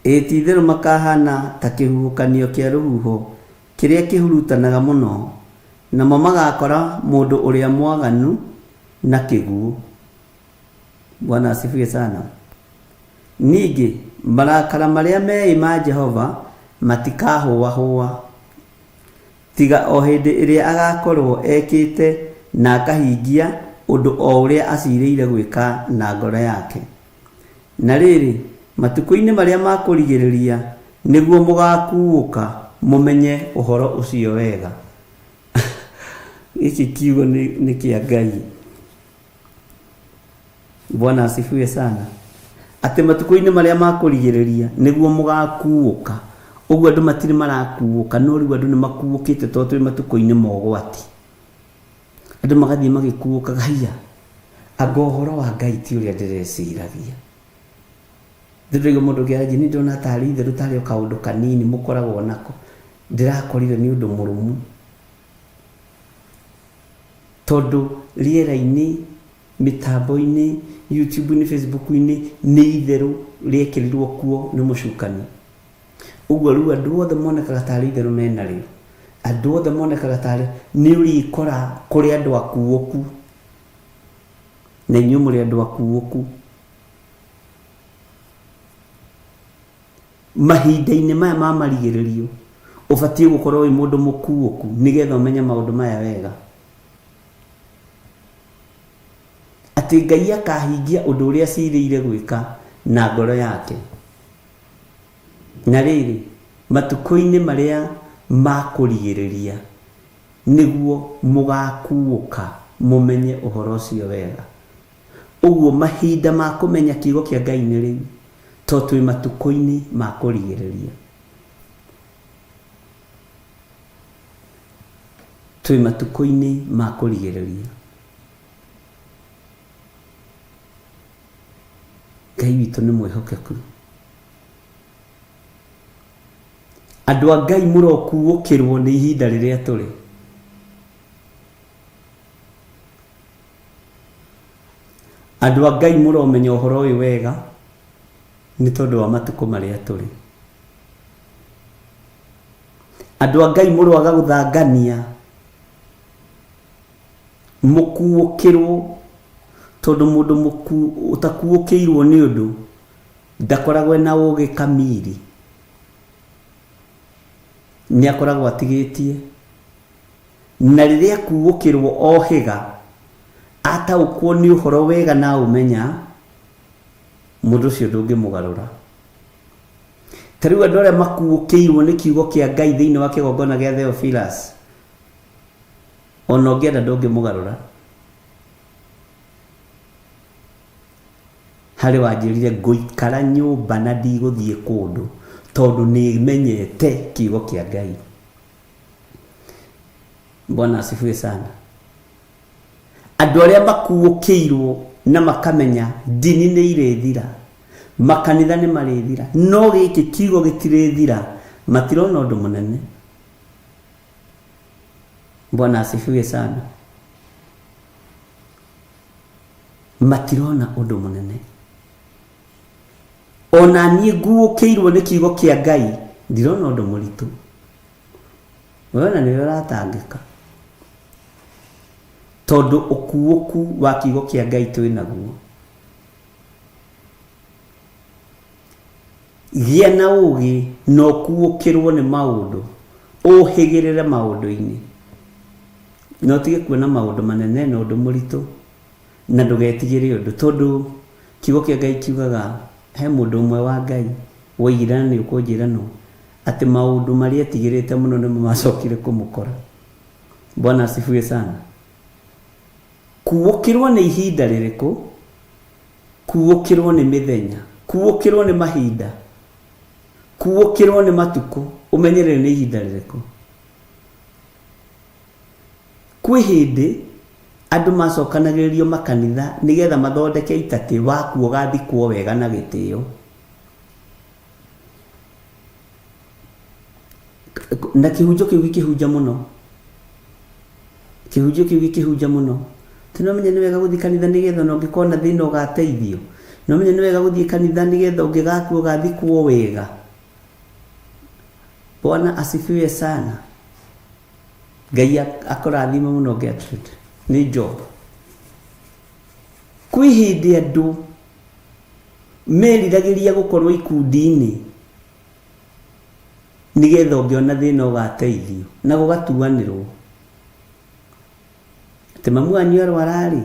Ti-itherũ makahana ta kĩhuhũkanio kĩa rũhuho kĩrĩa kĩhurutanaga mũno, namo magakora mũndũ ũrĩa mwaganu na kĩguũ. Bwana asifiwe sana. Ningĩ marakara marĩa meĩ ma Jehova matikahũahũa, tiga o hĩndĩ ĩrĩa agakorwo ekĩte na akahingia ũndũ o ũrĩa acirĩire gwĩka na ngoro yake. Na rĩrĩ, matukũ-inĩ marĩa makũrigĩrĩria nĩguo mũgakuũka mũmenye ũhoro ũcio wega. Gĩkĩ kiugo nĩ kĩa Ngai. Bwana asifiwe sana. Atĩ matukũ-inĩ marĩa makũrigĩrĩria nĩguo mũgakuũka. Ũguo andũ matirĩ marakuũka, no rĩu andũ nĩ makuũkĩte tondũ tũrĩ matukũ-inĩ ma ũgwati. Andũ magathiĩ magĩkuũkaga, haiya, anga ũhoro wa Ngai ti ũrĩa ndĩreciragia. Ndĩrĩgo mũndũ kĩanjĩ nĩ ndona tarĩ itherũ tarĩ o kaũndũ kanini mũkoragwo nako. Ndĩrakorire nĩ ũndũ mũrũmu. Tondũ rĩera-inĩ, mitambo-inĩ, YouTube-inĩ, Facebook-inĩ nĩ itherũ rĩekĩrirwo kuo nĩ mũcukani. Ũguo rĩu andũ othe monekaga tarĩ itherũ menarĩo. Andũ othe monekaga tarĩ nĩ ũrĩkora kũrĩ andũ akuũku, na inyuĩ mũrĩ andũ akuũku. Mahinda-inĩ maya ma marigĩrĩrio ũbatiĩ gũkorwo wĩ mũndũ mũkuũku nĩgetha ũmenye maũndũ maya wega. Atĩ Ngai akahingia ũndũ ũrĩa acirĩire gwĩka na ngoro yake. Na rĩrĩ, matukũ-inĩ marĩa makũrigĩrĩria nĩguo mũgakuũka mũmenye ũhoro ũcio wega. Ũguo mahinda ma kũmenya kiugo kĩa Ngai nĩ rĩu, tondũ twĩ matukũ-inĩ ma kũrigĩrĩria. Twĩ matukũ-inĩ ma kũrigĩrĩria. Ngai witũ nĩ mwĩhokeku. Andũ a Ngai mũrokuũkĩrwo nĩ ihinda rĩrĩa tũrĩ. Andũ a Ngai mũromenya ũhoro ũyũ wega nĩ tondũ wa matukũ marĩa tũrĩ. Andũ a Ngai mũroaga gũthangania, mũkuũkĩrwo, tondũ mũndũ ũtakuũkĩirwo nĩ ũndũ ndakoragwo na ũgĩ kamiri. Nĩ akoragwo atigĩtie, na rĩrĩa kuũkĩrwo ohĩga ataũkwo nĩ ũhoro wega na ũmenya, mũndũ ũcio ndũngĩmũgarũra. Ta rĩu andũ arĩa makuũkĩirwo nĩ kiugo kĩa Ngai thĩinĩ wa kĩgongona gĩa Theophilus, ona ũngĩenda ndũngĩmũgarũra. Harĩ wanjĩrire ngũikara nyũmba na ndigũthiĩ kũndũ tondũ nĩ menyete kiugo kĩa Ngai. Bwana asifiwe sana. Andũ arĩa makuũkĩirwo na makamenya ndini nĩ irĩthira, makanitha nĩ marĩthira, no gĩkĩ kiugo gĩtirĩthira, matirona ũndũ mũnene. Bwana asifiwe sana. Matirona ũndũ mũnene. ona niĩ nguũkĩirwo nĩ kiugo kĩa Ngai ndirona ũndũ mũritũ. Wewe na nĩwe ũratangĩka tondũ ũkuũku wa kiugo kĩa Ngai twĩ naguo. Gĩa na ũũgĩ na ũkuũkĩrwo nĩ maũndũ, ũhĩgĩrĩre maũndũ-inĩ na ũtige kuona maũndũ manene na ũndũ mũritũ, na ndũgetigĩre ũndũ, tondũ kiugo kĩa Ngai kiugaga he mũndũ ũmwe wa Ngai woigire nĩ ũkũnjĩra no atĩ maũndũ marĩa etigĩrĩte mũno nĩmo macokire kũmũkora. Bwana asifiwe sana. Kuũkĩrwo nĩ ihinda rĩrĩkũ? Kuũkĩrwo nĩ mĩthenya, kuũkĩrwo nĩ mahinda, kuũkĩrwo nĩ matukũ, ũmenyerere nĩ ihinda rĩrĩkũ. Kwĩ hĩndĩ andũ macokanagĩrĩrio makanitha nĩgetha mathondeke itatĩ wakuo gathikwo wega na gĩtĩo. Na kĩhunjio kĩu gĩkĩhunja mũno, kĩhunjio kĩu gĩkĩhunja mũno. Tũnamenya nĩ wega gũthiĩ kanitha nĩgetha ona ũngĩkorwo na thĩna ũgateithio. Nĩmenya nĩ wega gũthiĩ kanitha nĩgetha ũngĩgakuo ũgathikwo wega. Bwana asifiwe sana. Ngai akũrathime mũno Gertrude. Nĩ Job. Kwĩ hĩndĩ andũ meriragĩria gũkorwo ikundi-inĩ nĩgetha ũngĩona thĩna ũgateithio na gũgatuanĩrwo. Atĩ mamu wanyu arwara-rĩ,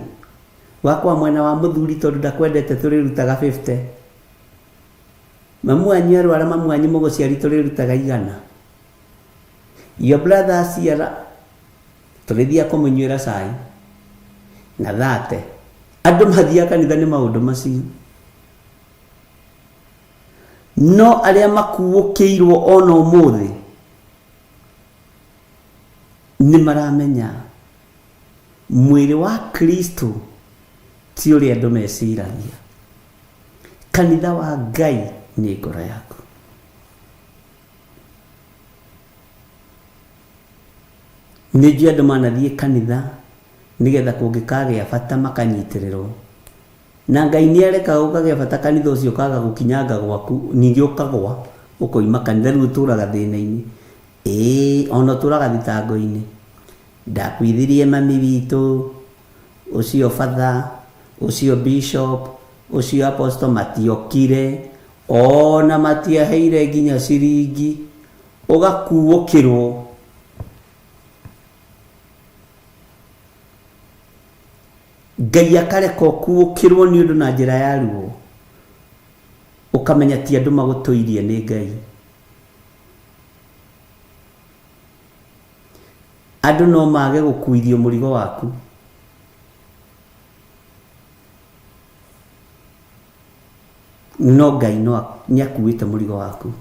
wakwa mwena wa mũthuri tondũ ndakwendete tũrĩrutaga 50. Mamu wanyu arwara, mamu wanyu mũgũciari tũrĩrutaga 100. Your brother aciara tũrĩthia kũmũnyuĩra cai na 30. Andũ mathiaga kanitha nĩ maũndũ macio. No arĩa makuũkĩirwo ona ũmũthĩ nĩ maramenya mwĩrĩ wa Kristo ti ũrĩa andũ meciragia. Kanitha wa Ngai nĩ ngoro yaku. Nĩ njũĩ andũ manathiĩ kanitha nĩgetha kũngĩkagĩa bata makanyitĩrĩrwo, na Ngai nĩ arekaga gũkagĩa bata kanitha ũcio kaga gũkinyanga gwaku, ningĩ ũkagwa ũkoima kanitha rĩu ũtũraga thĩna-inĩ. Ona ũtũraga thitango-inĩ. Ndakwithirie mami witũ, ũcio father, ũcio bishop, ũcio apostle matiokire, ona matiaheire nginya ciringi, ũgakuũkĩrwo. Ngai akareka ũkuũkĩrwo nĩ ũndũ na njĩra ya ruo, ũkamenya ti andũ magũtũirie nĩ Ngai. Andũ no mage gũkuithio mũrigo waku. No Ngai no nĩ akuĩte mũrigo waku.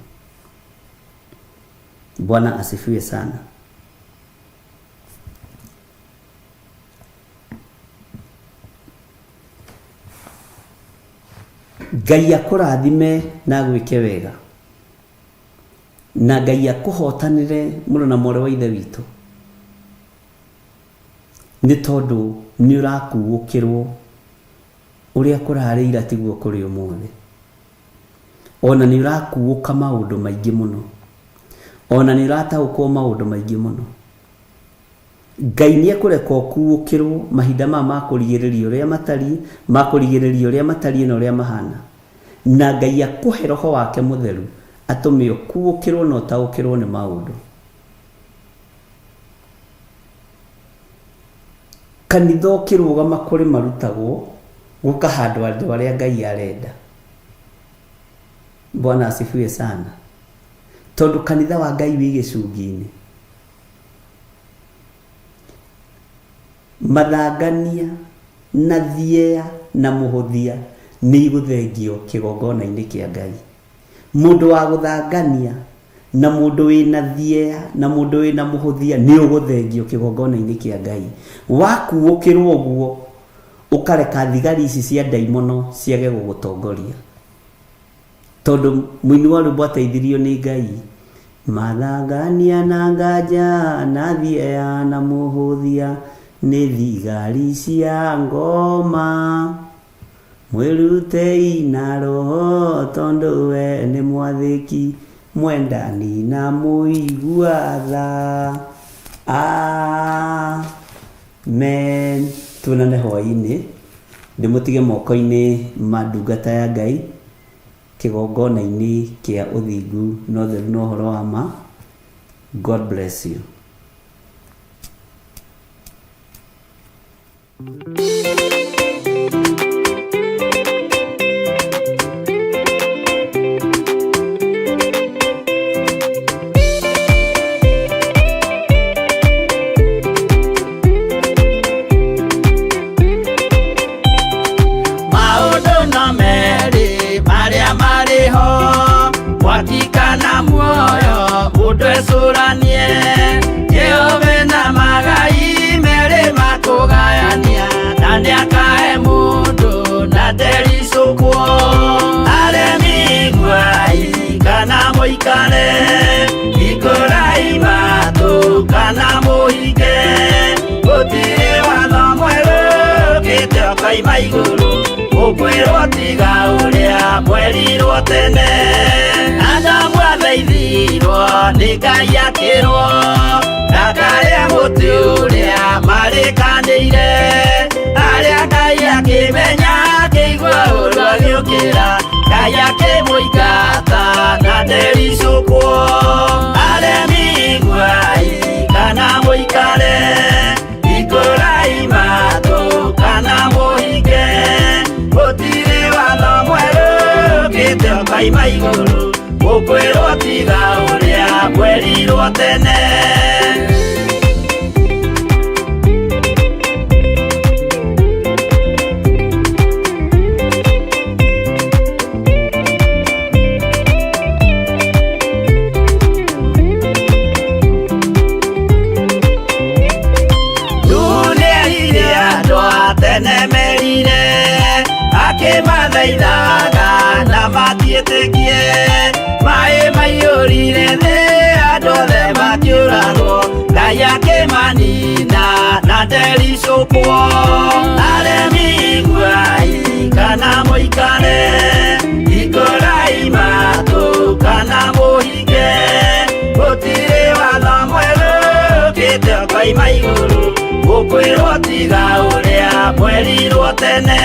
Bwana asifiwe sana. Ngai akũrathime na gwĩke wega, na Ngai akũhotanĩre mũno na mwarĩ wa ithe witũ, nĩ tondũ nĩ ũrakuũkĩrwo ũrĩa kũrarĩ ira tiguo kũrĩ ũmũthĩ. Ona nĩ ũrakuũka maũndũ maingĩ mũno, ona nĩ ũrataũkwo maũndũ maingĩ mũno. Ngai nĩ ekũreka ũkuũkĩrwo mahinda ma kũrigĩrĩria ũrĩa matariĩ, ma kũrigĩrĩria ũrĩa matariĩ na ũrĩa mahana, na Ngai akũhe Roho wake Mũtheru atũme ũkuũkĩrwo na ũtaũkĩrwo nĩ maũndũ. Kanitha ũkĩrũgama kũrĩ marutagwo gũkahandwo andũ arĩa Ngai arenda. Bwana asifiwe sana. Tondũ kanitha wa Ngai wĩ gĩcungi-inĩ. Mathangania na thiea na mũhũthia nĩ igũthengio kĩgongona-inĩ kĩa Ngai. Mũndũ wa gũthangania na mũndũ wĩna thiea na mũndũ wĩna mũhũthia nĩ ũgũthengio kĩgongona-inĩ kĩa Ngai. Wakuũkĩrwo ũguo ũkareka thigari ici cia ndaimono ciage gũgũtongoria, tondũ mũini wa rwĩmbo ateithirio nĩ Ngai. Mathangania na nganja na thiea na mũhũthia nĩ thigari cia ngoma, mwĩrute ina roho tondũ we nĩ mwathĩki mwendani na mũigua tha. Amen. Tuonane hwaĩ-inĩ, ndĩmũtige moko-inĩ ma ndungata ya Ngai kĩgongona-inĩ kĩa ũthingu na ũtheru na ũhoro wa ma. God bless you. Wakikana muoyo udwesuranie Jehova na magai mere makugayania nani akae mundu na derisukwo aremi gwai kana moikane ikorai matu kana moike gutire watho mweru gitio kai maiguru ukwirwo tiga uria mwerirwo tene Adamu athaithirwo nĩ Ngai akĩrwo ndakarĩa mũtĩ ũrĩa marĩkanĩire arĩa Ngai akĩmenya akĩigua ũru agĩũkĩra Ngai akĩmũingata na ndericũkwo aremi gwai kana mũikare ikũrai matũ kana mũhinge gũtirĩ watho mwerũ gĩtio Ngai maigũrũ ukwirwo tiga uria mwerirwo tene dunia ire andũ a tene merire akĩmathaithaga na matiĩtĩkie Mae maiyũrire thĩ andũ othe makĩũragwo Ngai akĩmanina na ndericũkwo aremi gwai kana mũikare ikũrai matũ kana mũhinge gũtirĩ watho mwerũ gĩtio Ngai maigũrũ ũkwĩrwo tiga ũrĩa mwerirwo tene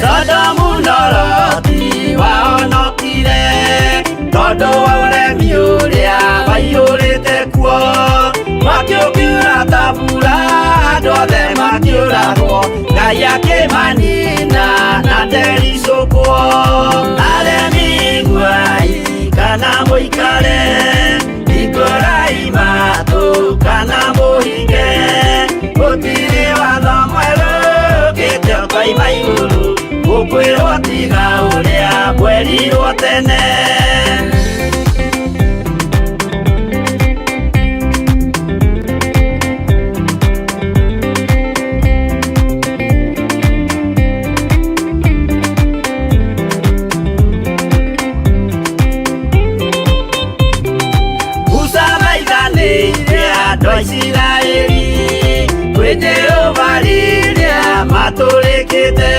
Sodomu na Loti wahonokire tondũ wa ũremi ũrĩa waiyũrĩte kuo makĩũkĩra ta mbura andũ othe makĩũragwo Ngai akĩmanina na ndericũkwo aremi gwai kana mũikare ikũrai matũ kana mũhinge gũtirĩ watho mwerũ gĩtio Ngai maigũrũ ũkwĩrwo tiga ũrĩa mwerirwo tene Isiraeli kwĩ Jehova rĩrĩa matũrĩkĩte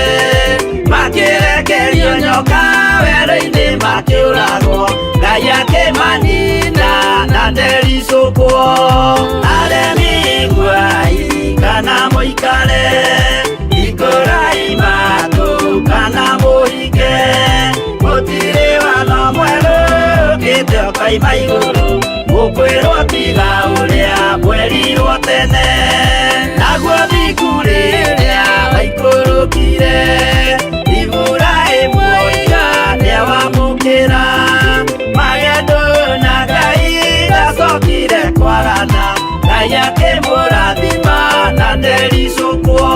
makĩrekerio nyoka werũ-inĩ makĩũragwo Ngai akĩmanina na ndericũkwo aremi gwai kana mũikare ikũrai matũ kana mũhinge gũtirĩ watho mwerũ gĩtio Ngai maigũrũ ũkwĩrwo tiga ũrĩa mwerirwo tene naguo thingu rĩrĩa waikũrũkire Iburahĩmu oiga nĩawamũkĩra magendo na Ngai ndacokire kwarana Ngai akĩmũrathima na ndericũkwo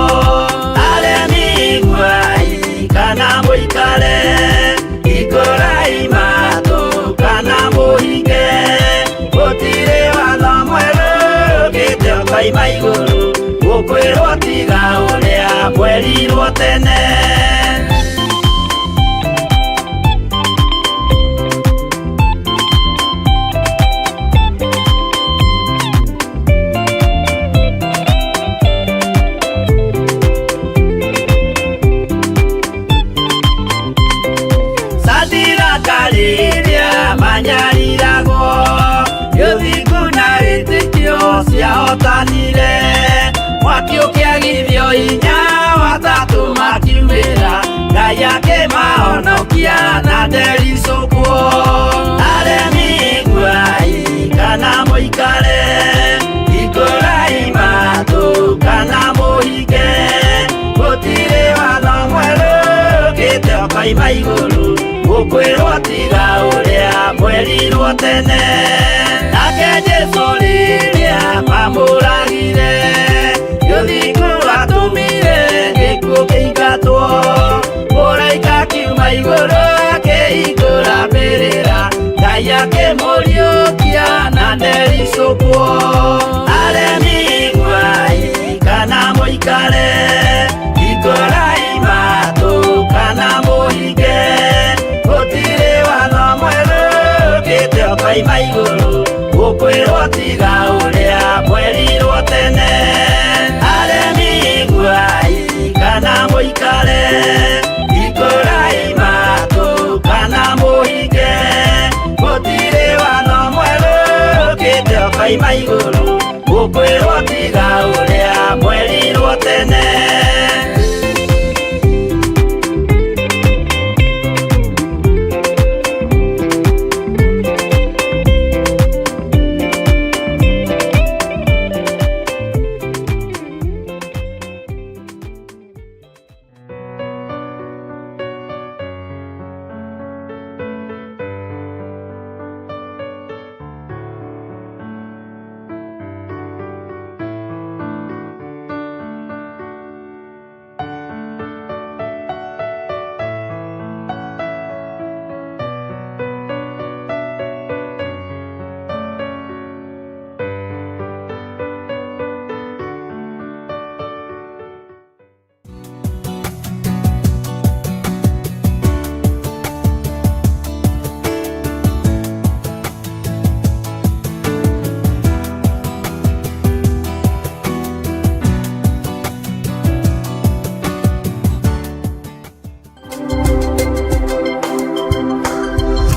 aremi gwai kana mũikare ikũrai matũ kana mũhinge gũtirĩ watho mwerũ gĩtio Ngai maigũrũ ũkwĩrwo tiga ũrĩa mwerirwo tene magithio inya watatu makiumĩra Ngai akĩmahonokia na ndericũkwo aremi iguai kana mũikare ikũrai matũ kana mũhinge gũtirĩ watho mwerũ ũkĩte ũkoima igũrũ gũkwĩrwo tiga ũrĩa mwerirwo tene nake Jesũ rĩrĩa mamũragire gĩthiku atũmire gĩkuũ kĩingatwo mũraika kiuma igũrũ akĩhingũra mbĩrĩra Ngai akĩmũriũkia na ndericũkwo aremi iguai kana mũikare ikũrai matũ kana mũhinge gũtirĩ watho mwerũ ũkĩte ũkoima igũrũ gũkwĩrwo tiga ũrĩa mwerirwo tene aremi iguai kana mũikare ikũrai matũ kana mũhinge gũtirĩ watho mwerũ ũkĩte ũkoima igũrũ